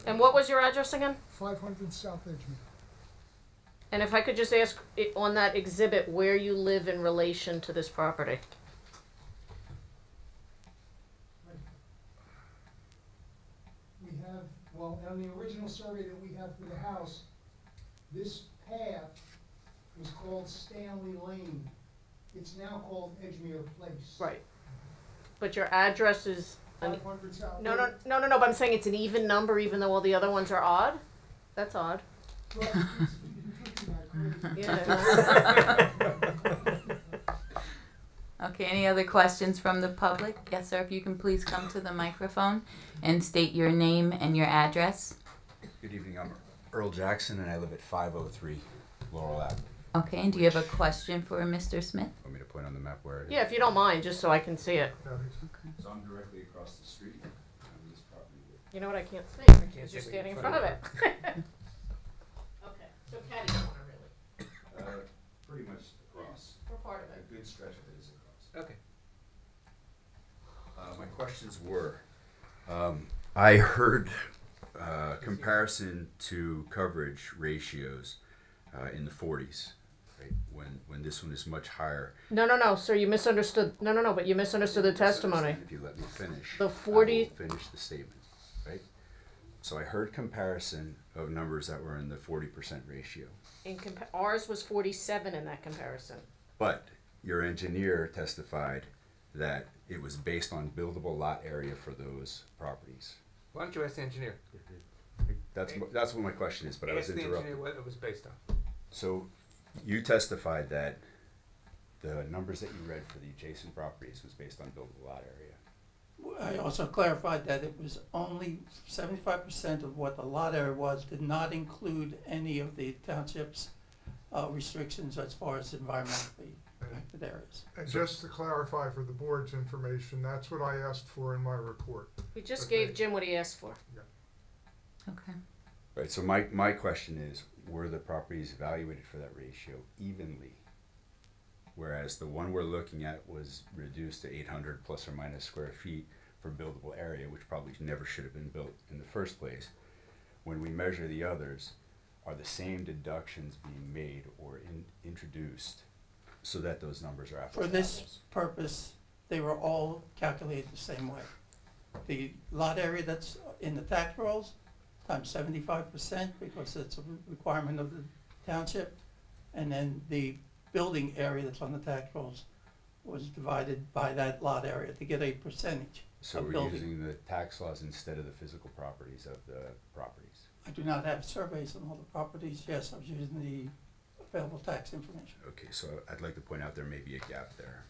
And what was your address again? 500 South Edgemere. And if I could just ask on that exhibit where you live in relation to this property? We have, well, on the original survey that we have for the house, this path was called Stanley Lane. It's now called Edgemere Place. Right. But your address is... 500 South. No, but I'm saying it's an even number even though all the other ones are odd? That's odd. Yeah. Okay, any other questions from the public? Yes, sir, if you can please come to the microphone and state your name and your address. Good evening, I'm Earl Jackson and I live at 503 Laurel Ave. Okay, and do you have a question for Mr. Smith? Want me to point on the map where it is? Yeah, if you don't mind, just so I can see it. So I'm directly across the street on this property. You know what, I can't see because you're standing in front of it. Okay, so catty corner really. Pretty much across. For part of it. A good stretch of it is across. Okay. My questions were, I heard comparison to coverage ratios in the 40s, right? When this one is much higher. No, sir, you misunderstood. No, but you misunderstood the testimony. If you let me finish, The 40 I will finish the statement, right? So I heard comparison of numbers that were in the 40% ratio. Ours was 47 in that comparison. But your engineer testified that it was based on buildable lot area for those properties. Why don't you ask the engineer? That's what my question is, but I was Ask the interrupted. engineer what it was based on. So you testified that the numbers that you read for the adjacent properties was based on buildable lot area. I also clarified that it was only 75% of what the lot area was, did not include any of the township's restrictions as far as environmentally protected areas. And just to clarify for the board's information, that's what I asked for in my report. We just Okay. gave Jim what he asked for. Okay. Right, so my question is, were the properties evaluated for that ratio evenly? Whereas the one we're looking at was reduced to 800 plus or minus square feet for buildable area, which probably never should have been built in the first place. When we measure the others, are the same deductions being made or introduced so that those numbers are apples For to this apples? purpose, they were all calculated the same way. The lot area that's in the tax rolls, times 75%, because it's a requirement of the township, and then the building area that's on the tax rolls was divided by that lot area to get a percentage So of we're building. using the tax laws instead of the physical properties of the properties. I do not have surveys on all the properties. Yes, I was using the available tax information. Okay, so I'd like to point out there may be a gap there.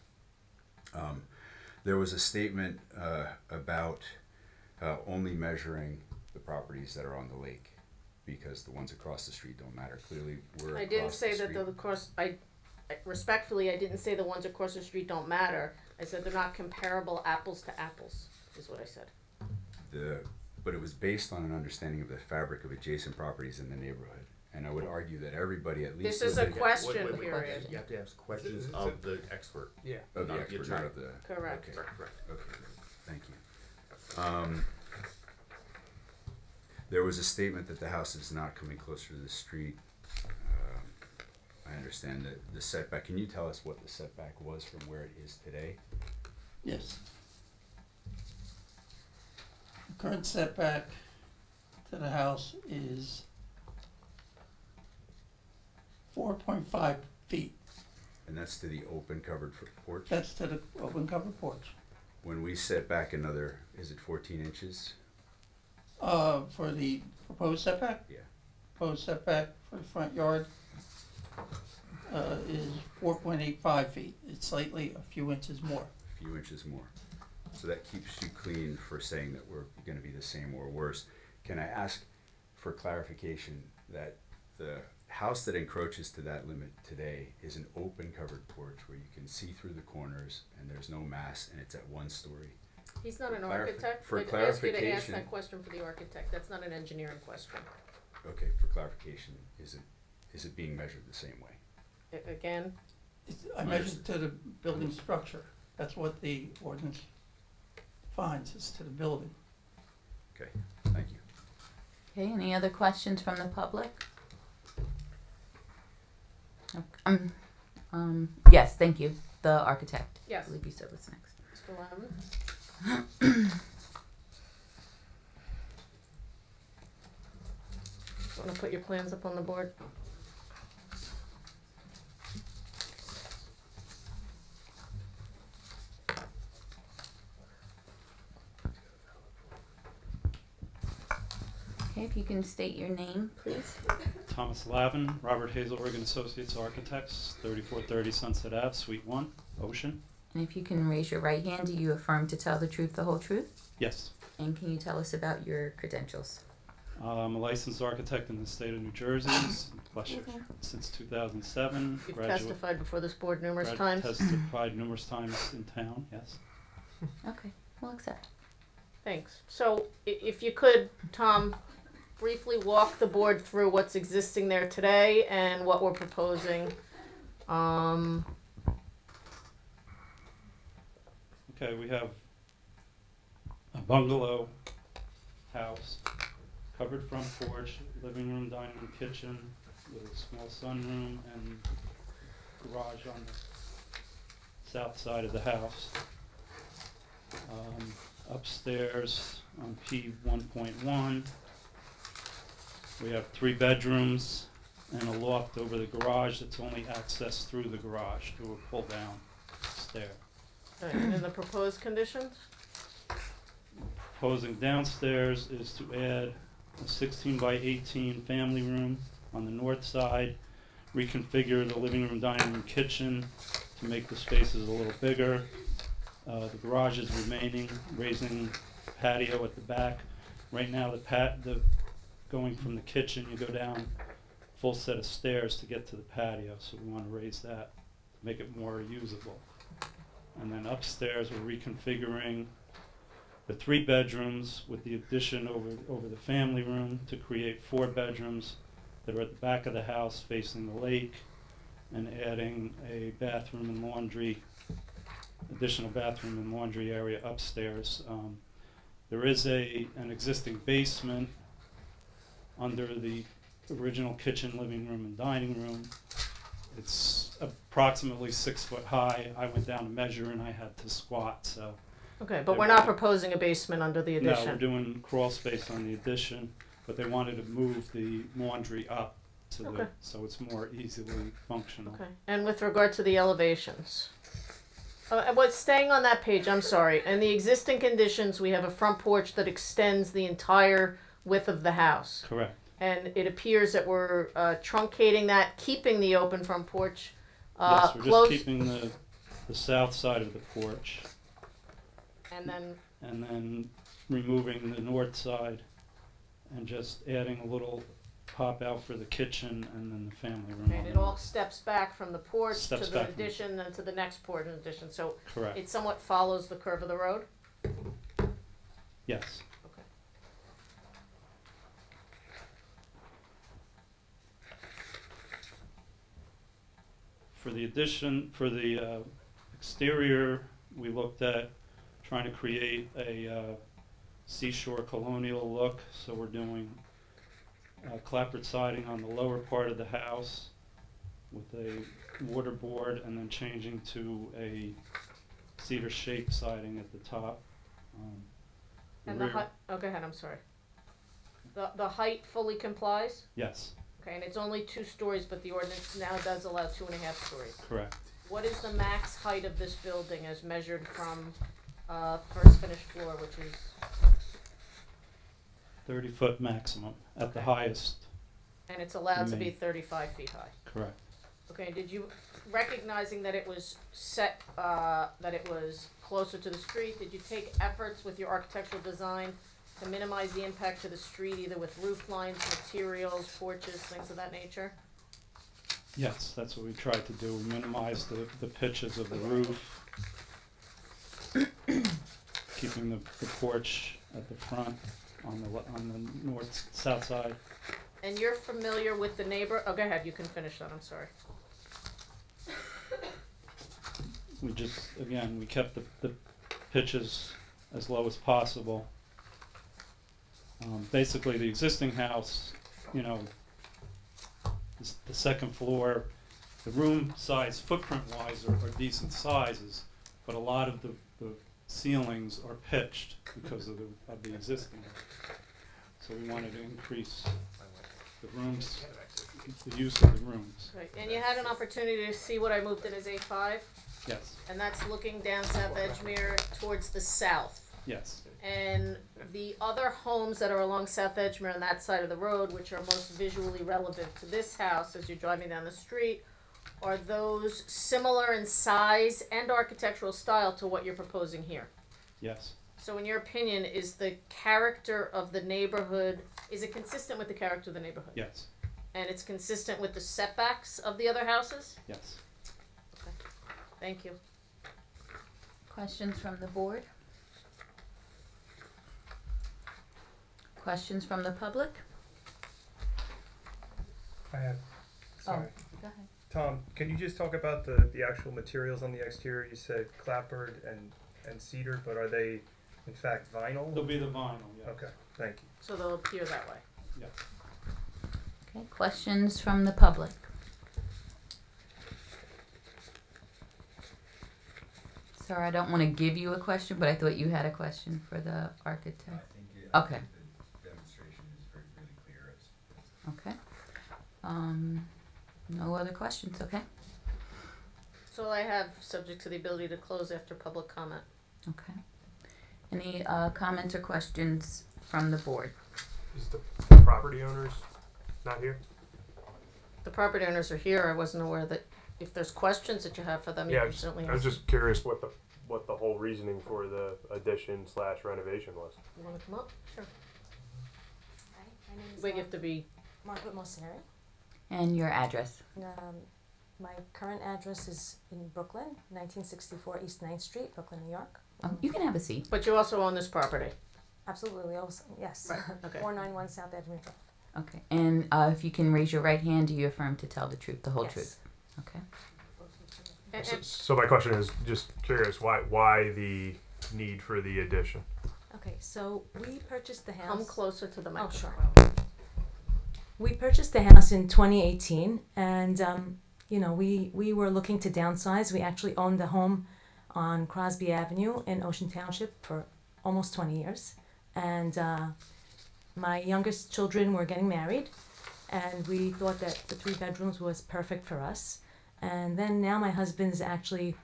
There was a statement about only measuring the properties that are on the lake because the ones across the street don't matter. Clearly, we're I didn't across say the that street. the course. Respectfully, I didn't say the ones across the street don't matter. I said they're not comparable apples to apples. Is what I said. But it was based on an understanding of the fabric of adjacent properties in the neighborhood. And I would argue that everybody at least. This is a within- question period. You have to ask questions of the expert. Yeah. Of the not expert, attorney. not of the. Correct. Okay, Correct. okay, thank you. There was a statement that the house is not coming closer to the street. I understand that the setback, can you tell us what the setback was from where it is today? Yes. The current setback to the house is 4.5 feet. And that's to the open covered porch? That's to the open covered porch. When we set back another, is it 14 inches? For the proposed setback? Yeah. Proposed setback for the front yard is 4.85 feet. It's slightly a few inches more. A few inches more. So that keeps you clean for saying that we're gonna be the same or worse. Can I ask for clarification that the house that encroaches to that limit today is an open covered porch where you can see through the corners and there's no mass and it's at 1 story? He's not an architect. For I'd ask you to ask clarification- that question for the architect. That's not an engineering question. Okay, for clarification, is it being measured the same way? Again, I measured to the building structure. That's what the ordinance finds, is to the building. Okay, thank you. Okay, any other questions from the public? Yes, thank you. The architect. Yes. I believe you said what's next. Mr. Lavin? Want to put your plans up on the board? Okay, if you can state your name, please. Thomas Lavin, Robert Hazelrig and Associates Architects, 3430 Sunset Ave, Suite 1, Ocean. And if you can raise your right hand, do you affirm to tell the truth, the whole truth? Yes. And can you tell us about your credentials? I'm a licensed architect in the state of New Jersey, bless you, since 2007. You've testified before this board numerous times. Testified numerous times in town, yes. Okay, we'll accept. Thanks. So if you could, Tom, briefly walk the board through what's existing there today and what we're proposing. Okay, we have a bungalow house, covered front porch, living room, dining room, kitchen, with a small sunroom and garage on the south side of the house. Upstairs on P 1.1, we have 3 bedrooms and a loft over the garage that's only accessed through the garage through a pull-down stair. All right, and then the proposed conditions? Proposing downstairs is to add a 16 by 18 family room on the north side, reconfigure the living room, dining room, kitchen to make the spaces a little bigger. The garage is remaining, raising patio at the back. Right now, the going from the kitchen, you go down full set of stairs to get to the patio, so we want to raise that, make it more usable. And then upstairs, we're reconfiguring the 3 bedrooms with the addition over the family room to create 4 bedrooms that are at the back of the house facing the lake, and adding a bathroom and laundry, additional bathroom and laundry area upstairs. There is an existing basement under the original kitchen, living room, and dining room. It's approximately 6 foot high. I went down to measure and I had to squat, so. Okay, but we're not proposing a basement under the addition. No, we're doing crawl space on the addition, but they wanted to move the laundry up to the, so it's more easily functional. Okay, and with regard to the elevations? Staying on that page, I'm sorry. In the existing conditions, we have a front porch that extends the entire width of the house. Correct. And it appears that we're truncating that, keeping the open front porch. Yes, we're just keeping the south side of the porch. And then removing the north side and just adding a little pop out for the kitchen and then the family room. And it all steps back from the porch to Steps the back addition, then to the next porch and addition. So Correct. it somewhat follows the curve of the road? Yes. Okay. For the addition, for the exterior, we looked at trying to create a seashore colonial look. So we're doing clapboard siding on the lower part of the house with a waterboard, and then changing to a cedar shake siding at the top. And the height, oh, go ahead, I'm sorry. The height fully complies? Yes. Okay, and it's only 2 stories, but the ordinance now does allow 2.5 stories. Correct. What is the max height of this building as measured from first finished floor, which is? 30-foot maximum at the highest. And it's allowed to be Remain. 35 feet high? Correct. Okay, did you, recognizing that it was set, that it was closer to the street, did you take efforts with your architectural design to minimize the impact to the street, either with roof lines, materials, porches, things of that nature? Yes, that's what we tried to do. We minimized the pitches of the roof, keeping the porch at the front on the north, south side. And you're familiar with the neighbor, oh, go ahead, you can finish that, I'm sorry. We just, again, we kept the pitches as low as possible. Basically, the existing house, you know, the second floor, the room size, footprint-wise, are decent sizes, but a lot of the ceilings are pitched because of the existing. So we wanted to increase the rooms, the use of the rooms. Right, and you had an opportunity to see what I moved in as A5? Yes. And that's looking down South Edgemere towards the south. Yes. And the other homes that are along South Edgemere on that side of the road, which are most visually relevant to this house as you're driving down the street, are those similar in size and architectural style to what you're proposing here? Yes. So in your opinion, is the character of the neighborhood, is it consistent with the character of the neighborhood? Yes. And it's consistent with the setbacks of the other houses? Yes. Okay. Thank you. Questions from the board? Questions from the public? I have, sorry. Go ahead. Tom, can you just talk about the actual materials on the exterior? You said clapboard and cedar, but are they in fact vinyl? They'll be the vinyl, yeah. Okay, thank you. So they'll appear that way? Yeah. Okay, questions from the public? Sorry, I don't want to give you a question, but I thought you had a question for the architect. Okay. The demonstration is really clear. Okay. No other questions, okay? So I have, subject to the ability to close after public comment. Okay. Any comments or questions from the board? Is the property owners not here? The property owners are here. I wasn't aware that if there's questions that you have for them, you can certainly I was ask. just curious what the whole reasoning for the addition / renovation was. You want to come up? Sure. Hi, my name is Wait, you have to be. Margaret Mosineri. And your address? My current address is in Brooklyn, 1964 East 9th Street, Brooklyn, New York. You can have a seat. But you also own this property. Absolutely, also, yes. Right, okay. 491 South Edgemere. Okay. And if you can raise your right hand, do you affirm to tell the truth, the whole Yes. truth? Okay. So my question is just curious, why the need for the addition? Okay, so we purchased the house. Come closer to the Oh, microphone. sure. We purchased the house in 2018, and we were looking to downsize. We actually owned a home on Crosby Avenue in Ocean Township for almost 20 years, and my youngest children were getting married, and we thought that the 3 bedrooms was perfect for us. And then now my husband's actually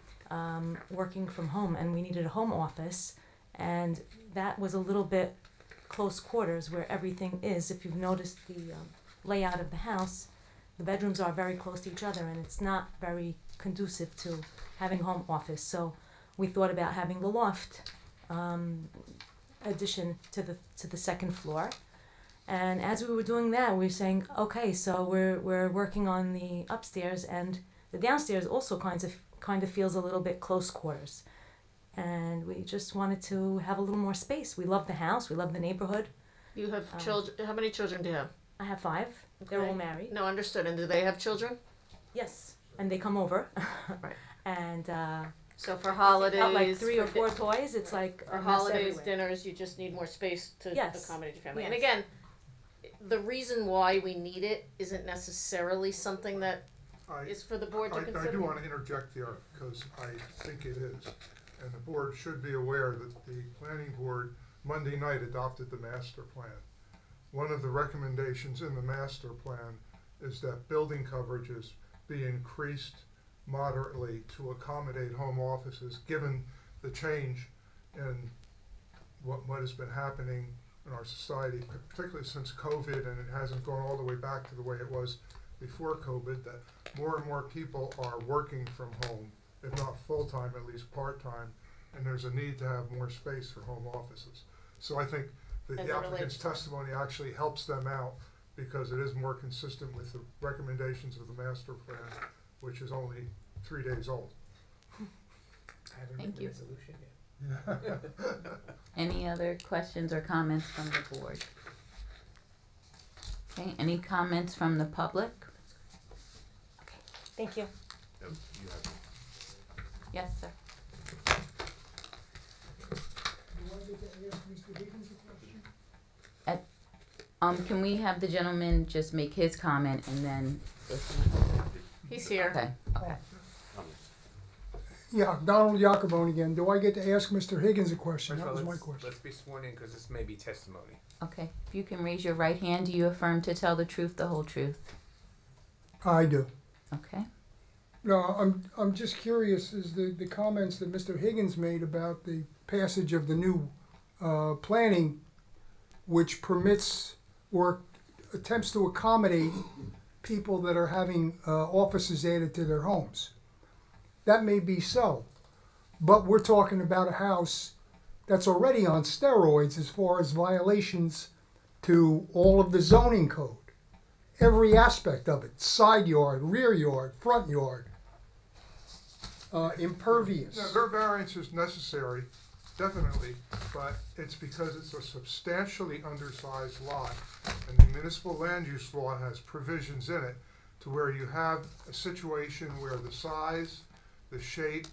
working from home, and we needed a home office, and that was a little bit close quarters where everything is. If you've noticed the layout of the house, the bedrooms are very close to each other, and it's not very conducive to having home office. So we thought about having the loft addition to the second floor. And as we were doing that, we were saying, okay, so we're working on the upstairs, and the downstairs also kind of feels a little bit close quarters. And we just wanted to have a little more space. We love the house. We love the neighborhood. You have children. How many children do you have? I have 5. They're all married. No, understood. And do they have children? Yes. And they come over. Right. And so for holidays, like 3 or 4 toys, it's like for a mess holidays, everywhere. dinners, you just need more space to Yes. accommodate your family. Yes. And again, the reason why we need it isn't necessarily something that is for the board to consider. I do want to interject there because I think it is. And the board should be aware that the planning board Monday night adopted the master plan. One of the recommendations in the master plan is that building coverages be increased moderately to accommodate home offices, given the change in what has been happening in our society, particularly since COVID, and it hasn't gone all the way back to the way it was before COVID, that more and more people are working from home, if not full-time, at least part-time, and there's a need to have more space for home offices. So I think that As the it applicant's relates to- testimony actually helps them out because it is more consistent with the recommendations of the master plan, which is only 3 days old. I haven't Thank read the you. resolution yet. Any other questions or comments from the board? Okay, any comments from the public? Thank you. No, you have it. Yes, sir. Can we have the gentleman just make his comment and then He's here. Okay, okay. Yeah, Donald Jacobone again. Do I get to ask Mr. Higgins a question? First That of was all, my let's- question. Let's be sworn in because this may be testimony. Okay, if you can raise your right hand, do you affirm to tell the truth, the whole truth? I do. Okay. No, I'm just curious, is the comments that Mr. Higgins made about the passage of the new planning, which permits or attempts to accommodate people that are having offices added to their homes. That may be so, but we're talking about a house that's already on steroids as far as violations to all of the zoning code. Every aspect of it, side yard, rear yard, front yard, impervious. No, their variance is necessary, definitely, but it's because it's a substantially undersized lot, and the municipal land use law has provisions in it to where you have a situation where the size, the shape,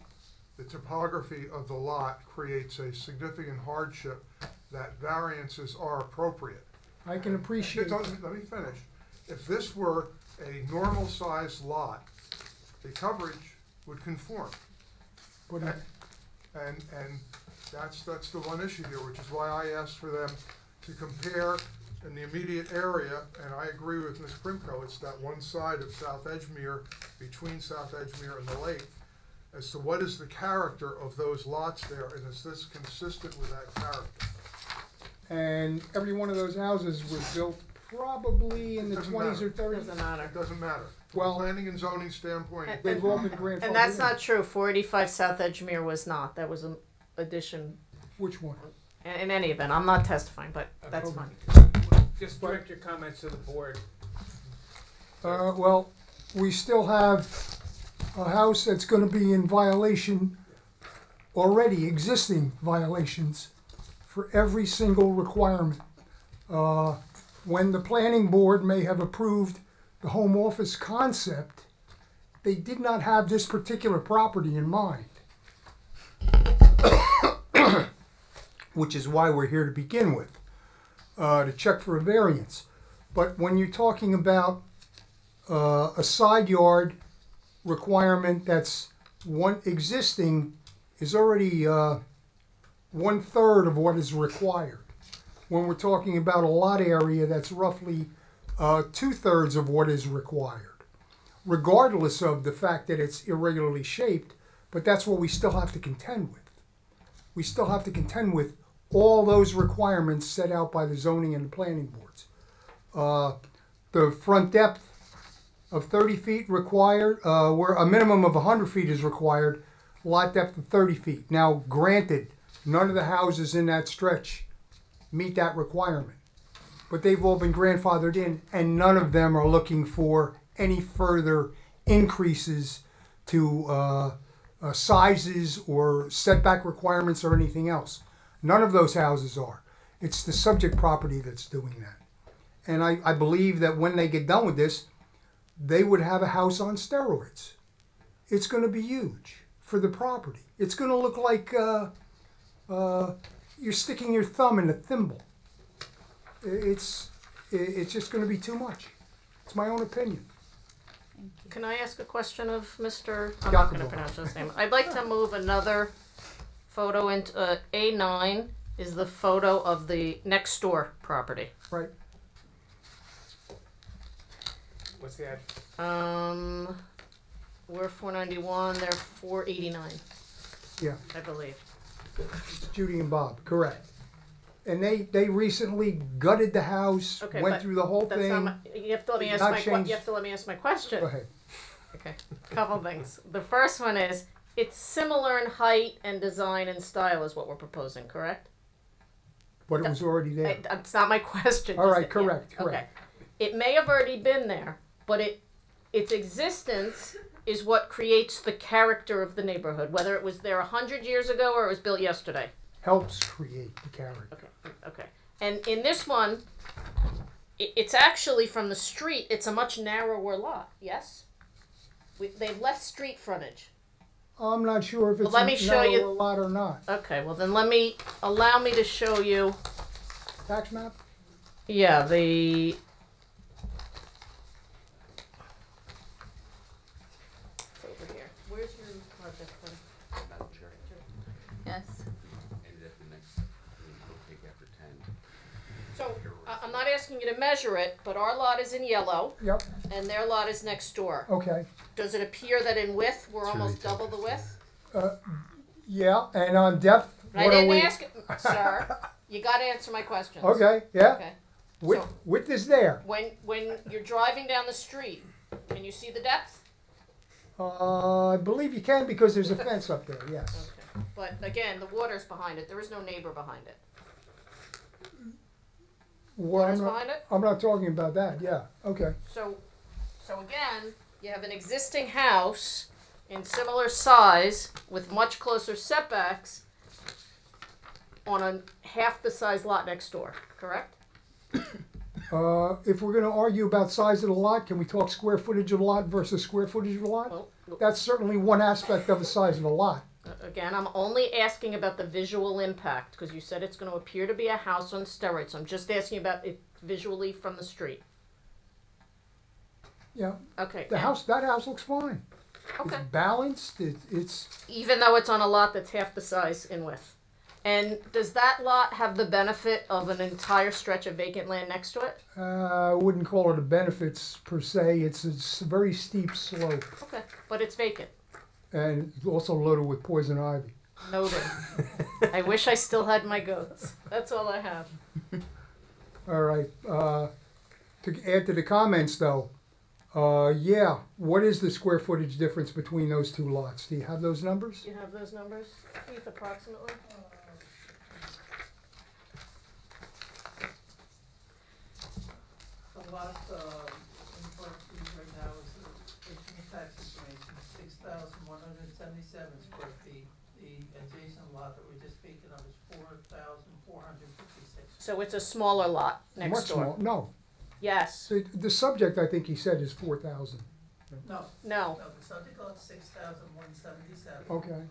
the topography of the lot creates a significant hardship that variances are appropriate. I can appreciate Let me finish. If this were a normal sized lot, the coverage would conform. But And that's the one issue here, which is why I asked for them to compare in the immediate area, and I agree with Ms. Primko, it's that one side of South Edgemere, between South Edgemere and the lake, as to what is the character of those lots there, and is this consistent with that character? And every one of those houses was built probably in the Doesn't 20s or matter. 30s. Doesn't matter. It doesn't matter. From Well, a planning and zoning standpoint, they've all been grandfathered. And that's in. not true. 485 South Edgemere was not. That was an addition. Which one? In any event, I'm not testifying, but that's fine. Just direct your comments to the board. Well, we still have a house that's gonna be in violation, already existing violations for every single requirement. When the planning board may have approved the home office concept, they did not have this particular property in mind. Which is why we're here to begin with, to check for a variance. But when you're talking about a side yard requirement that's one existing is already 1/3 of what is required. When we're talking about a lot area that's roughly 2/3 of what is required, regardless of the fact that it's irregularly shaped, but that's what we still have to contend with. We still have to contend with all those requirements set out by the zoning and the planning boards. The front depth of 30 feet required, where a minimum of 100 feet is required, lot depth of 30 feet. Now, granted, none of the houses in that stretch meet that requirement, but they've all been grandfathered in, and none of them are looking for any further increases to sizes or setback requirements or anything else. None of those houses are. It's the subject property that's doing that. And I believe that when they get done with this, they would have a house on steroids. It's going to be huge for the property. It's going to look like you're sticking your thumb in a thimble. It's just going to be too much. It's my own opinion. Can I ask a question of Mr. I'm not going to pronounce his name. I'd like to move another photo into A9 is the photo of the next door property. Right. What's the address? We're 491, they're 489. Yeah. I believe. It's Judy and Bob, correct. And they recently gutted the house, Okay, went but through the whole that's thing. not my, you have to let me ask Not my changed- you have to let me ask my question. Go ahead. Okay, couple things. The first one is it's similar in height and design and style is what we're proposing, correct? But it was already there. It's not my question. All just right, that- yeah, correct, correct. Okay. It may have already been there, but its existence is what creates the character of the neighborhood, whether it was there 100 years ago or it was built yesterday. Helps create the character. Okay. And in this one, it's actually from the street, it's a much narrower lot, yes? They've left street frontage. I'm not sure if it's Let me show you- a lot or not. Okay, well then allow me to show you. Tax map? Yeah, the. It's over here. Where's your project from? Madam Chair. Yes. And at the next, we'll take after 10. So I'm not asking you to measure it, but our lot is in yellow. Yep. And their lot is next door. Okay. Does it appear that in width we're almost double the width? Yeah, and on depth, I what are didn't we? ask it, sir. You got to answer my questions. Okay, yeah. Okay. Width is there. When you're driving down the street, can you see the depth? I believe you can because there's a fence up there, yes. Okay. But again, the water's behind it. There is no neighbor behind it. Well, Water's behind it? I'm not talking about that, yeah, okay. So again, you have an existing house in similar size with much closer setbacks on a half the size lot next door, correct? If we're gonna argue about size of the lot, can we talk square footage of the lot versus square footage of the lot? Well, That's certainly one aspect of the size of a lot. Again, I'm only asking about the visual impact because you said it's going to appear to be a house on steroids. So I'm just asking about it visually from the street. Yeah. Okay. That house looks fine. Okay. It's balanced, it's, Even though it's on a lot that's half the size in width. And does that lot have the benefit of an entire stretch of vacant land next to it? I wouldn't call it a benefits per se, it's a very steep slope. Okay, but it's vacant. And it's also loaded with poison ivy. Noted. I wish I still had my goats. That's all I have. All right, to add to the comments though, yeah, what is the square footage difference between those two lots? Do you have those numbers? Do you have those numbers, Keith, approximately? A lot, in front of 177 square feet. The adjacent lot that we're just speaking of is 4,456. So it's a smaller lot next Much door. small, no. Yes. The subject, I think he said, is 4,000. No. No. The subject lot is 6,177. Okay.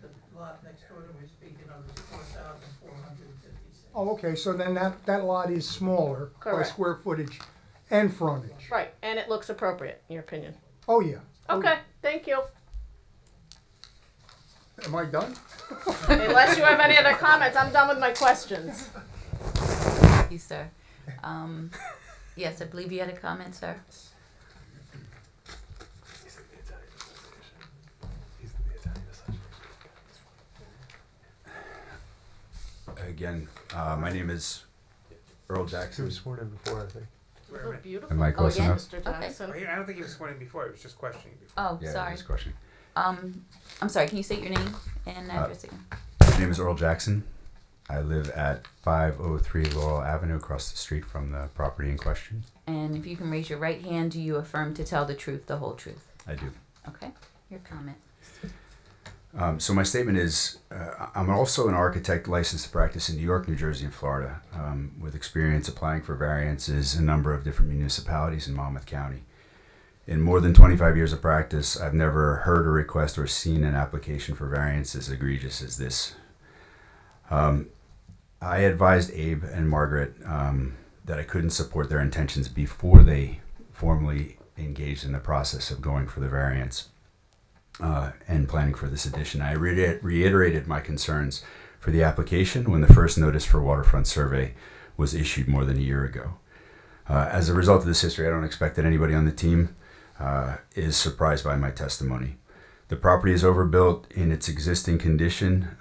The lot next door that we're speaking of is 4,456. Oh, okay, so then that lot is smaller by Correct. square footage and frontage. Right, and it looks appropriate, in your opinion. Oh, yeah. Okay, thank you. Am I done? Unless you have any other comments, I'm done with my questions. Thank you, sir. Yes, I believe you had a comment, sir. Again, my name is Earl Jackson. He was sworn in before, I think. You look beautiful. Am I close enough? Mr. Jackson. I don't think he was sworn in before. It was just questioning before. Oh, Yeah, sorry. just questioning. I'm sorry, can you state your name and address again? My name is Earl Jackson. I live at 503 Laurel Avenue, across the street from the property in question. And if you can raise your right hand, do you affirm to tell the truth, the whole truth? I do. Okay, your comment. So my statement is, I'm also an architect licensed to practice in New York, New Jersey, and Florida, with experience applying for variances in a number of different municipalities in Monmouth County. In more than 25 years of practice, I've never heard a request or seen an application for variance as egregious as this. I advised Abe and Margaret that I couldn't support their intentions before they formally engaged in the process of going for the variance and planning for this addition. I reiterated my concerns for the application when the first notice for waterfront survey was issued more than a year ago. As a result of this history, I don't expect that anybody on the team is surprised by my testimony. The property is overbuilt in its existing condition,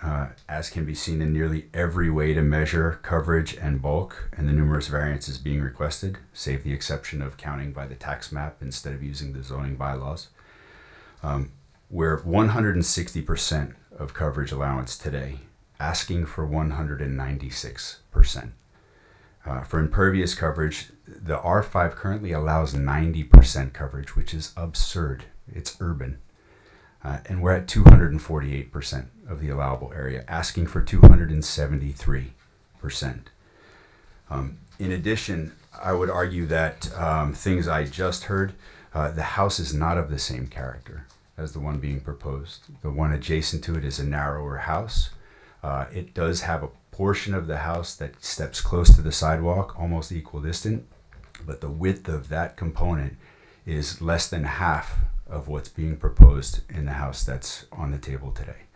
as can be seen in nearly every way to measure coverage and bulk, and the numerous variances being requested, save the exception of counting by the tax map instead of using the zoning bylaws. We're 160% of coverage allowance today, asking for 196%. For impervious coverage, the R5 currently allows 90% coverage, which is absurd. It's urban. And we're at 248% of the allowable area, asking for 273%. In addition, I would argue that things I just heard, the house is not of the same character as the one being proposed. The one adjacent to it is a narrower house. It does have a portion of the house that steps close to the sidewalk, almost equidistant, but the width of that component is less than half of what's being proposed in the house that's on the table today.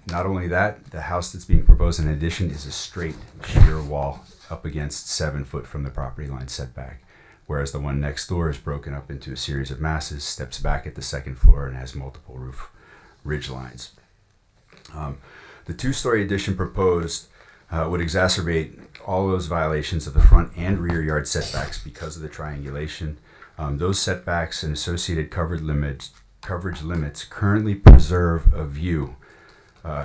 Not only that, the house that's being proposed in addition is a straight sheer wall up against 7 foot from the property line setback, whereas the one next door is broken up into a series of masses, steps back at the second floor, and has multiple roof ridge lines. The two-story addition proposed would exacerbate all those violations of the front and rear yard setbacks because of the triangulation. Those setbacks and associated coverage limits currently preserve a view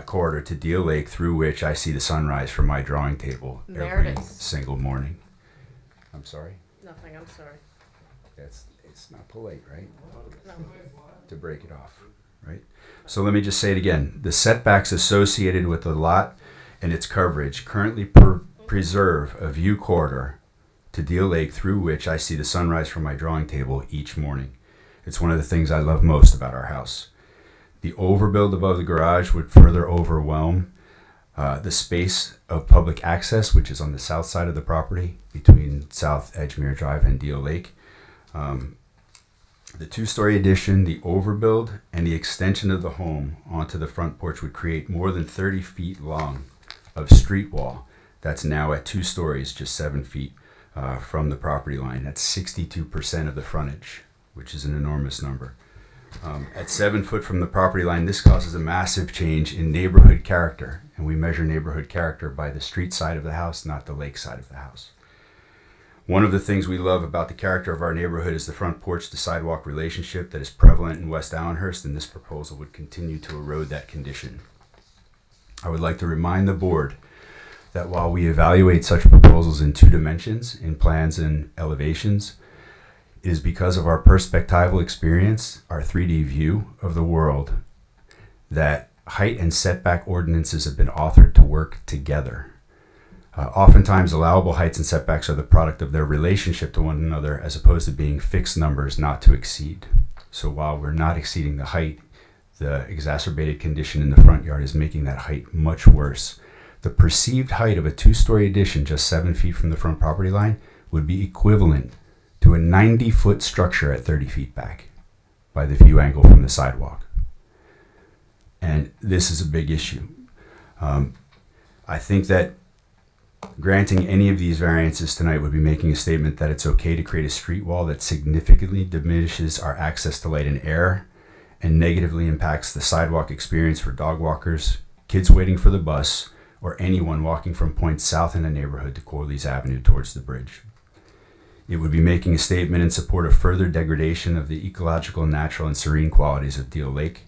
corridor to Deal Lake through which I see the sunrise from my drawing table every single morning. I'm sorry? Nothing, I'm sorry. It's not polite, right? No. To break it off, right? So let me just say it again. The setbacks associated with the lot and its coverage currently preserve a view corridor to Deal Lake through which I see the sunrise from my drawing table each morning. It's one of the things I love most about our house. The overbuild above the garage would further overwhelm the space of public access, which is on the south side of the property between South Edgemere Drive and Deal Lake. The two-story addition, the overbuild, and the extension of the home onto the front porch would create more than 30 feet long of street wall that's now at 2 stories, just 7 feet from the property line. That's 62% of the frontage, which is an enormous number. At 7 foot from the property line, this causes a massive change in neighborhood character, and we measure neighborhood character by the street side of the house, not the lake side of the house. One of the things we love about the character of our neighborhood is the front porch to sidewalk relationship that is prevalent in West Allenhurst, and this proposal would continue to erode that condition. I would like to remind the board that while we evaluate such proposals in 2 dimensions, in plans and elevations, it is because of our perspectival experience, our 3D view of the world, that height and setback ordinances have been authored to work together. Oftentimes, allowable heights and setbacks are the product of their relationship to one another as opposed to being fixed numbers not to exceed. So while we're not exceeding the height, the exacerbated condition in the front yard is making that height much worse. The perceived height of a 2-story addition just 7 feet from the front property line would be equivalent to a 90-foot structure at 30 feet back by the view angle from the sidewalk. And this is a big issue. I think that granting any of these variances tonight would be making a statement that it's okay to create a street wall that significantly diminishes our access to light and air and negatively impacts the sidewalk experience for dog walkers, kids waiting for the bus, or anyone walking from points south in the neighborhood to Corley's Avenue towards the bridge. It would be making a statement in support of further degradation of the ecological, natural, and serene qualities of Deal Lake.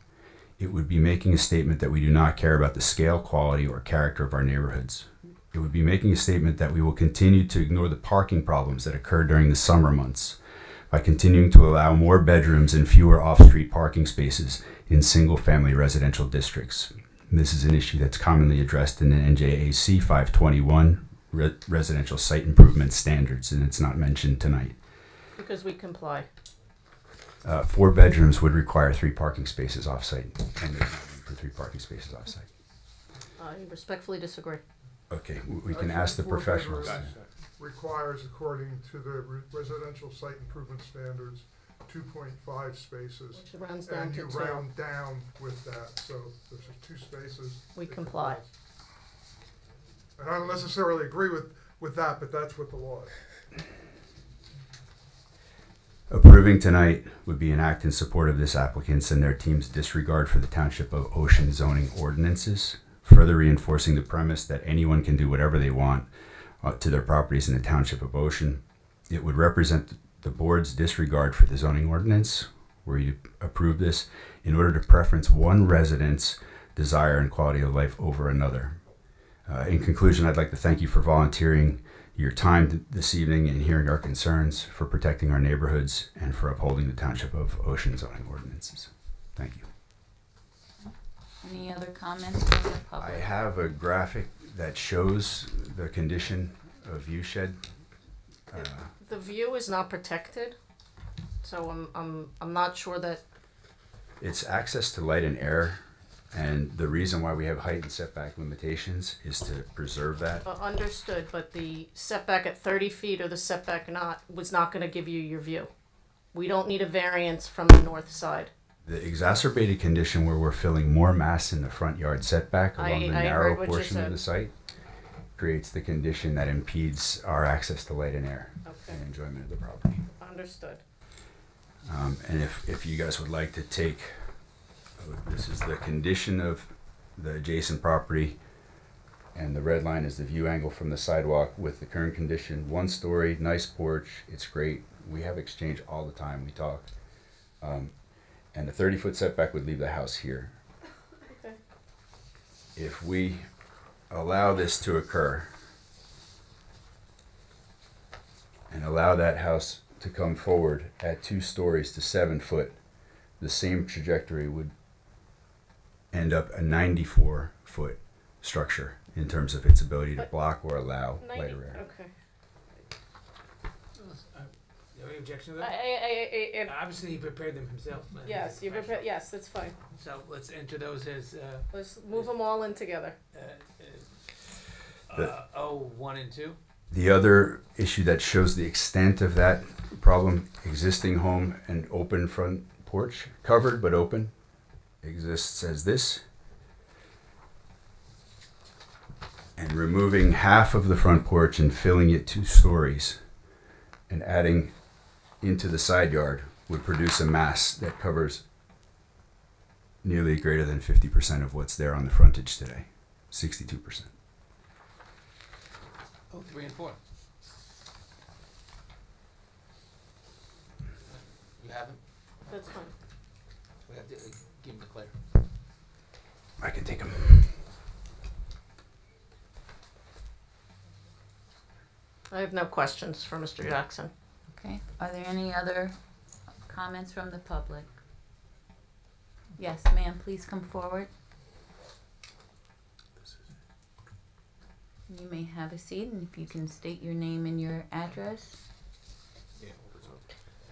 It would be making a statement that we do not care about the scale, quality, or character of our neighborhoods. It would be making a statement that we will continue to ignore the parking problems that occur during the summer months by continuing to allow more bedrooms and fewer off-street parking spaces in single-family residential districts. This is an issue that's commonly addressed in the NJAC 521 residential site improvement standards, and it's not mentioned tonight. Because we comply. 4 bedrooms would require 3 parking spaces off-site, and there's not room for 3 parking spaces off-site. I respectfully disagree. Okay, we can Actually, ask the 4 professionals. bedrooms requires, according to the residential site improvement standards, 2.5 spaces. Which rounds down and to you 2. round down with that, so there's 2 spaces. We it comply. complies. And I don't necessarily agree with that, but that's what the law is. Approving tonight would be an act in support of this applicant's and their team's disregard for the Township of Ocean zoning ordinances, further reinforcing the premise that anyone can do whatever they want to their properties in the Township of Ocean. It would represent the board's disregard for the zoning ordinance, where you approve this, in order to preference one resident's desire and quality of life over another. In conclusion, I'd like to thank you for volunteering your time this evening and hearing our concerns, for protecting our neighborhoods, and for upholding the Township of Ocean zoning ordinances. Thank you. Any other comments from the public? I have a graphic that shows the condition of view shed. The view is not protected, so I'm not sure that. It's access to light and air, and the reason why we have height and setback limitations is to preserve that. Understood, but the setback at 30 feet or the setback was not going to give you your view. We don't need a variance from the north side. The exacerbated condition where we're filling more mass in the front yard setback along the narrow portion of the site creates the condition that impedes our access to light and air and enjoyment of the property. Understood. And if you guys would like to take, this is the condition of the adjacent property, and the red line is the view angle from the sidewalk with the current condition: 1 story, nice porch, it's great. We have exchange all the time, we talk. And the 30-foot setback would leave the house here. Okay. If we allow this to occur and allow that house to come forward at 2 stories to 7 foot, the same trajectory would end up a 94-foot structure in terms of its ability to block or allow lighter air. Okay. You have any objection to that? Obviously, he prepared them himself. Yes, you prepared. Yes, that's fine. So let's enter those as. Let's move them all in together. 1 and 2. The other issue that shows the extent of that problem: existing home and open front porch, covered but open, exists as this. And removing half of the front porch and filling it 2 stories and adding into the side yard would produce a mass that covers nearly greater than 50% of what's there on the frontage today, 62%. 3 and 4. You have them? That's fine. We have to give them to Claire. I can take them. I have no questions for Mr. Jackson. Okay. Are there any other comments from the public? Yes, ma'am, please come forward. You may have a seat, and if you can state your name and your address.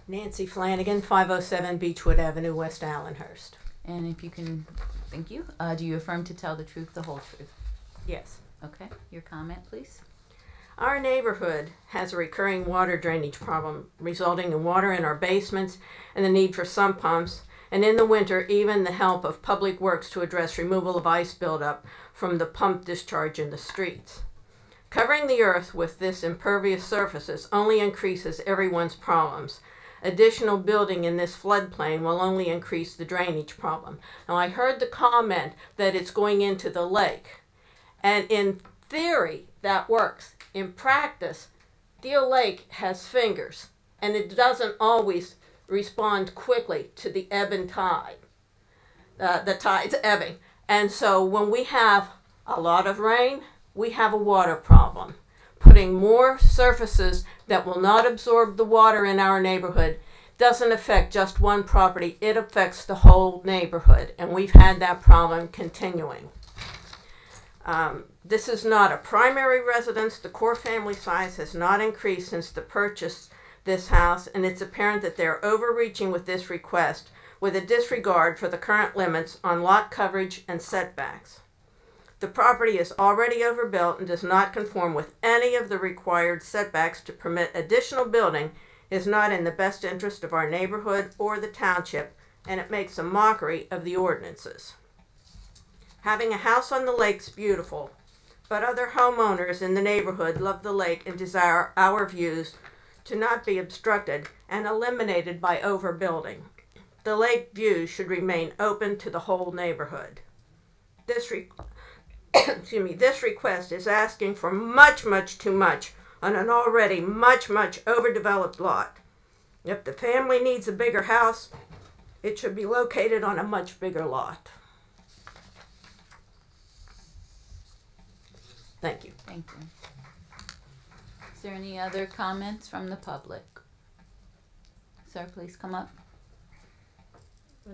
Nancy Flanagan, 507 Beechwood Avenue, West Allenhurst. And if you can, thank you. Do you affirm to tell the truth, the whole truth? Yes. Okay, your comment, please. Our neighborhood has a recurring water drainage problem, resulting in water in our basements and the need for sump pumps, and in the winter, even the help of Public Works to address removal of ice buildup from the pump discharge in the streets. Covering the earth with this impervious surfaces only increases everyone's problems. Additional building in this floodplain will only increase the drainage problem. Now, I heard the comment that it's going into the lake. And in theory, that works. In practice, Deal Lake has fingers, and it doesn't always respond quickly to the ebb and tide. The tide's ebbing. And so when we have a lot of rain, we have a water problem. Putting more surfaces that will not absorb the water in our neighborhood doesn't affect just one property, it affects the whole neighborhood, and we've had that problem continuing. This is not a primary residence. The core family size has not increased since the purchase this house, and it's apparent that they're overreaching with this request with a disregard for the current limits on lot coverage and setbacks. The property is already overbuilt and does not conform with any of the required setbacks. To permit additional building is not in the best interest of our neighborhood or the township, and it makes a mockery of the ordinances. Having a house on the lake's beautiful, but other homeowners in the neighborhood love the lake and desire our views to not be obstructed and eliminated by overbuilding. The lake view should remain open to the whole neighborhood. This request is asking for much too much on an already much overdeveloped lot. If the family needs a bigger house, it should be located on a much bigger lot. Thank you. Thank you. Is there any other comments from the public? Sir, please come up.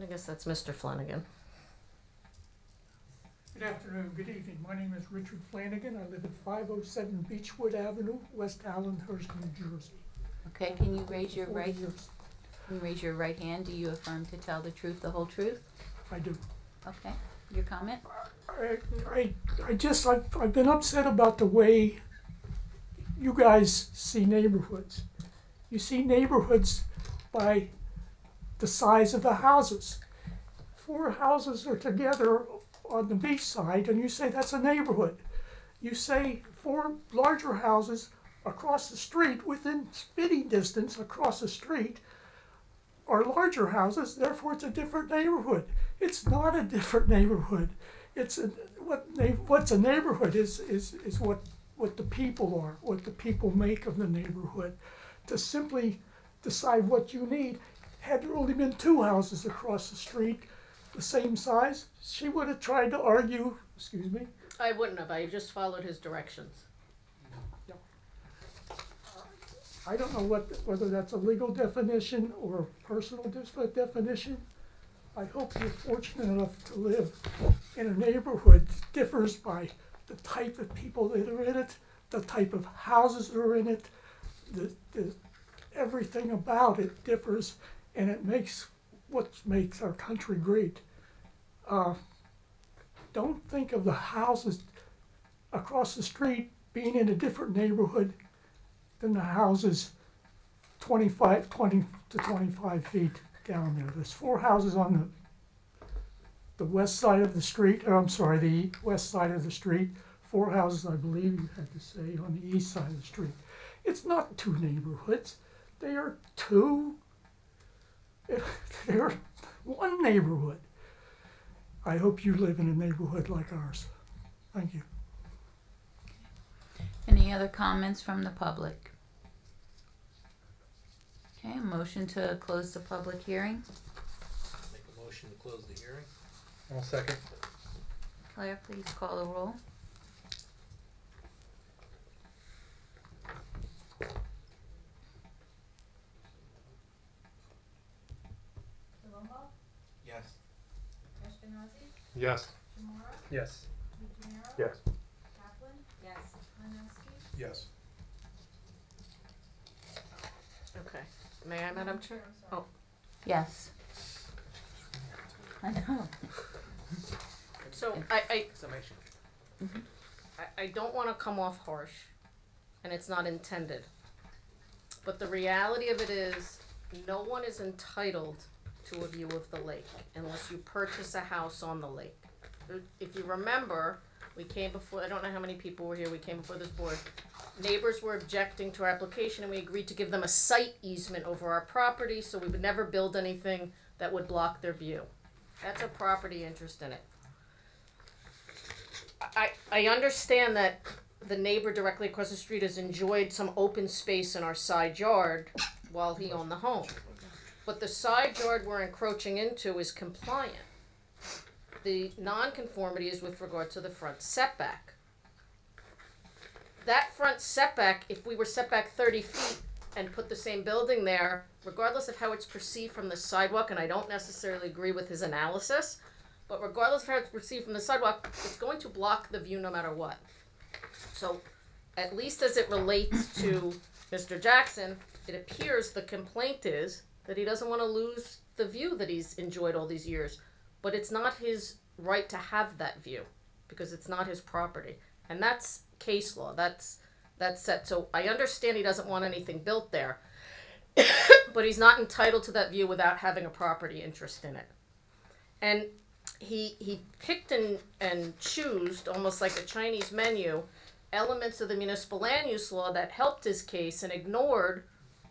I guess that's Mr. Flanagan. Good afternoon, good evening. My name is Richard Flanagan. I live at 507 Beechwood Avenue, West Allenhurst, New Jersey. Okay, can you raise your right hand? Do you affirm to tell the truth, the whole truth? I do. Okay, your comment? I've been upset about the way you guys see neighborhoods. You see neighborhoods by the size of the houses. 4 houses are together on the beach side, and you say that's a neighborhood. You say 4 larger houses across the street, within spitting distance across the street, are larger houses, therefore it's a different neighborhood. It's not a different neighborhood. What's a neighborhood is what the people are, what the people make of the neighborhood. To simply decide what you need, had there only been 2 houses across the street, the same size, she would have tried to argue, excuse me? I wouldn't have, I just followed his directions. I don't know whether that's a legal definition or a personal definition. I hope you're fortunate enough to live in a neighborhood that differs by the type of people that are in it, the type of houses that are in it, everything about it differs, and it makes what makes our country great. Don't think of the houses across the street being in a different neighborhood than the houses 20 to 25 feet down there. There's 4 houses on the west side of the street, the west side of the street, 4 houses, I believe you had to say, on the east side of the street. It's not 2 neighborhoods. They are 2, they're 1 neighborhood. I hope you live in a neighborhood like ours. Thank you. Any other comments from the public? Okay, a motion to close the public hearing. Make a motion to close the hearing. I'll second. Claire, please call the roll. Palumbo? Yes. Yes. Kimura, Yes. DeGenaro. Yes. Kaplan, Yes. Malinowski. Yes. Okay. May I, Madam Chair? I'm sorry. Oh, Yes. I know. so I, Summation. I don't want to come off harsh, and it's not intended. But the reality of it is, no one is entitled to a view of the lake unless you purchase a house on the lake. If you remember, we came before, I don't know how many people were here, we came before this board. Neighbors were objecting to our application, and we agreed to give them a site easement over our property so we would never build anything that would block their view. That's a property interest in it. I understand that the neighbor directly across the street has enjoyed some open space in our side yard while he owned the home. But the side yard we're encroaching into is compliant. The nonconformity is with regard to the front setback. That front setback, if we were set back 30 feet and put the same building there, regardless of how it's perceived from the sidewalk, and I don't necessarily agree with his analysis, but regardless of how it's perceived from the sidewalk, it's going to block the view no matter what. So, at least as it relates to Mr. Jackson, it appears the complaint is that he doesn't want to lose the view that he's enjoyed all these years. But it's not his right to have that view, because it's not his property. And that's case law. That's set. So I understand he doesn't want anything built there, but he's not entitled to that view without having a property interest in it. And he picked and chose, almost like a Chinese menu, elements of the municipal land use law that helped his case and ignored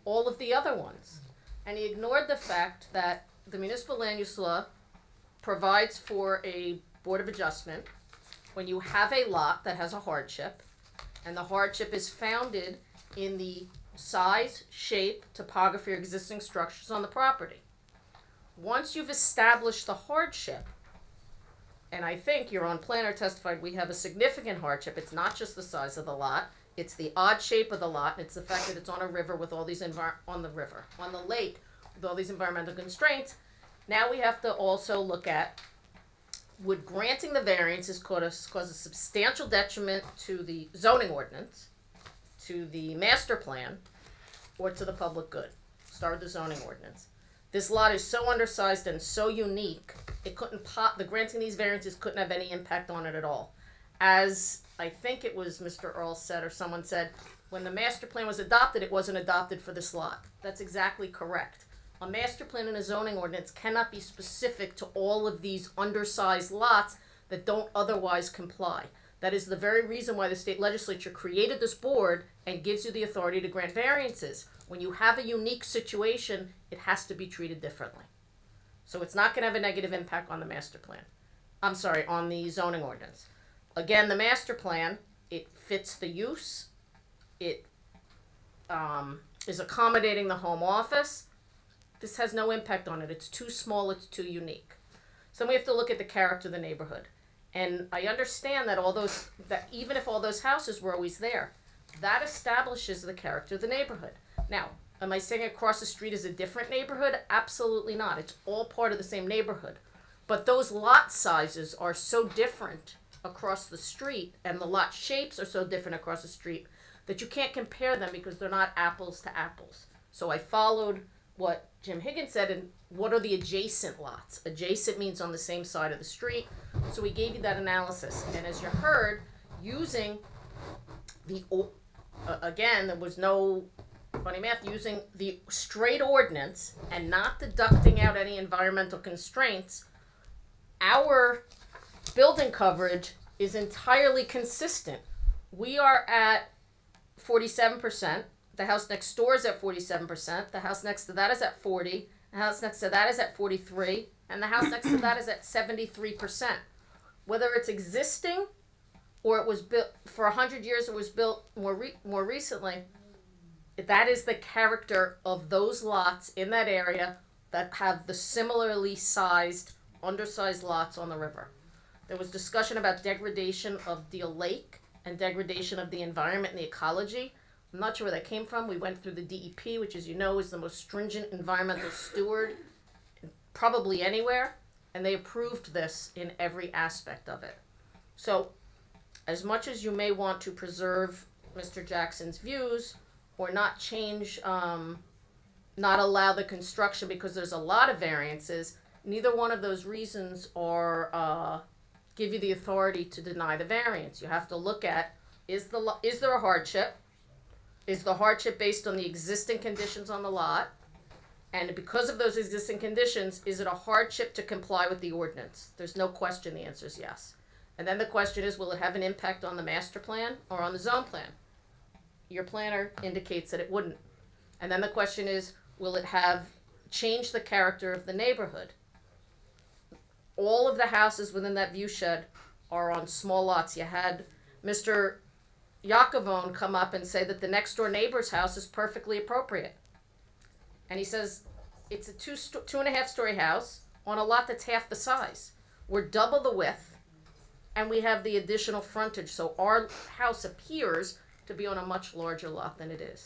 all of the other ones. And he ignored the fact that the municipal land use law provides for a board of adjustment when you have a lot that has a hardship, and the hardship is founded in the size, shape, topography, or existing structures on the property. Once you've established the hardship, and I think your own planner testified we have a significant hardship. It's not just the size of the lot, it's the odd shape of the lot, and it's the fact that it's on a river with all these on the lake with all these environmental constraints. Now we have to also look at, would granting the variances cause a substantial detriment to the zoning ordinance, to the master plan, or to the public good? Start with the zoning ordinance. This lot is so undersized and so unique, it couldn't the granting these variances couldn't have any impact on it at all. As I think it was Mr. Earl said, or someone said, when the master plan was adopted, it wasn't adopted for this lot. That's exactly correct. A master plan and a zoning ordinance cannot be specific to all of these undersized lots that don't otherwise comply. That is the very reason why the state legislature created this board and gives you the authority to grant variances. When you have a unique situation, it has to be treated differently. So it's not going to have a negative impact on the master plan. I'm sorry, on the zoning ordinance. Again, the master plan, it fits the use. It is accommodating the home office. This has no impact on it. It's too small, it's too unique. So we have to look at the character of the neighborhood. And I understand that even if all those houses were always there, that establishes the character of the neighborhood. Now, am I saying across the street is a different neighborhood? Absolutely not. It's all part of the same neighborhood. But those lot sizes are so different across the street, and the lot shapes are so different across the street, that you can't compare them because they're not apples to apples. So I followed what Jim Higgins said, and what are the adjacent lots? Adjacent means on the same side of the street. So we gave you that analysis. And as you heard, using the, again, there was no funny math, using the straight ordinance and not deducting out any environmental constraints, our building coverage is entirely consistent. We are at 47%. The house next door is at 47%. The house next to that is at 40%. The house next to that is at 43%. And the house next to that is at 73%. Whether it's existing or it was built for 100 years, it was built more recently, that is the character of those lots in that area that have the similarly sized, undersized lots on the river. There was discussion about degradation of the lake and degradation of the environment and the ecology. I'm not sure where that came from. We went through the DEP, which, as you know, is the most stringent environmental steward probably anywhere. and they approved this in every aspect of it. So, as much as you may want to preserve Mr. Jackson's views or not change, not allow the construction because there's a lot of variances, neither one of those reasons are give you the authority to deny the variance. You have to look at, is there a hardship? Is the hardship based on the existing conditions on the lot? And because of those existing conditions, is it a hardship to comply with the ordinance? There's no question the answer is yes. And then the question is, will it have an impact on the master plan or on the zone plan? Your planner indicates that it wouldn't. And then the question is, will it have changed the character of the neighborhood? All of the houses within that view shed are on small lots. You had Mr. Yakovone come up and say that the next door neighbor's house is perfectly appropriate. And he says it's a 2.5 story house on a lot that's half the size. We're double the width, and we have the additional frontage. So our house appears to be on a much larger lot than it is.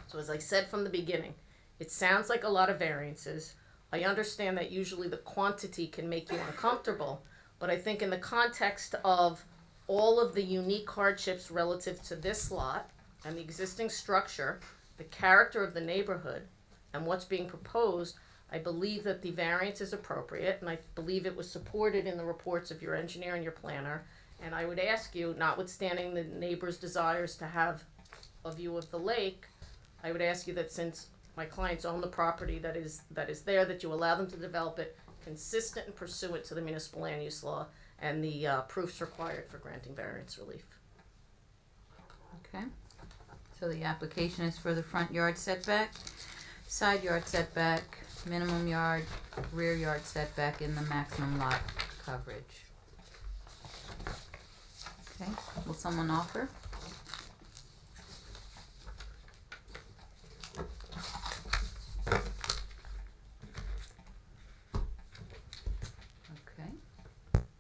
So as I said from the beginning, it sounds like a lot of variances. I understand that usually the quantity can make you uncomfortable, but I think in the context of all of the unique hardships relative to this lot and the existing structure, the character of the neighborhood, and what's being proposed, I believe that the variance is appropriate, and I believe it was supported in the reports of your engineer and your planner. And I would ask you, notwithstanding the neighbor's desires to have a view of the lake, I would ask you that since my clients own the property that is there, that you allow them to develop it consistent and pursuant to the municipal land use law and the proofs required for granting variance relief. Okay. So the application is for the front yard setback, side yard setback, minimum yard, rear yard setback, and the maximum lot coverage. Okay. Will someone offer? Okay.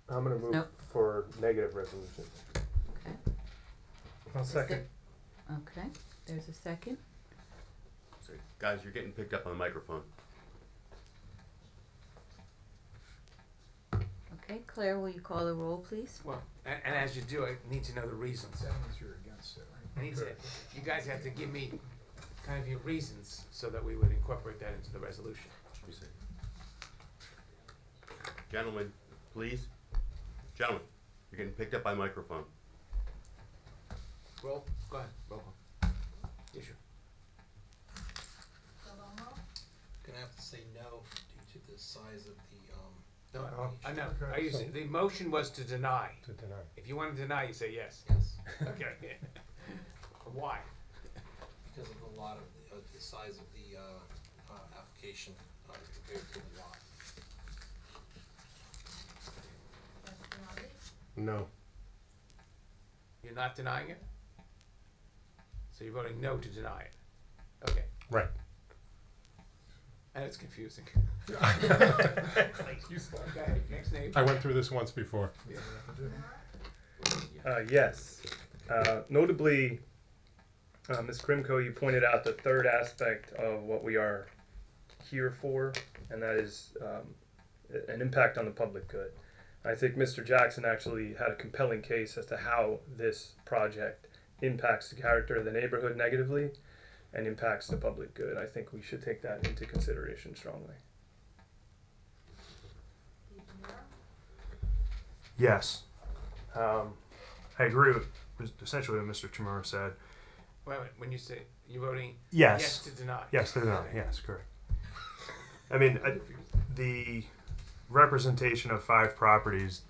I'm gonna move Nope. for negative resolution. Okay. I'll second. Okay. There's a second. So, guys, you're getting picked up on the microphone. Okay. Claire, will you call the roll, please? Well, and as you do, I need to know the reasons. That means you're against it, right? I need to, you guys have to give me kind of your reasons so that we would incorporate that into the resolution. Let me see. Gentlemen, please. Gentlemen, you're getting picked up by microphone. Roll, go ahead, roll call. Issue. Salomo, Gonna have to say no due to the size of the, No, Oh, I know, okay, I used so- to, the motion was to deny. To deny. If you want to deny, you say yes. yes, Okay. Why? because of the lot of the size of the, application, compared to the lot. Bastiano, No. You're not denying it? So you're voting no to deny it? Okay, Right. and it's confusing. Like you said. Okay, next name. I went through this once before. Yes. Notably, Ms. Krimko, you pointed out the third aspect of what we are here for, and that is an impact on the public good. I think Mr. Jackson actually had a compelling case as to how this project impacts the character of the neighborhood negatively and impacts the public good. I think we should take that into consideration strongly. Yes. I agree with essentially what Mr. Chamorro said. Wait, when you say you're voting Yes. yes to deny. Yes, to deny. Yes, correct. I mean, the representation of 5 properties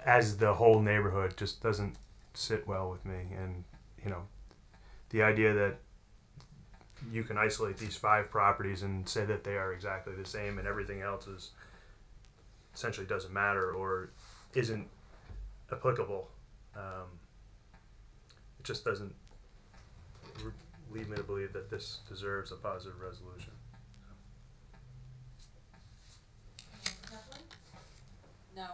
as the whole neighborhood just doesn't sit well with me. And, you know, the idea that you can isolate these 5 properties and say that they are exactly the same and everything else is essentially doesn't matter or isn't applicable, it just doesn't lead me to believe that this deserves a positive resolution. Kaplan, No.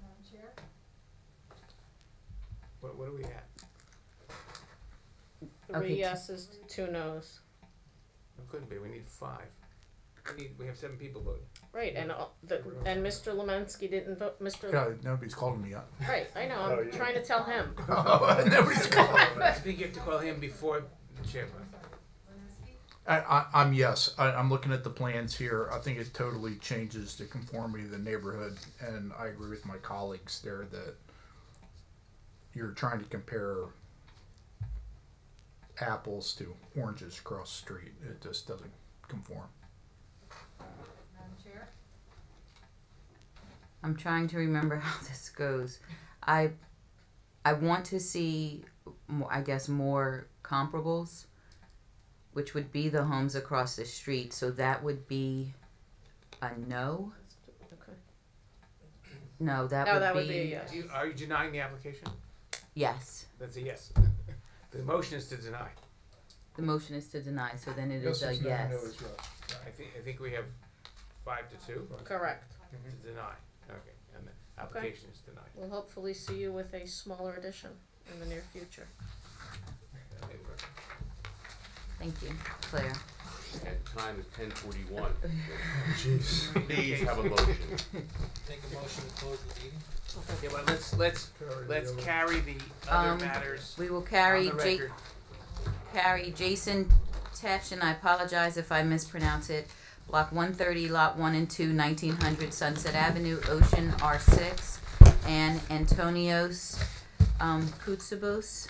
Madam Chair, What do we have? 3 Okay. yeses, 2 noes. couldn't be, we need 5. We have 7 people voting. Right, and Mr. Lemensky didn't vote. Mr. Yeah, nobody's calling me up. Right, I know. I'm Oh, yeah. trying to tell him. Nobody's calling. I think you have to call him before the chairman. I'm yes. I'm looking at the plans here. I think it totally changes the conformity of the neighborhood, and I agree with my colleagues there that you're trying to compare apples to oranges across the street. It just doesn't conform. Madam Chair? I'm trying to remember how this goes. I want to see, I guess, more comparables, which would be the homes across the street. So that would be a no. Okay. No, that No, would that be, would be a yes. Are you denying the application? yes. That's a yes. The motion is to deny. The motion is to deny, so then it is a Yes is no, yes. no is yes. I think we have 5-2 Correct. to deny. Okay, and the application is denied. We'll hopefully see you with a smaller edition in the near future. That may work. Thank you, Claire. At time is 10:41. Jeez. Please have a motion. Make a motion to close the meeting? Yeah, well, let's carry the other matters We will on carry the record. Jason Tetch, and I apologize if I mispronounce it. Block 130, Lot 1 and 2, 1900 Sunset Avenue, Ocean R6, and Antonios Koutsabos.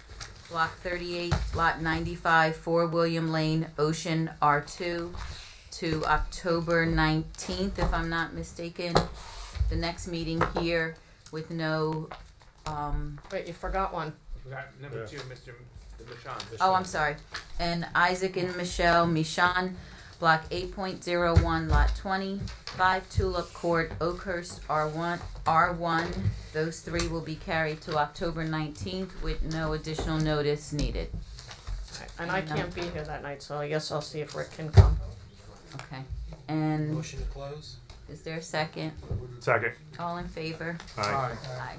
Block 38, Lot 95, 4 William Lane, Ocean R2, to October 19th, if I'm not mistaken. The next meeting here with no, Wait, you forgot one. We got number 2, Mr. Michon. oh, I'm sorry. And Isaac and Michelle Michon, Block 8.01, Lot 20, 5 Tulip Court, Oakhurst, R1. Those 3 will be carried to October 19th with no additional notice needed. And I can't be here that night, so I guess I'll see if Rick can come. Okay. And Motion to close? is there a second? Second. All in favor? Aye. Aye.